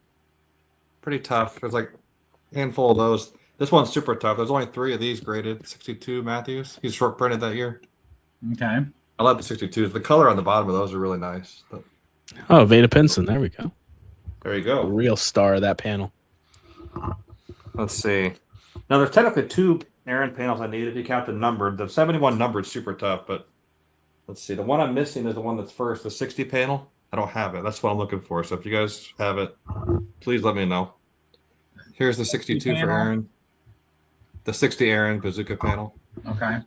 Pretty tough. There's like a handful of those. This one's super tough. There's only 3 of these graded. 62 Matthews. He's short printed that year. Okay. I love the 62s. The color on the bottom of those are really nice. But Oh, Veda Pinson. There we go. there you A go. real star of that panel. Let's see. Now there's technically 2 Aaron panels I need if you count the numbered. The 71 numbered is super tough, but let's see. The one I'm missing is the one that's first, the 60 panel. I don't have it. That's what I'm looking for. So if you guys have it, please let me know. Here's the 62 for Aaron. The 60 Aaron Bazooka panel. Okay.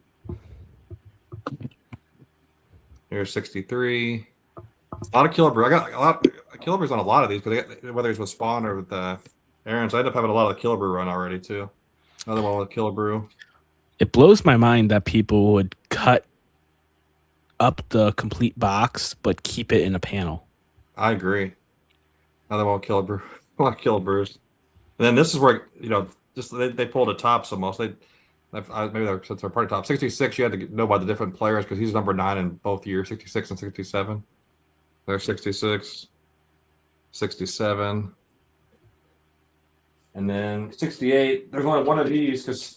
Here's 63. A lot of Killebrew. I got a lot of Killebrew's on a lot of these because whether it's with Spawn or with Aaron's, I end up having a lot of the Killebrew run already too. Another one with Killebrew. It blows my mind that people would cut up the complete box but keep it in a panel. I agree. Another one with Killebrew. A lot of Killebrews. And then this is where just they pulled a top so most maybe since they're party top 66 you had to know about the different players because he's number 9 in both years 66 and 67. There's 66, 67, and then 68. There's only one of these because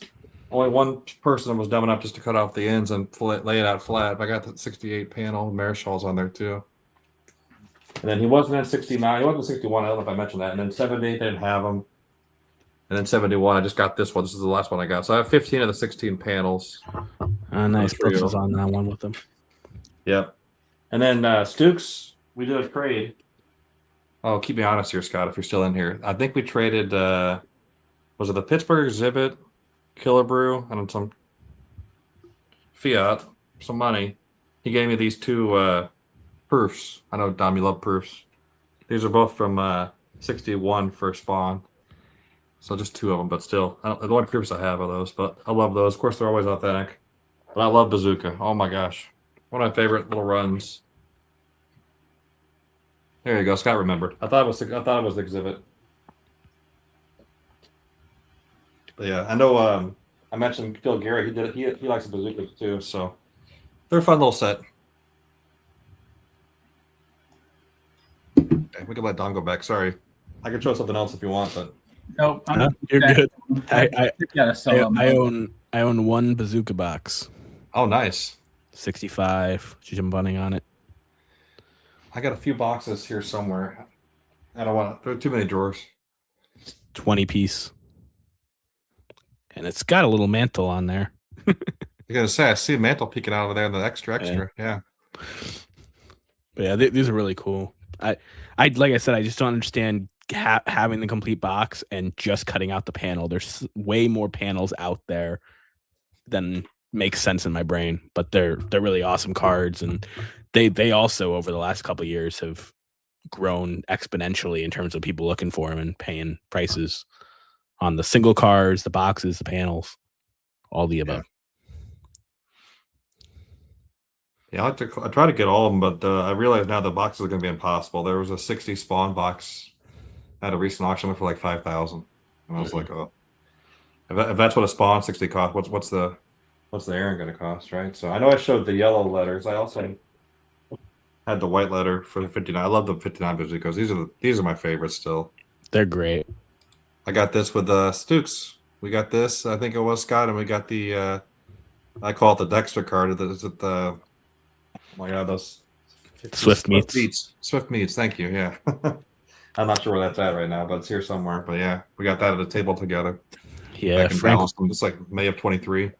only one person was dumb enough just to cut off the ends and lay it out flat. I got the 68 panel. Marishall's on there too. And then he wasn't in 69. He wasn't in 61. I don't know if I mentioned that. And then 78, they didn't have him. And then 71, I just got this one. This is the last one I got. So I have 15 of the 16 panels. Nice. Brooks was on that one with them. Yep. And then Stukes, we did a trade. Oh, keep me honest here, Scott, if you're still in here. I think we traded, was it the Pittsburgh exhibit, Killebrew, and then some fiat, some money. He gave me these 2 proofs. I know, Dom, you love proofs. These are both from 61 for Spawn. So just 2 of them, but still. The only proofs I have are those, but I love those. Of course, they're always authentic. But I love Bazooka. Oh, my gosh. One of my favorite little runs. There you go. Scott remembered. I thought it was the exhibit. But yeah, I know I mentioned Phil Gary. He did it. He likes the bazookas too. So they're a fun little set. Okay, we can let Don go back. Sorry, I can show something else if you want, but Nope. You're good. I gotta sell them. I own one bazooka box. oh, nice. 65. Jim Bunning on it. I got a few boxes here somewhere. I don't want. There are too many drawers. 20 piece. And it's got a little mantle on there. I gotta say, I see a mantle peeking out over there in the extra. Yeah. But yeah, these are really cool. I like I said, I just don't understand having the complete box and just cutting out the panel. There's way more panels out there than makes sense in my brain. But they're really awesome cards, and they also over the last couple of years have grown exponentially in terms of people looking for them and paying prices on the single cards, the boxes, the panels, all the above. Yeah, I try to get all of them, but I realize now the boxes are going to be impossible. There was a 60 spawn box at a recent auction went for like 5,000, and I was like, oh, if that's what a spawn 60 costs, what's the Aaron going to cost, right? So I know I showed the yellow letters. I also had the white letter for the 59. I love the 59 bazookas. These are my favorites still. They're great. I got this with Stukes. We got this, I think it was Scott, and we got the I call it the Dexter card. Is it the oh my God, those Swift meats. Swift meats. Thank you. Yeah, I'm not sure where that's at right now, but it's here somewhere. But yeah, we got that at a table together. Yeah, Frank. It's like May of 23.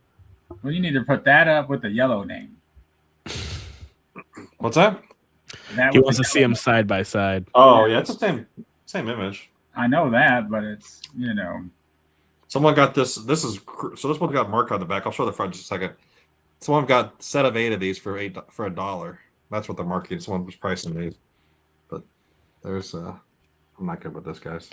Well, you need to put that up with the yellow name. What's that? He wants to see them side by side. Oh yeah, it's the same image. I know that, but it's Someone got this. This one got marked on the back. I'll show the front just a second. Someone got a set of 8 of these for $1. That's what they're marketing. Someone was pricing these. But there's I'm not good with this, guys.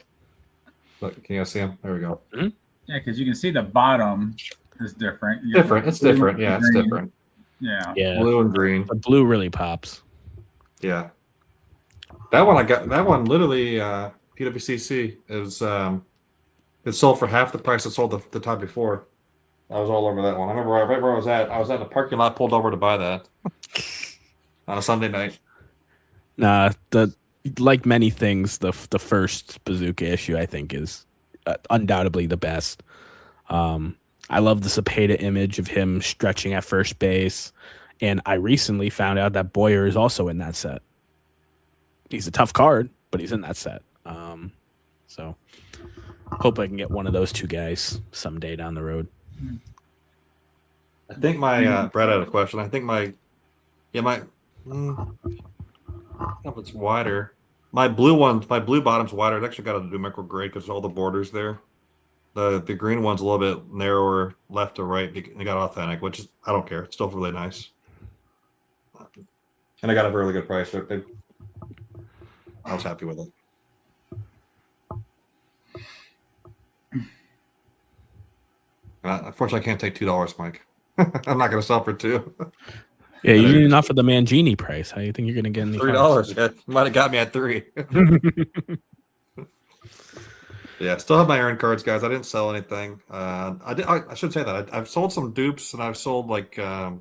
Look, can you guys see them? There we go. Yeah, because you can see the bottom is different. It's different. Yeah, it's different. Yeah. Blue and green. The blue really pops. Yeah. That one literally PWCC is it sold for half the price it sold the time before. I was all over that one. I remember right where I was at. I was at the parking lot, pulled over to buy that on a Sunday night. Nah, like many things, the first bazooka issue I think is undoubtedly the best. I love the Cepeda image of him stretching at first base, and I recently found out that Boyer is also in that set. He's a tough card, but he's in that set. So hope I can get one of those two guys someday down the road. I think my Brad had a question. I think I don't know if it's wider. My blue bottom's wider. It actually got to do micro grade because all the borders there. The green one's a little bit narrower left to right. They got authentic, which is I don't care. It's still really nice. And I got a really good price. I was happy with it. Unfortunately, I can't take $2, Mike. I'm not going to sell for $2. Yeah, you didn't offer the Mangini price. How do you think you're going to get any $3? Yeah, you might have got me at $3. Yeah, still have my Aaron cards, guys. I didn't sell anything. I should say that I've sold some dupes, and I've sold like I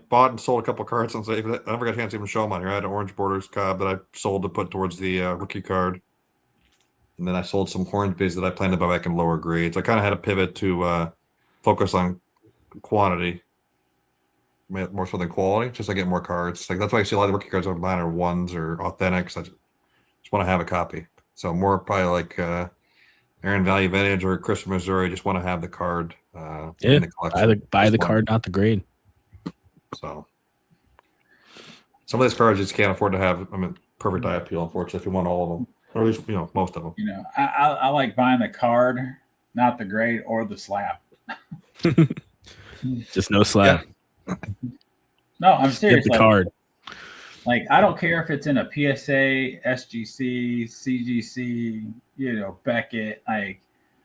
bought and sold a couple cards. And I never got a chance to even show them on here. I had an Orange Borders card that I sold to put towards the rookie card. And then I sold some Hornsbys that I planned to buy back in lower grades. I kind of had a pivot to focus on quantity more so than quality, just to get more cards. Like that's why I see a lot of the rookie cards on mine are ones or authentics. I just want to have a copy. So more probably like Aaron Valley Vintage or Chris from Missouri. Just want to have the card. In the collection. Buy the card, not the grade. So some of these cards you just can't afford to have. I mean, perfect eye appeal. Unfortunately, if you want all of them. Or at least, most of them. I like buying the card, not the grade or the slab. Just no slab. Yeah. No, I'm serious. Get the card. Like, I don't care if it's in a PSA, SGC, CGC, Beckett. Like,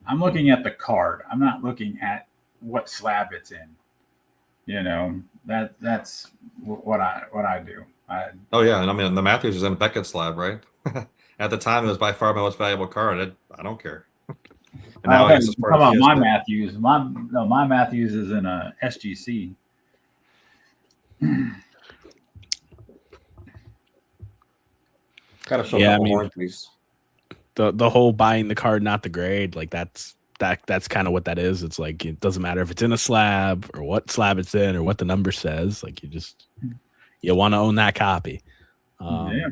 I'm looking at the card. I'm not looking at what slab it's in. That's what I do. Oh yeah, and I mean the Matthews is in a Beckett slab, right? At the time, it was by far my most valuable card. I don't care. And now I guess it's come part of on, my Fiesta. Matthews. My Matthews is in a SGC. Gotta show Yeah, a I couple mean- Hornsby's. The whole buying the card, not the grade, like that's kind of what that is. It's like it doesn't matter if it's in a slab or what slab it's in or what the number says. Like you want to own that copy. Yeah.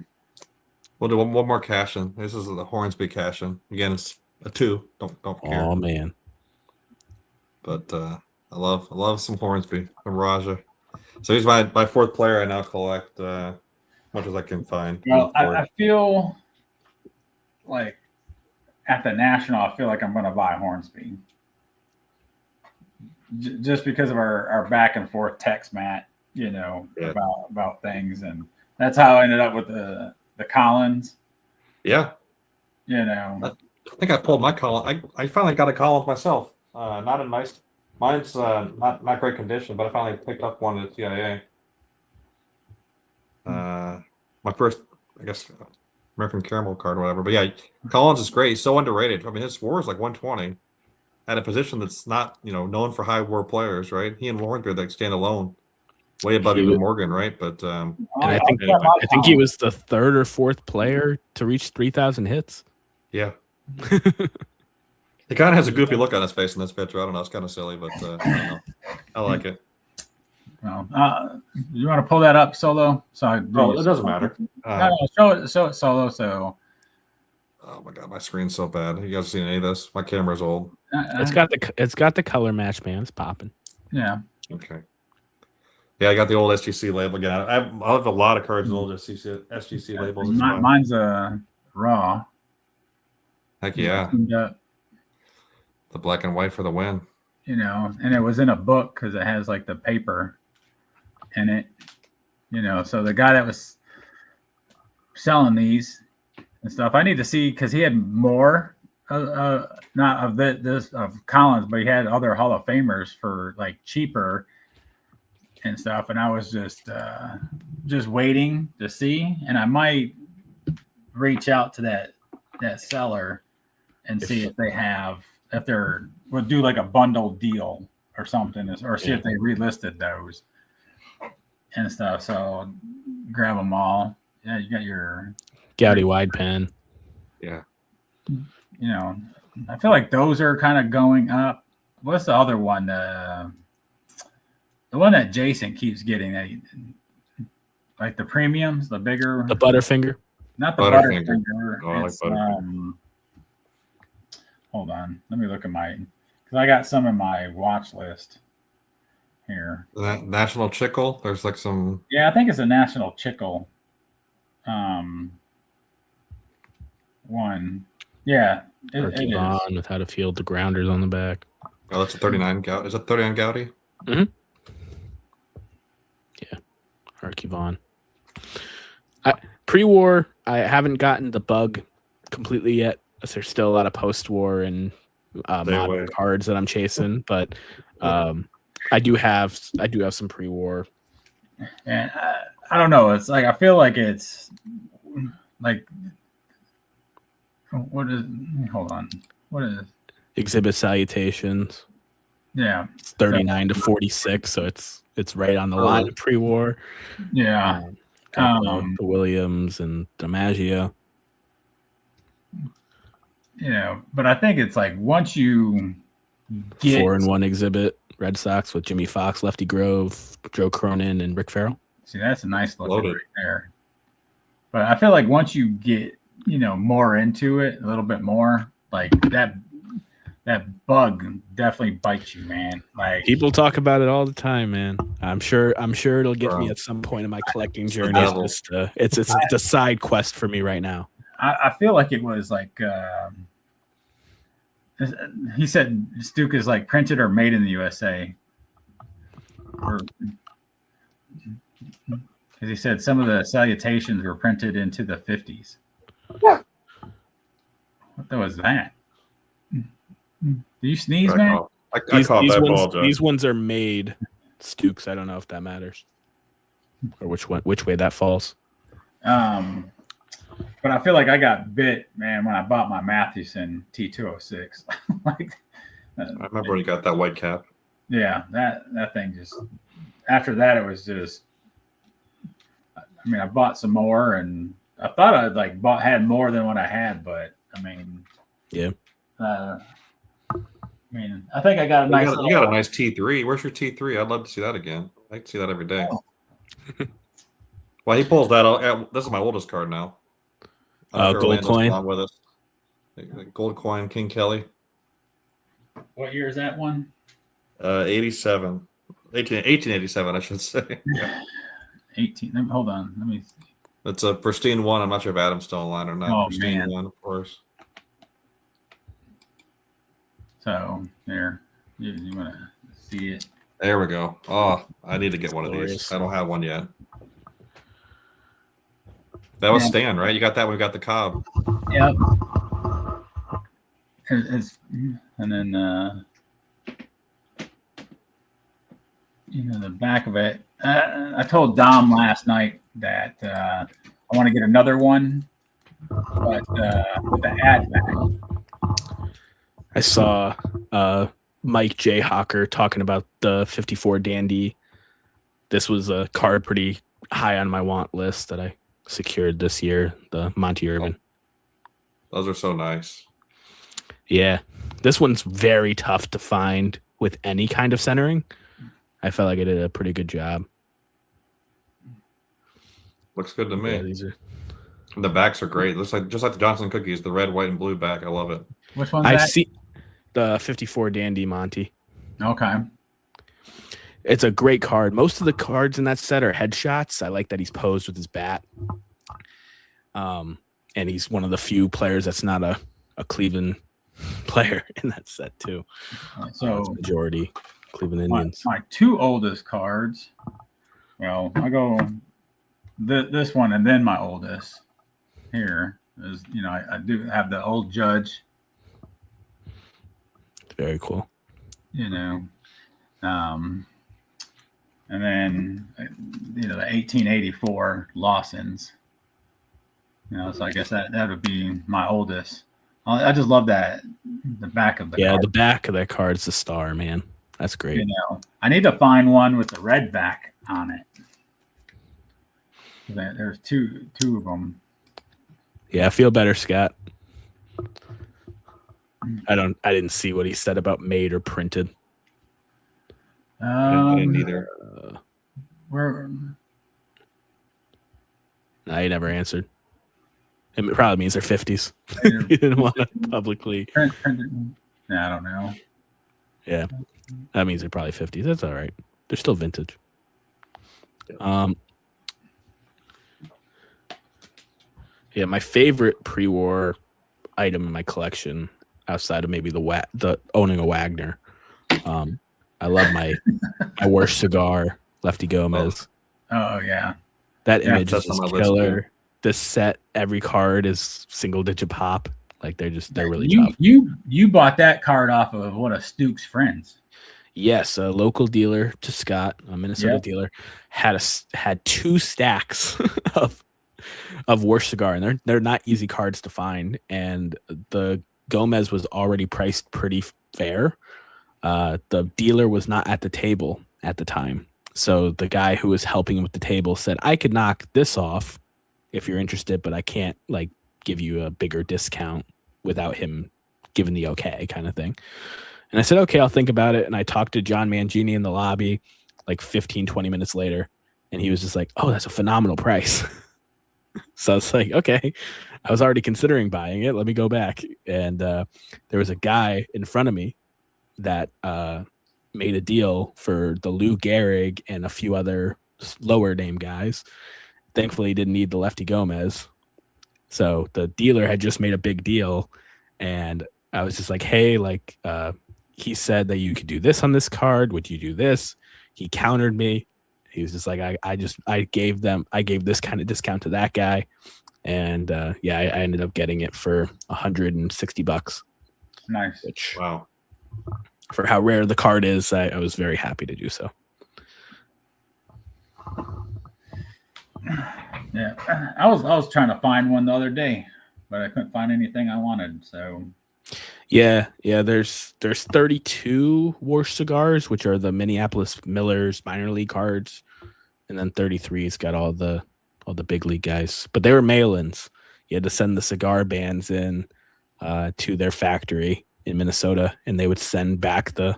We'll do one more cash in. This is the Hornsby cash in. Again, it's a 2. Don't care. Oh man, But I love some Hornsby from Raja. So he's my 4th player. I now collect as much as I can find. Well, I feel like at the National, I feel like I'm going to buy Hornsby. Just because of our back and forth text, Matt, about things. And that's how I ended up with the Collins. Yeah. I think I pulled my Collins. I finally got a Collins myself. Not in nice. Mine's not great condition, but I finally picked up one at TIA. My first, I guess, American Caramel card or whatever. But yeah, Collins is great. He's so underrated. I mean, his WAR is like 120 at a position that's not, known for high WAR players, right? He and Hornsby like stand alone, way above even Morgan, right? But and I think he was the 3rd or 4th player to reach 3,000 hits. Yeah. He kind of has a goofy look on his face in this picture. I don't know. It's kind of silly, but I don't know. I like it. Well, you want to pull that up solo? So it doesn't matter. Show it solo. So. Oh my god, my screen's so bad. You guys seen any of this? My camera's old. It's got the color match, man. It's popping. Yeah. Okay. Yeah, I got the old SGC label again. I have a lot of cards with old SGC labels. Mine's a raw. Heck yeah. The black and white for the win. And it was in a book because it has like the paper in it. So the guy that was selling these and stuff, I need to see because he had more, not of this of Collins, but he had other Hall of Famers for like cheaper and stuff. And I was just waiting to see, and I might reach out to that seller and see if we'll do like a bundle deal or something, or see if they relisted those and stuff. So grab them all. Yeah, you got your Goudy wide pen. Yeah. I feel like those are kind of going up. What's the other one? The one that Jason keeps getting, like the premiums, the bigger, the Butterfinger. Not the Butterfinger. Oh, I like Butterfinger. Hold on, let me look at because I got some in my watch list here. That National Chickle. There's like some. Yeah, I think it's a National Chickle. One. Yeah. It is. With how to field the grounders on the back. Oh, that's a 39 Goudy. Is that 39 Goudy? Mm-hmm. Yeah. Archivon. Pre-war, I haven't gotten the bug completely yet. There's still a lot of post-war and modern cards that I'm chasing, but I do have some pre-war. And I don't know. It's like I feel like it's like what is? Hold on. What is Exhibit Salutations? Yeah, it's 39 to 46, so it's right on the line of pre-war. Yeah, the Williams and DiMaggio. But I think it's like once you get 4-in-1 exhibit, Red Sox with Jimmy Fox, Lefty Grove, Joe Cronin, and Rick Farrell. See, that's a nice look right there. But I feel like once you get more into it, a little bit more, like that bug definitely bites you, man. Like people talk about it all the time, man. I'm sure it'll get me at some point in my collecting journey. It's a side quest for me right now. I feel like it was like he said Stuka is like printed or made in the USA. Because he said some of the salutations were printed into the 50s. What was that? Do you sneeze, man? These ones are made Stukes. I don't know if that matters or which way that falls. But I feel like I got bit, man, when I bought my Mathewson T206. Like, I remember when you got that white cap. yeah, that thing just. After that, it was just. I mean, I bought some more, and I thought I'd had more than what I had, but I mean, Yeah. I think I got a nice. You got a nice T3. Where's your T3? I'd love to see that again. I can see that every day. Oh. Well, he pulls that out. This is my oldest card now. Gold coin. Along with us. Gold coin, King Kelly. What year is that one? 87. 1887, I should say. Yeah. 18. Hold on. Let me see. It's a pristine one. I'm not sure if Adam's still online or not. Oh, Pristine man. one, of course. So there, you want to see it? There we go. Oh, I need to get one of Glorious. these. I don't have one yet. That was Stan, right? You got that when we got the Cobb. Yep. And then the back of it. I told Dom last night that I want to get another one, but with the ad back. I saw Mike J. Hawker talking about the 54 Dandy. This was a card pretty high on my want list that I secured this year, the Monty Urban. Those are so nice. Yeah. This one's very tough to find with any kind of centering. I felt like I did a pretty good job. Looks good to me. Yeah, these are... The backs are great. Looks like just like the Johnson cookies, the red, white, and blue back. I love it. Which one's I that? see the 54 Dandy Monty. Okay. It's a great card. Most of the cards in that set are headshots. I like that he's posed with his bat. And he's one of the few players that's not a Cleveland player in that set too. So it's majority Cleveland Indians. My two oldest cards. Well, I go this one and then my oldest. Here is, I do have the old Judge. Very cool. And then the 1884 Lawsons. So I guess that would be my oldest. I just love that the back of the card. The back of that card's the star, man. That's great. I need to find one with the red back on it. There's two of them. Yeah, I feel better, Scott. I didn't see what he said about made or printed. I didn't either. Where? No, he never answered. It probably means they're 50s. He didn't want to publicly. I don't know. Yeah, that means they're probably 50s. That's all right. They're still vintage. Yeah, my favorite pre-war item in my collection, outside of maybe the owning a Wagner, I love my worst cigar, Lefty Gomez. Oh yeah, that image is on my just list, killer. too. This set, every card is single-digit pop. Like they're really tough. You bought that card off of one of Stuke's friends. Yes, a local dealer to Scott, a Minnesota dealer, had 2 stacks of worst cigar, and they're not easy cards to find. And the Gomez was already priced pretty fair. The dealer was not at the table at the time, so the guy who was helping him with the table said, "I could knock this off if you're interested, but I can't give you a bigger discount without him giving the okay," kind of thing. And I said, "Okay, I'll think about it." And I talked to John Mangini in the lobby 15-20 minutes later, and he was just like, "Oh, that's a phenomenal price." So I was like, "Okay." I was already considering buying it. Let me go back. And there was a guy in front of me that made a deal for the Lou Gehrig and a few other lower name guys. Thankfully, he didn't need the Lefty Gomez. So the dealer had just made a big deal. And I was just like, "Hey, he said that you could do this on this card. Would you do this?" He countered me. He was just like, I gave this kind of discount to that guy. And I ended up getting it for $160. Nice. Which, wow, for how rare the card is, I was very happy to do so. Yeah, I was trying to find one the other day, but I couldn't find anything I wanted. So Yeah. There's 32 War cigars, which are the Minneapolis Millers minor league cards, and then 33's got all the big league guys. But they were mail-ins. You had to send the cigar bands in to their factory in Minnesota, and they would send back the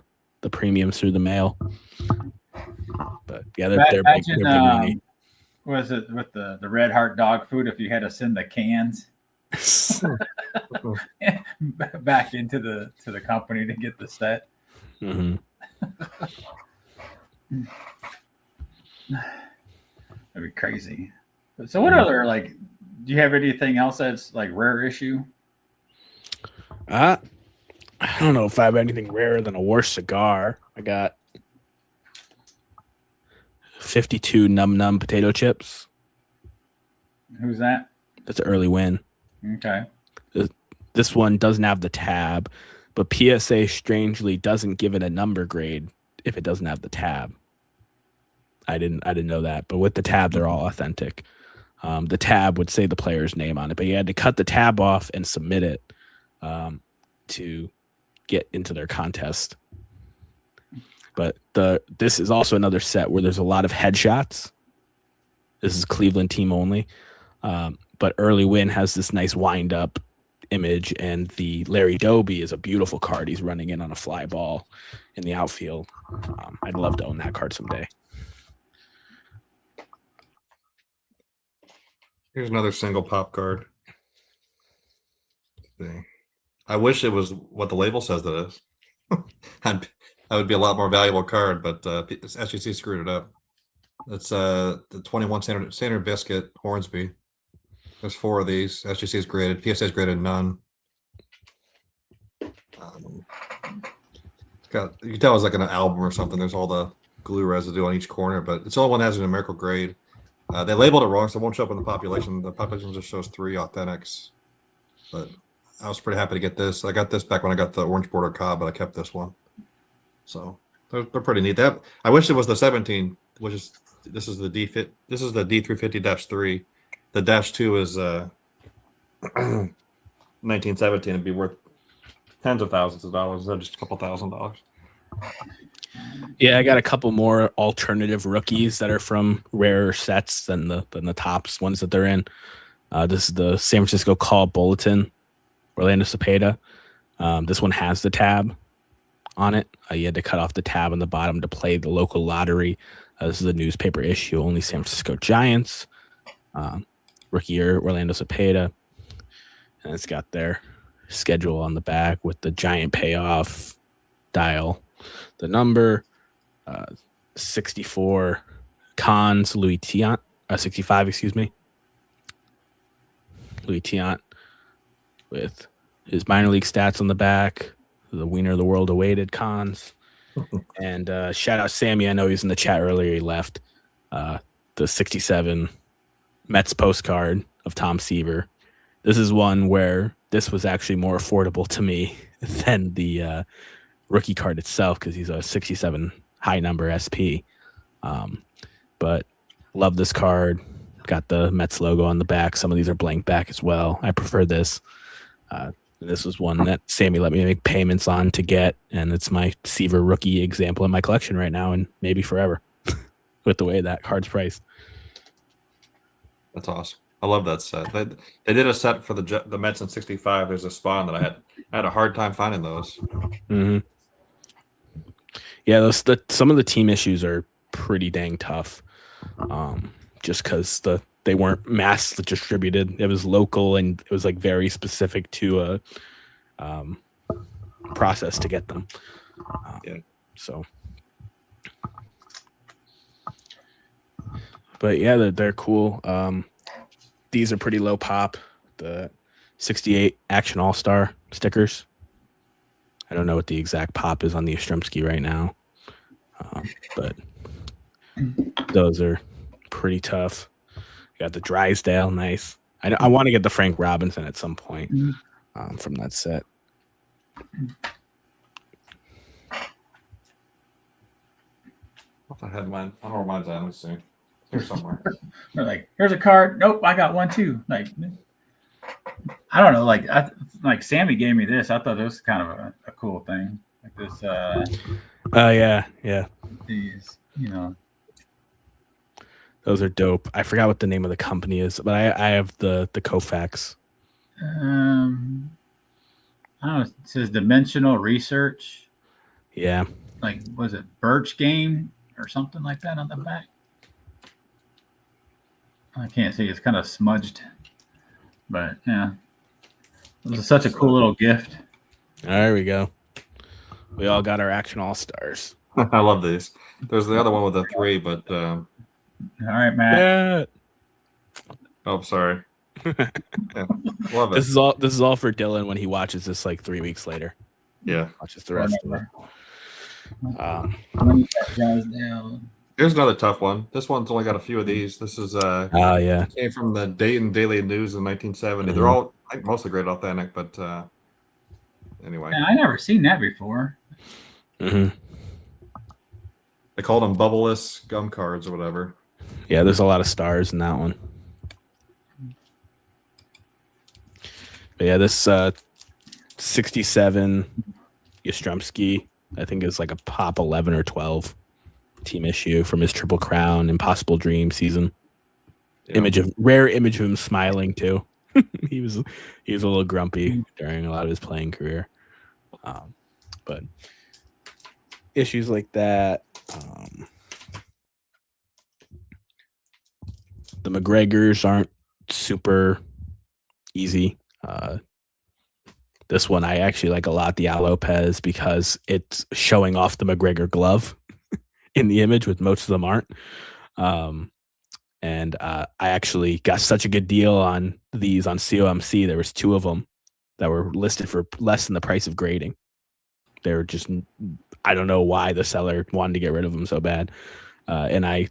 premiums through the mail. But yeah, they're big, imagine, they're big money. was it with the Red Heart dog food? If you had to send the cans back into the company to get the set. Mm-hmm. That'd be crazy. So what other, like, do you have anything else that's like rare issue? I don't know if I have anything rarer than a War cigar. I got 52 Num Num potato chips. Who's that? That's an early win. Okay. This one doesn't have the tab, but PSA strangely doesn't give it a number grade if it doesn't have the tab. I didn't know that, but with the tab, they're all authentic. The tab would say the player's name on it, but you had to cut the tab off and submit it to get into their contest. But this is also another set where there's a lot of headshots. This is Cleveland team only. But Early Win has this nice wind up image, and the Larry Doby is a beautiful card. He's running in on a fly ball in the outfield. I'd love to own that card someday. Here's another single pop card. I wish it was what the label says it is. That would be a lot more valuable card, but SGC screwed it up. It's the 21 standard biscuit Hornsby. There's 4 of these. SGC is graded. PSA is graded none. It's got, you can tell it's like an album or something. There's all the glue residue on each corner, but it's the only one that has a numerical grade. They labeled it wrong, so it won't show up in the population. The population just shows 3 authentics. But I was pretty happy to get this. I got this back when I got the orange border cob, but I kept this one. So they're pretty neat. I wish it was the 17, which is this is the D-Fit. This is the D350-3. The -2 is 1917. It'd be worth tens of thousands of dollars instead of just a couple $1,000. Yeah, I got a couple more alternative rookies that are from rarer sets than the tops ones that they're in. This is the San Francisco Call Bulletin, Orlando Cepeda. This one has the tab on it. You had to cut off the tab on the bottom to play the local lottery. This is a newspaper issue, only San Francisco Giants. Rookie year, Orlando Cepeda. And it's got their schedule on the back with the giant payoff dial. The number, 64 Cons, Louis Tiant, 65, excuse me. Louis Tiant with his minor league stats on the back, the winner of the world awaited Cons. And shout out Sammy, I know he was in the chat earlier, he left. The 67 Mets postcard of Tom Seaver. This is one where this was actually more affordable to me than the rookie card itself because he's a 67 high number SP. But love this card. Got the Mets logo on the back. Some of these are blank back as well. I prefer this. This was one that Sammy let me make payments on to get, and it's my Seaver rookie example in my collection right now and maybe forever with the way that card's priced. That's awesome. I love that set. They did a set for the Mets in '65. There's a spawn that I had a hard time finding those. Mm-hmm. Yeah, some of the team issues are pretty dang tough. Just because they weren't mass distributed. It was local and it was like very specific to a process to get them. Yeah. So, but yeah, they're cool. These are pretty low pop. The 68 Action All-Star stickers. I don't know what the exact pop is on the Yastrzemski right now, but those are pretty tough. You got the Drysdale, nice. I want to get the Frank Robinson at some point from that set. I had mine. I don't know where mine's at. Let me see. Here somewhere. They're like, here's a card. Nope, I got one too. Like, I don't know. Like Sammy gave me this. I thought it was kind of a cool thing. Like this. Yeah. These, Those are dope. I forgot what the name of the company is, but I have the Kofax. I don't know. It says Dimensional Research. Yeah. Like, was it Birch Game or something like that on the back? I can't see. It's kind of smudged, but yeah, it was such a cool little gift. There we go. We all got our Action All Stars. I love these. There's the other one with the 3, but All right, Matt. Yeah. oh, sorry. Yeah, love it. This is all for Dylan when he watches this like 3 weeks later. Yeah. Watches the rest of it. Here's another tough one. This one's only got a few of these. This is yeah. came from the Dayton Daily News in 1970. Mm-hmm. They're all mostly great authentic, but anyway. Man, I never seen that before. Mm-hmm. They called them bubbleless gum cards or whatever. Yeah, there's a lot of stars in that one. But yeah, this 67 Yastrzemski, I think is like a pop 11 or 12 team issue from his Triple Crown Impossible Dream season. Yeah. Rare image of him smiling too. he was a little grumpy during a lot of his playing career. But issues like that. The McGregors aren't super easy. This one I actually like a lot, the Al Lopez, because it's showing off the McGregor glove in the image, which most of them aren't. And I actually got such a good deal on these on COMC. There was 2 of them that were listed for less than the price of grading. They were just, I don't know why the seller wanted to get rid of them so bad. And I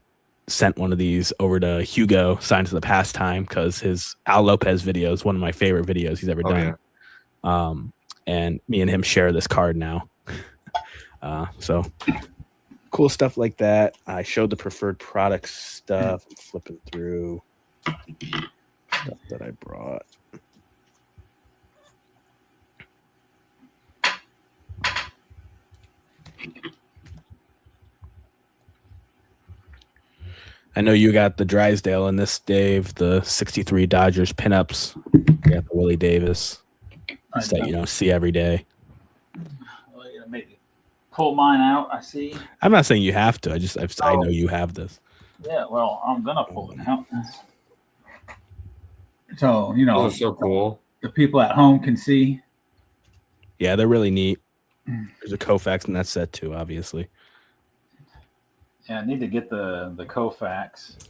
sent one of these over to Hugo, Signs of the Pastime, because his Al Lopez video is one of my favorite videos he's ever done. Yeah. And me and him share this card now. So cool stuff like that. I showed the preferred product stuff. I'm flipping through stuff that I brought. I know you got the Drysdale in this, Dave, the 63 Dodgers pinups. You got the Willie Davis. That you don't see every day. Well, you're gonna make me pull mine out. I see. I'm not saying you have to. I know you have this. Yeah, well, I'm gonna pull it out. So Those are so cool. The people at home can see. Yeah, they're really neat. There's a Kofax in that set too, obviously. Yeah, I need to get the Kofax.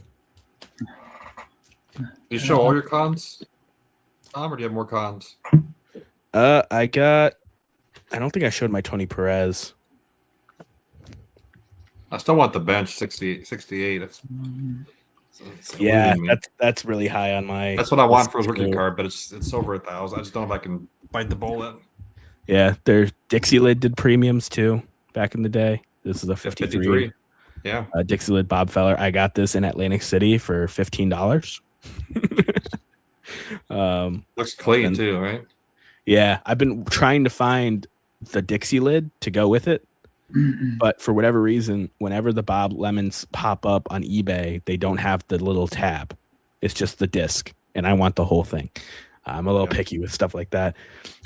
You show all your cons? Tom, or do you have more cons? I don't think I showed my Tony Perez. I still want the bench 68. It's Yeah, eluding me. that's really high on my. That's what I want for his rookie card, but it's over 1,000. I just don't know if I can bite the bullet. Yeah, their Dixie Lid did premiums too back in the day. This is a 53. Yeah. Dixie Lid Bob Feller. I got this in Atlantic City for $15. Looks clean too, right? Yeah, I've been trying to find the Dixie Lid to go with it, but for whatever reason, whenever the Bob Lemons pop up on eBay, they don't have the little tab. It's just the disc, and I want the whole thing. I'm a little picky with stuff like that.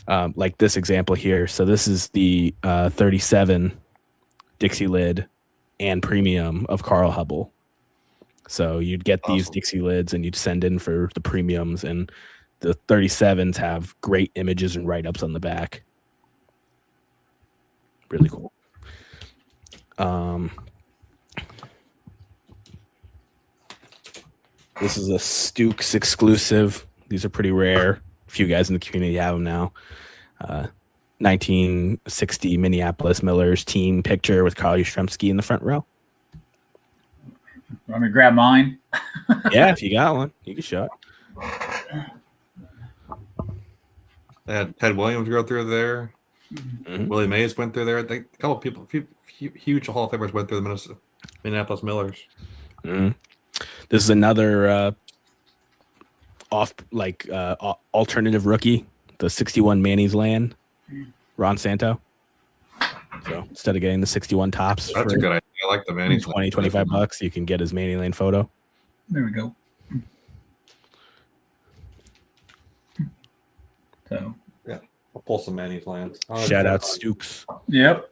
Like this example here. So this is the 37 Dixie Lid and premium of Carl Hubble. So you'd get these Dixie Lids and you'd send in for the premiums, and the 37s have great images and write-ups on the back. Really cool. This is a Stukes exclusive. These are pretty rare. A few guys in the community have them now. 1960 Minneapolis Millers team picture with Carl Yastrzemski in the front row. Want me to grab mine? Yeah, if you got one, you can show it. They had Ted Williams go through there. Mm-hmm. Willie Mays went through there. I think a couple of people, huge Hall of Famers went through the Minneapolis Millers. Mm-hmm. This is another alternative rookie, the 61 Manny's Land, Ron Santo. So instead of getting the 61 tops That's for a good idea. I like the Manny's 25 bucks, you can get his Manny Lane photo. There we go. So I'll pull some Manny's Lands. Shout out Stooks. yep.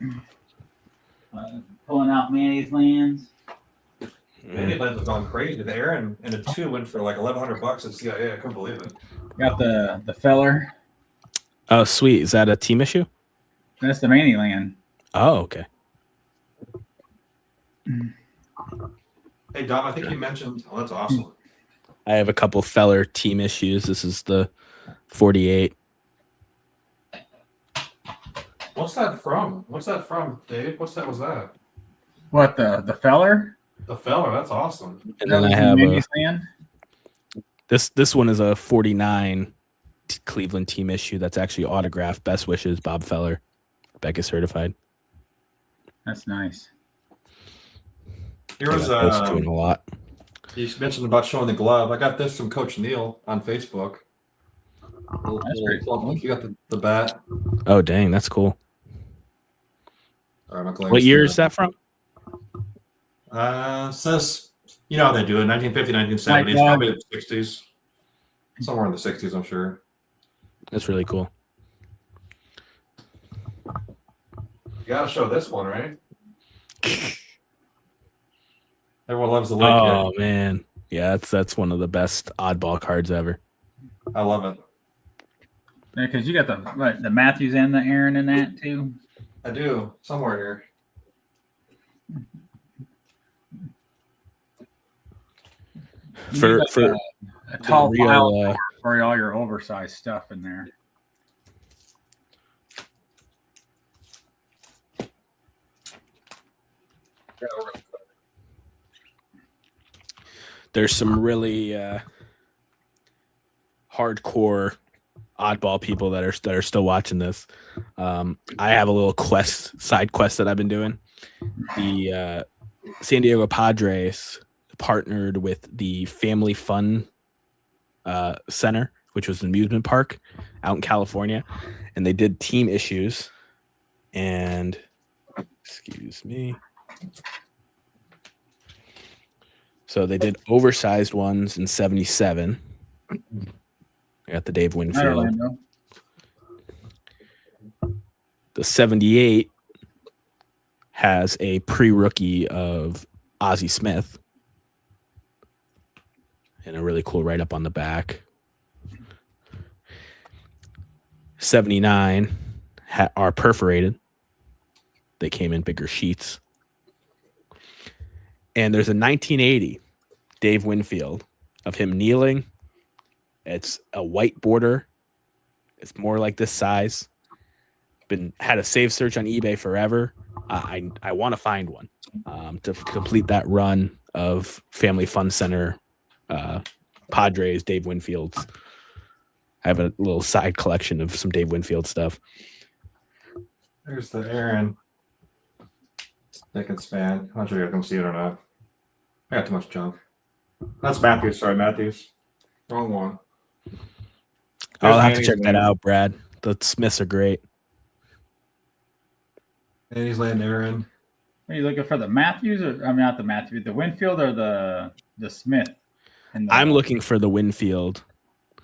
Pulling out Manny's Lands. Manny's Lands have gone crazy. The Aaron and the 2 went for like $1,100 at CIA. I couldn't believe it. Got the feller. Oh, sweet. Is that a team issue? That's the Manny Land. Oh, okay. Hey, Dom, I think you mentioned. Oh, that's awesome. I have a couple Feller team issues. This is the 48. What's that from? Dave? Was that? What the feller? The Feller. That's awesome. And then I have Manny's Land. this one is a 49 Cleveland team issue that's actually autographed. Best wishes, Bob Feller. Becca certified. That's nice. Here was doing a lot. you mentioned about showing the glove. I got this from Coach Neal on Facebook. That's pretty cool. You got the bat. Oh, dang, that's cool. All right, my glass What year there. is that from? Says, you know how they do it, 1950, 1970s, Like, probably the 60s. Somewhere in the 60s, I'm sure. That's really cool. You got to show this one, right? Everyone loves the lake. Oh, man. Yeah, that's one of the best oddball cards ever. I love it. Yeah, because you got the Matthews and the Aaron in that too. I do. Somewhere here. You For need a tall real, pile for all your oversized stuff in there. there's some really hardcore oddball people that are still watching this. I have a little side quest that I've been doing. The San Diego Padres partnered with the Family Fun Center, which was an amusement park out in California, and they did team issues. And excuse me. So they did oversized ones in 77. I got the Dave Winfield. The 78 has a pre-rookie of Ozzie Smith and a really cool write-up on the back. 79 are perforated. They came in bigger sheets. And there's a 1980 Dave Winfield of him kneeling. It's a white border. It's more like this size. Had a save search on eBay forever. I want to find one to complete that run of Family Fun Center, Padres, Dave Winfields. I have a little side collection of some Dave Winfield stuff. There's the Aaron. Thick and span. I'm not sure you can see it or not. I got too much junk. That's Matthews. Sorry, Matthews. Wrong one. I'll have to check that out, Brad. The Smiths are great. And he's laying Aaron. Are you looking for the Matthews, or I mean not the Matthews, the Winfield or the Smith? I'm looking for the Winfield.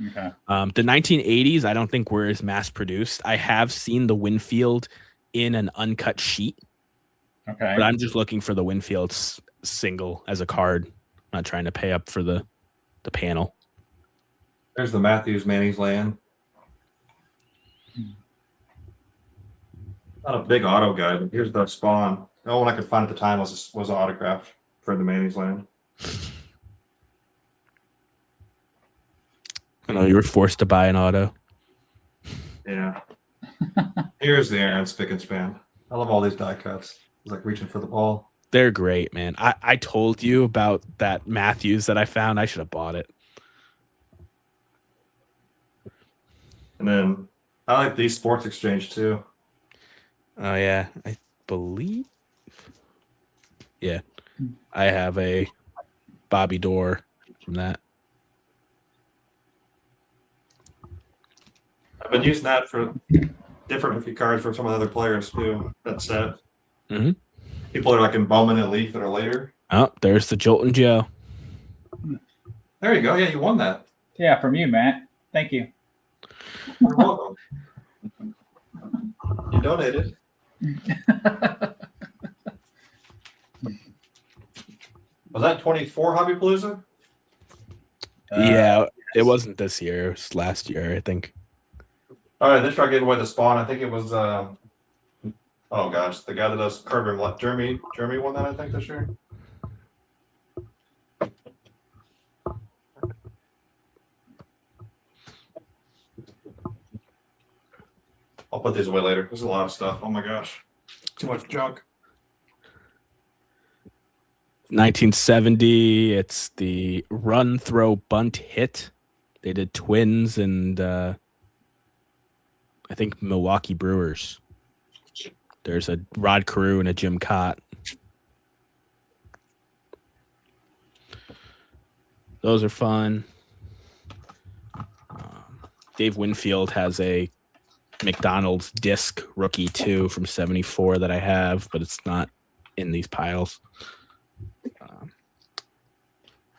Okay. The 1980s, I don't think were as mass produced. I have seen the Winfield in an uncut sheet. Okay. But I'm just looking for the Winfield single as a card. I'm not trying to pay up for the panel. There's the Matthews Manny's Land. Not a big auto guy, but here's the Spawn. The only one I could find at the time was an autograph for the Manny's Land. I know you were forced to buy an auto. Yeah. Here's the Aaron spick and span. I love all these die cuts. It's like reaching for the ball. They're great, man. I told you about that Matthews that I found. I should have bought it. And then I like these Sports Exchange too. Oh, yeah. I believe. Yeah. I have a Bobby Dorr from that. I've been using that for different rookie cards for some of the other players too. That set. Mm-hmm. People are like in Bowman and Leaf that are later. Oh, there's the Jolton Joe. There you go. Yeah, you won that. Yeah, from you, Matt. Thank you. You're welcome. You donated. Was that 24 Hobby Palooza? Yeah, it wasn't this year. It was last year, I think. All right, this truck gave away the spawn. I think it was. Oh gosh, the guy that does card room. Jeremy won that. I think this year. I'll put these away later. There's a lot of stuff. Oh my gosh, too much junk. 1970. It's the run, throw, bunt, hit. They did Twins and I think Milwaukee Brewers. There's a Rod Carew and a Jim Cott. Those are fun. Dave Winfield has a McDonald's disc rookie 2 from 74 that I have, but it's not in these piles.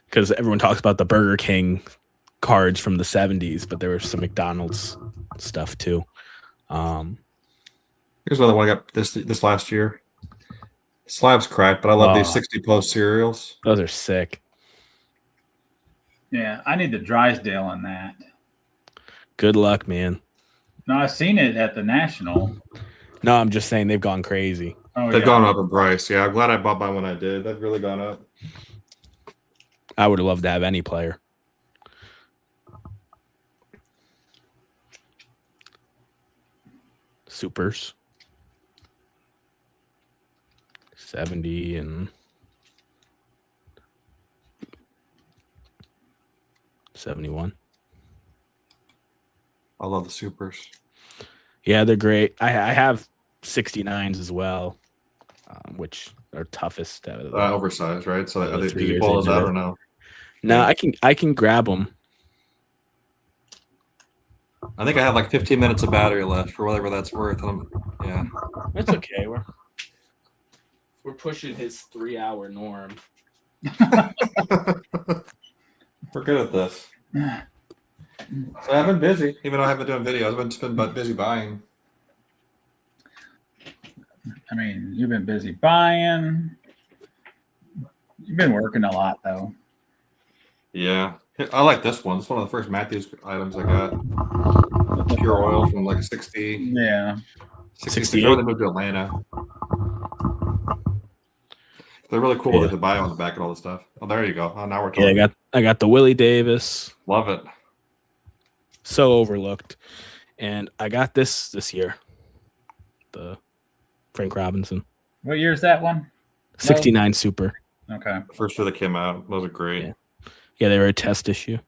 Because everyone talks about the Burger King cards from the 70s, but there was some McDonald's stuff too. Here's another one I got this last year. Slab's cracked, but I love these 60 post cereals. Those are sick. Yeah, I need the Drysdale on that. Good luck, man. No, I've seen it at the National. No, I'm just saying they've gone crazy. Oh, They've yeah. gone up in price. Yeah, I'm glad I bought mine when I did. They've really gone up. I would have loved to have any player. Supers. 70 and 71. I love the supers. Yeah, they're great. I have 69s as well, which are toughest out of the Oversized, right? So the did 3 you years pull they those did out it. or no? No, I can grab them. I think I have like 15 minutes of battery left for whatever that's worth. Yeah. That's okay. We're pushing his 3-hour norm. We're good at this. So I've been busy, even though I haven't been doing videos. I've just been busy buying. I mean, you've been busy buying. You've been working a lot, though. Yeah. I like this one. It's one of the first Matthews items I got. Pure oil from like 60. Yeah. 68. They moved to Atlanta. They're really cool with the bio on the back and all this stuff. Oh, there you go. Oh, now we're talking. Yeah, I got the Willie Davis. Love it. So overlooked. And I got this year. The Frank Robinson. What year is that one? 69 Super. Okay. The first year that came out. Those are great. Yeah, they were a test issue.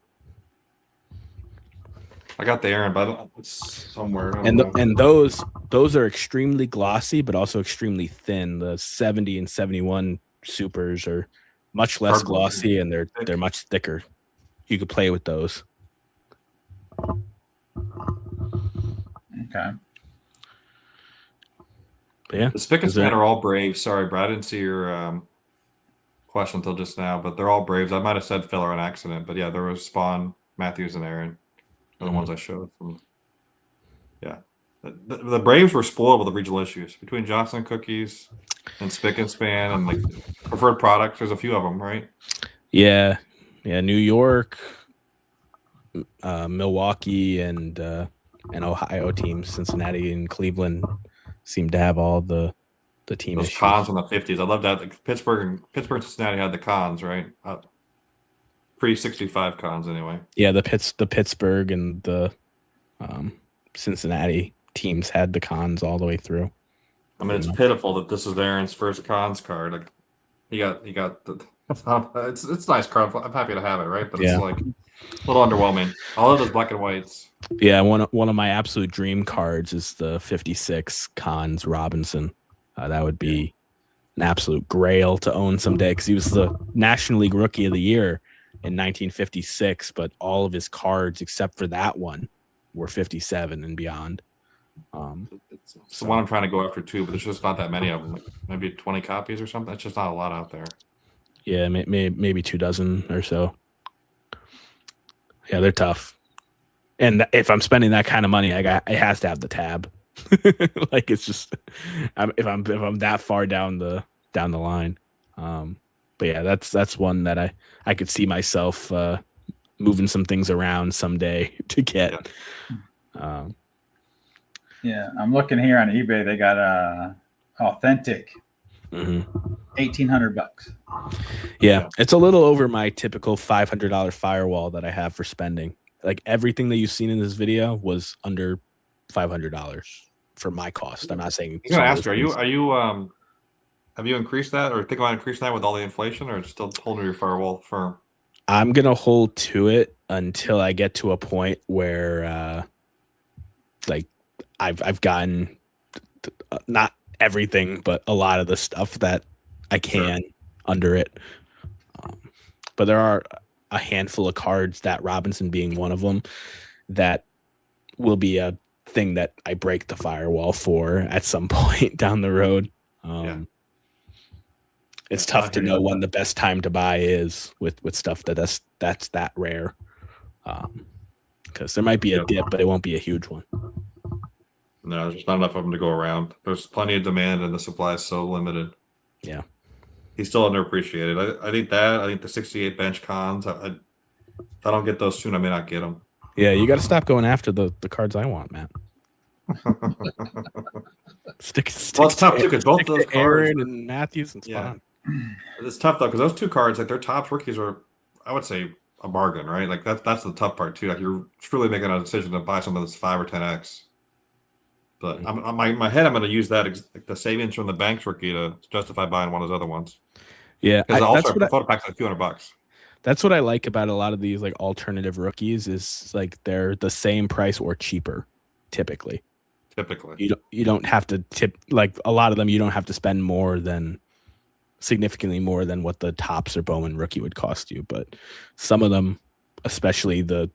I got the Aaron, but it's somewhere. And those are extremely glossy, but also extremely thin. The 70 and 71 Supers are much less glossy, and they're much thicker. You could play with those. Okay. But yeah, the Spick and Span are all Braves. Sorry, Brad, I didn't see your question until just now, but they're all Braves. I might have said filler on accident, but yeah, there was Spawn, Matthews, and Aaron. The ones I showed from. Yeah, the Braves were spoiled with the regional issues between Johnson Cookies and Spick and Span and like preferred products. There's a few of them, right? Yeah. New York, Milwaukee, and Ohio teams. Cincinnati and Cleveland seem to have all the team Those issues. cons in the 50s. I love that. Like Pittsburgh and Cincinnati had the cons, right? Pre-65 cons, anyway. Yeah, the Pittsburgh and the Cincinnati teams had the cons all the way through. I mean, it's pitiful that this is Aaron's first cons card. Like, he got the. It's a nice card. I'm happy to have it, right? But it's like a little underwhelming. All of those black and whites. Yeah, one of my absolute dream cards is the 56 Cons Robinson. That would be an absolute grail to own someday because he was the National League Rookie of the Year in 1956, but all of his cards except for that one were 57 and beyond. It's the one I'm trying to go after too, but there's just not that many of them. Like maybe 20 copies or something. It's just not a lot out there. Yeah, maybe 24 or so. Yeah, they're tough. And if I'm spending that kind of money, it has to have the tab. Like it's just if I'm that far down the line. But yeah, that's one that I could see myself moving some things around someday to get. Yeah, I'm looking here on eBay. They got authentic, $1,800. Yeah, it's a little over my typical $500 firewall that I have for spending. Like everything that you've seen in this video was under $500 for my cost. I'm not saying. I'm gonna ask you, are you have you increased that or think about increasing that with all the inflation, or still holding your firewall firm? I'm gonna hold to it until I get to a point where like I've gotten not everything, but a lot of the stuff that I can under it. But there are a handful of cards, that Robinson being one of them, that will be a thing that I break the firewall for at some point down the road. It's tough to know when the best time to buy is with stuff that's that rare. Because there might be a dip, but it won't be a huge one. No, there's just not enough of them to go around. There's plenty of demand, and the supply is so limited. Yeah, he's still underappreciated. I think that. I think the 68 bench cons. If I don't get those soon, I may not get them. Yeah, you got to stop going after the cards I want, Matt. stick well, it's tough too because both those cards, Aaron and Matthews and Spawn. It's tough though because those two cards, like their top rookies, are, I would say, a bargain, right? Like that's the tough part too. Like you're truly making a decision to buy something that's 5 or 10x. But my head, I'm going to use that the savings from the Banks rookie to justify buying one of those other ones. Yeah, because the photo pack's like $200. That's what I like about a lot of these like alternative rookies is like they're the same price or cheaper, typically. You don't have to tip, like a lot of them. You don't have to spend significantly more than what the Topps or Bowman rookie would cost you. But some of them, especially the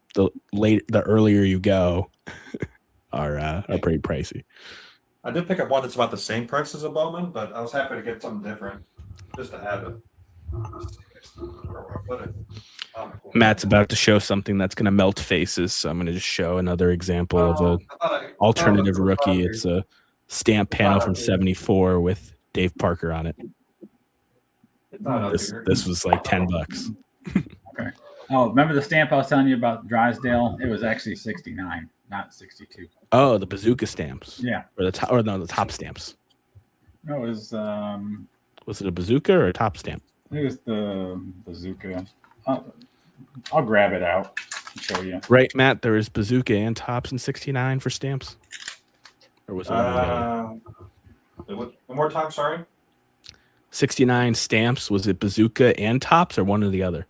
earlier you go. are pretty pricey. I did pick up one that's about the same price as a Bowman, but I was happy to get something different just to have it. Matt's about to show something that's going to melt faces, so I'm going to just show another example of an alternative rookie. It's a stamp panel from '74 with Dave Parker on it. This was like $10. Okay. Oh, remember the stamp I was telling you about Drysdale? It was actually 69. Not 62. Oh, the bazooka stamps. Yeah. Or the top stamps. No, it was. Was it a bazooka or a top stamp? It was the bazooka. I'll grab it out and show you. Right, Matt. There is bazooka and tops in '69 for stamps. Or was it? One more time, sorry. 69 stamps. Was it bazooka and tops, or one or the other?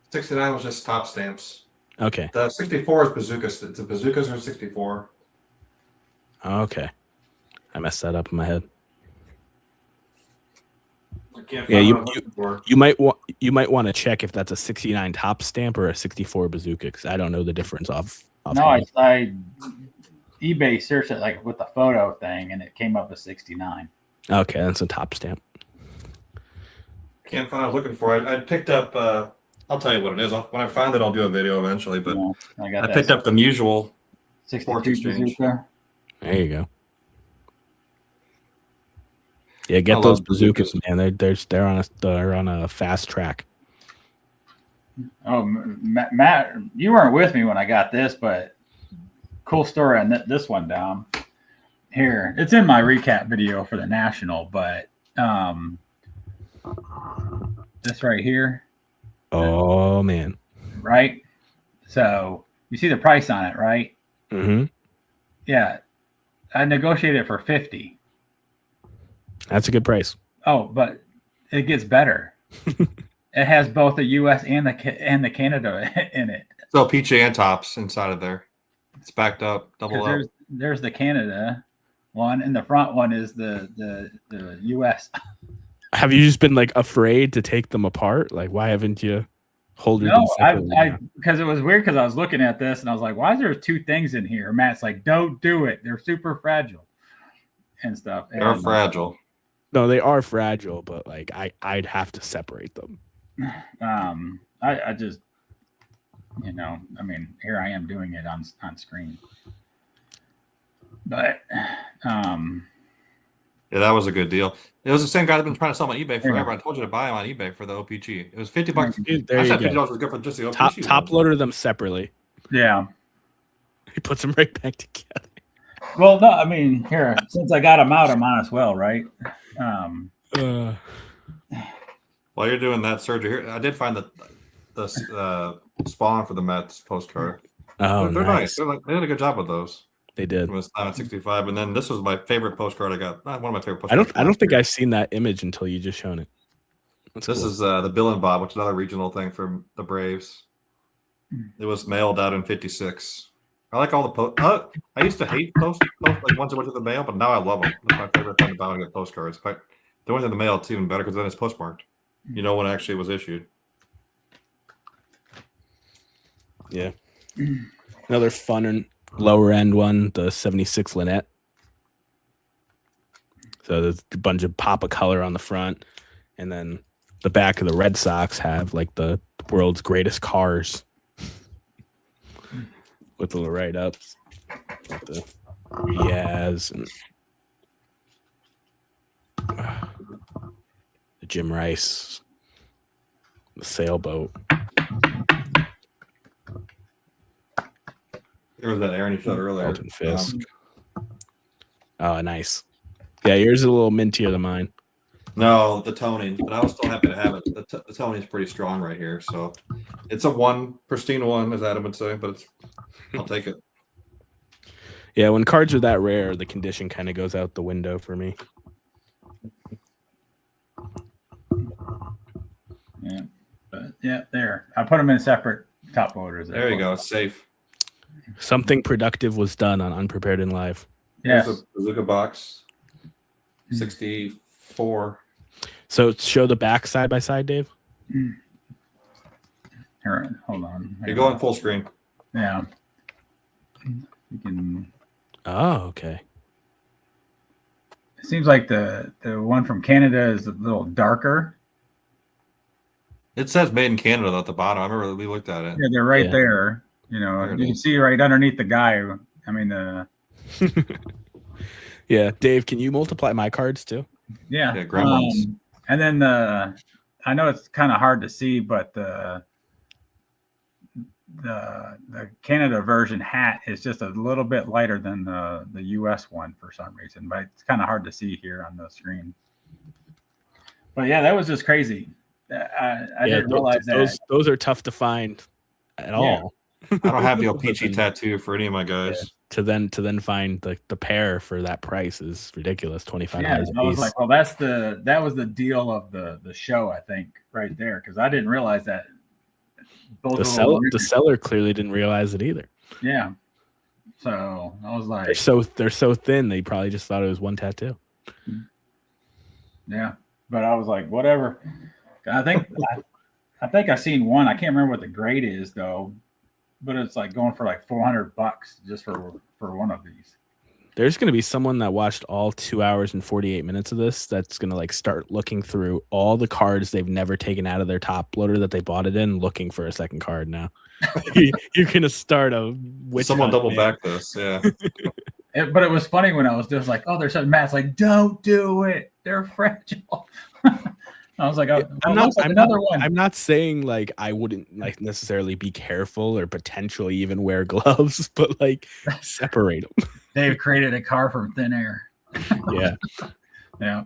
69 was just top stamps. Okay. The 64 is bazookas. The bazookas are 64. Okay. I messed that up in my head. Yeah, you might want to check if that's a 69 top stamp or a 64 bazooka because I don't know the difference off. No, I eBay searched it like with the photo thing and it came up as 69. Okay, that's a top stamp. Can't find what I was looking for. I picked up. I'll tell you what it is. When I find it, I'll do a video eventually. But I picked up the usual 62 bazooka. There you go. Yeah, get those bazookas, man. They're on a fast track. Oh, Matt, you weren't with me when I got this, but cool story on this one, Dom. Here, it's in my recap video for the National, but this right here. Oh man! Right. So you see the price on it, right? Mm-hmm. Yeah, I negotiated it for $50. That's a good price. Oh, but it gets better. It has both the U.S. and the Canada in it. So PJ and tops inside of there. It's backed up, double up. There's the Canada one, and the front one is the US. Have you just been like afraid to take them apart? Like, why haven't you holded them No, separately? I because it was weird because I was looking at this and I was like, why is there two things in here? Matt's like, don't do it. They're super fragile and stuff. They're And, fragile. No, they are fragile, but like I'd have to separate them. I just, I mean, here I am doing it on screen. But Yeah, that was a good deal. It was the same guy that been trying to sell on eBay forever. I told you to buy him on eBay for the OPG. It was $50. Dude, there I you said go. $50 was good for just the OPG. Top loader them separately. yeah. He puts them right back together. Well, no, I mean, here, since I got them out, I'm on as well, right? While you're doing that, Sergio, here I did find the spawn for the Mets postcard. Oh, they're nice. nice. They did a good job with those. They did. It was down at 65, and then this was my favorite postcard I got. Not one of my favorite postcards. I don't think I've seen that image until you just shown it. That's This cool. is the Bill and Bob, which is another regional thing from the Braves. It was mailed out in 56. I like all the I used to hate post like ones that went to the mail, but now I love them. That's my favorite thing about getting postcards. But they went to the mail too, and better because then it's postmarked. You know when it actually was issued. Yeah. Another fun and lower end one, the 76 Lynette. So there's a bunch of pop of color on the front, and then the back of the Red Sox have like the world's greatest cars with the write ups, the Riaz and the Jim Rice, the sailboat. There was that Aaron you showed earlier. Elton Fisk. Oh, nice. Yeah, yours is a little mintier than mine. No, the toning, but I was still happy to have it. The toning is pretty strong right here, so it's a pristine one, as Adam would say. But I'll take it. Yeah, when cards are that rare, the condition kind of goes out the window for me. Yeah, but yeah, there. I put them in separate top loaders. There you go. It's safe. Something productive was done on Unprepared and Live. Yes. There's a bazooka box. 64. So show the back side by side, Dave. Here, hold on. You're going full screen. Yeah. You can. Oh, okay. It seems like the one from Canada is a little darker. It says made in Canada at the bottom. I remember we looked at it. Yeah, they're right Yeah. there. You can see right underneath the guy. I mean, Yeah, Dave, can you multiply my cards too? yeah. Yeah, grandmas. And then I know it's kind of hard to see, but the Canada version hat is just a little bit lighter than the US one for some reason, but it's kind of hard to see here on the screen. But yeah, that was just crazy. I didn't realize that. Those are tough to find at all. I don't have the OPG tattoo for any of my guys. To then find the pair for that price is ridiculous. $25 Yeah, a I was piece. like, well, that was the deal of the show, I think, right there, because I didn't realize that. Both the seller clearly didn't realize it either. Yeah. So I was like, they're so thin they probably just thought it was one tattoo. yeah, but I was like, whatever. I think I seen one. I can't remember what the grade is though, but it's like going for like $400 just for one of these. There's going to be someone that watched all 2 hours and 48 minutes of this that's going to like start looking through all the cards they've never taken out of their top loader that they bought it in, looking for a second card now. You're going to start a witch Someone hunt, double man. back this, yeah. But it was funny when I was just like, oh, there's something. Matt's like, don't do it. They're fragile. I was like, I'm not saying like I wouldn't like necessarily be careful or potentially even wear gloves, but like separate them. Dave created a car from thin air. Yeah. Yeah.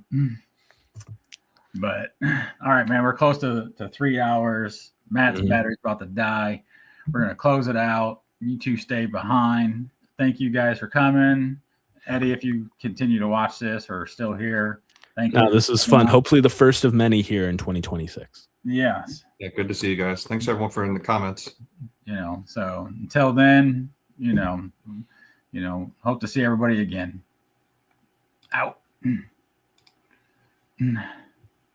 But all right, man, we're close to 3 hours. Matt's battery's about to die. We're going to close it out. You two stay behind. Thank you guys for coming. Eddie, if you continue to watch this or are still here, thank you. No, this is fun. Hopefully the first of many here in 2026. Yes. Yeah, good to see you guys. Thanks everyone for in the comments. So until then, hope to see everybody again. Out.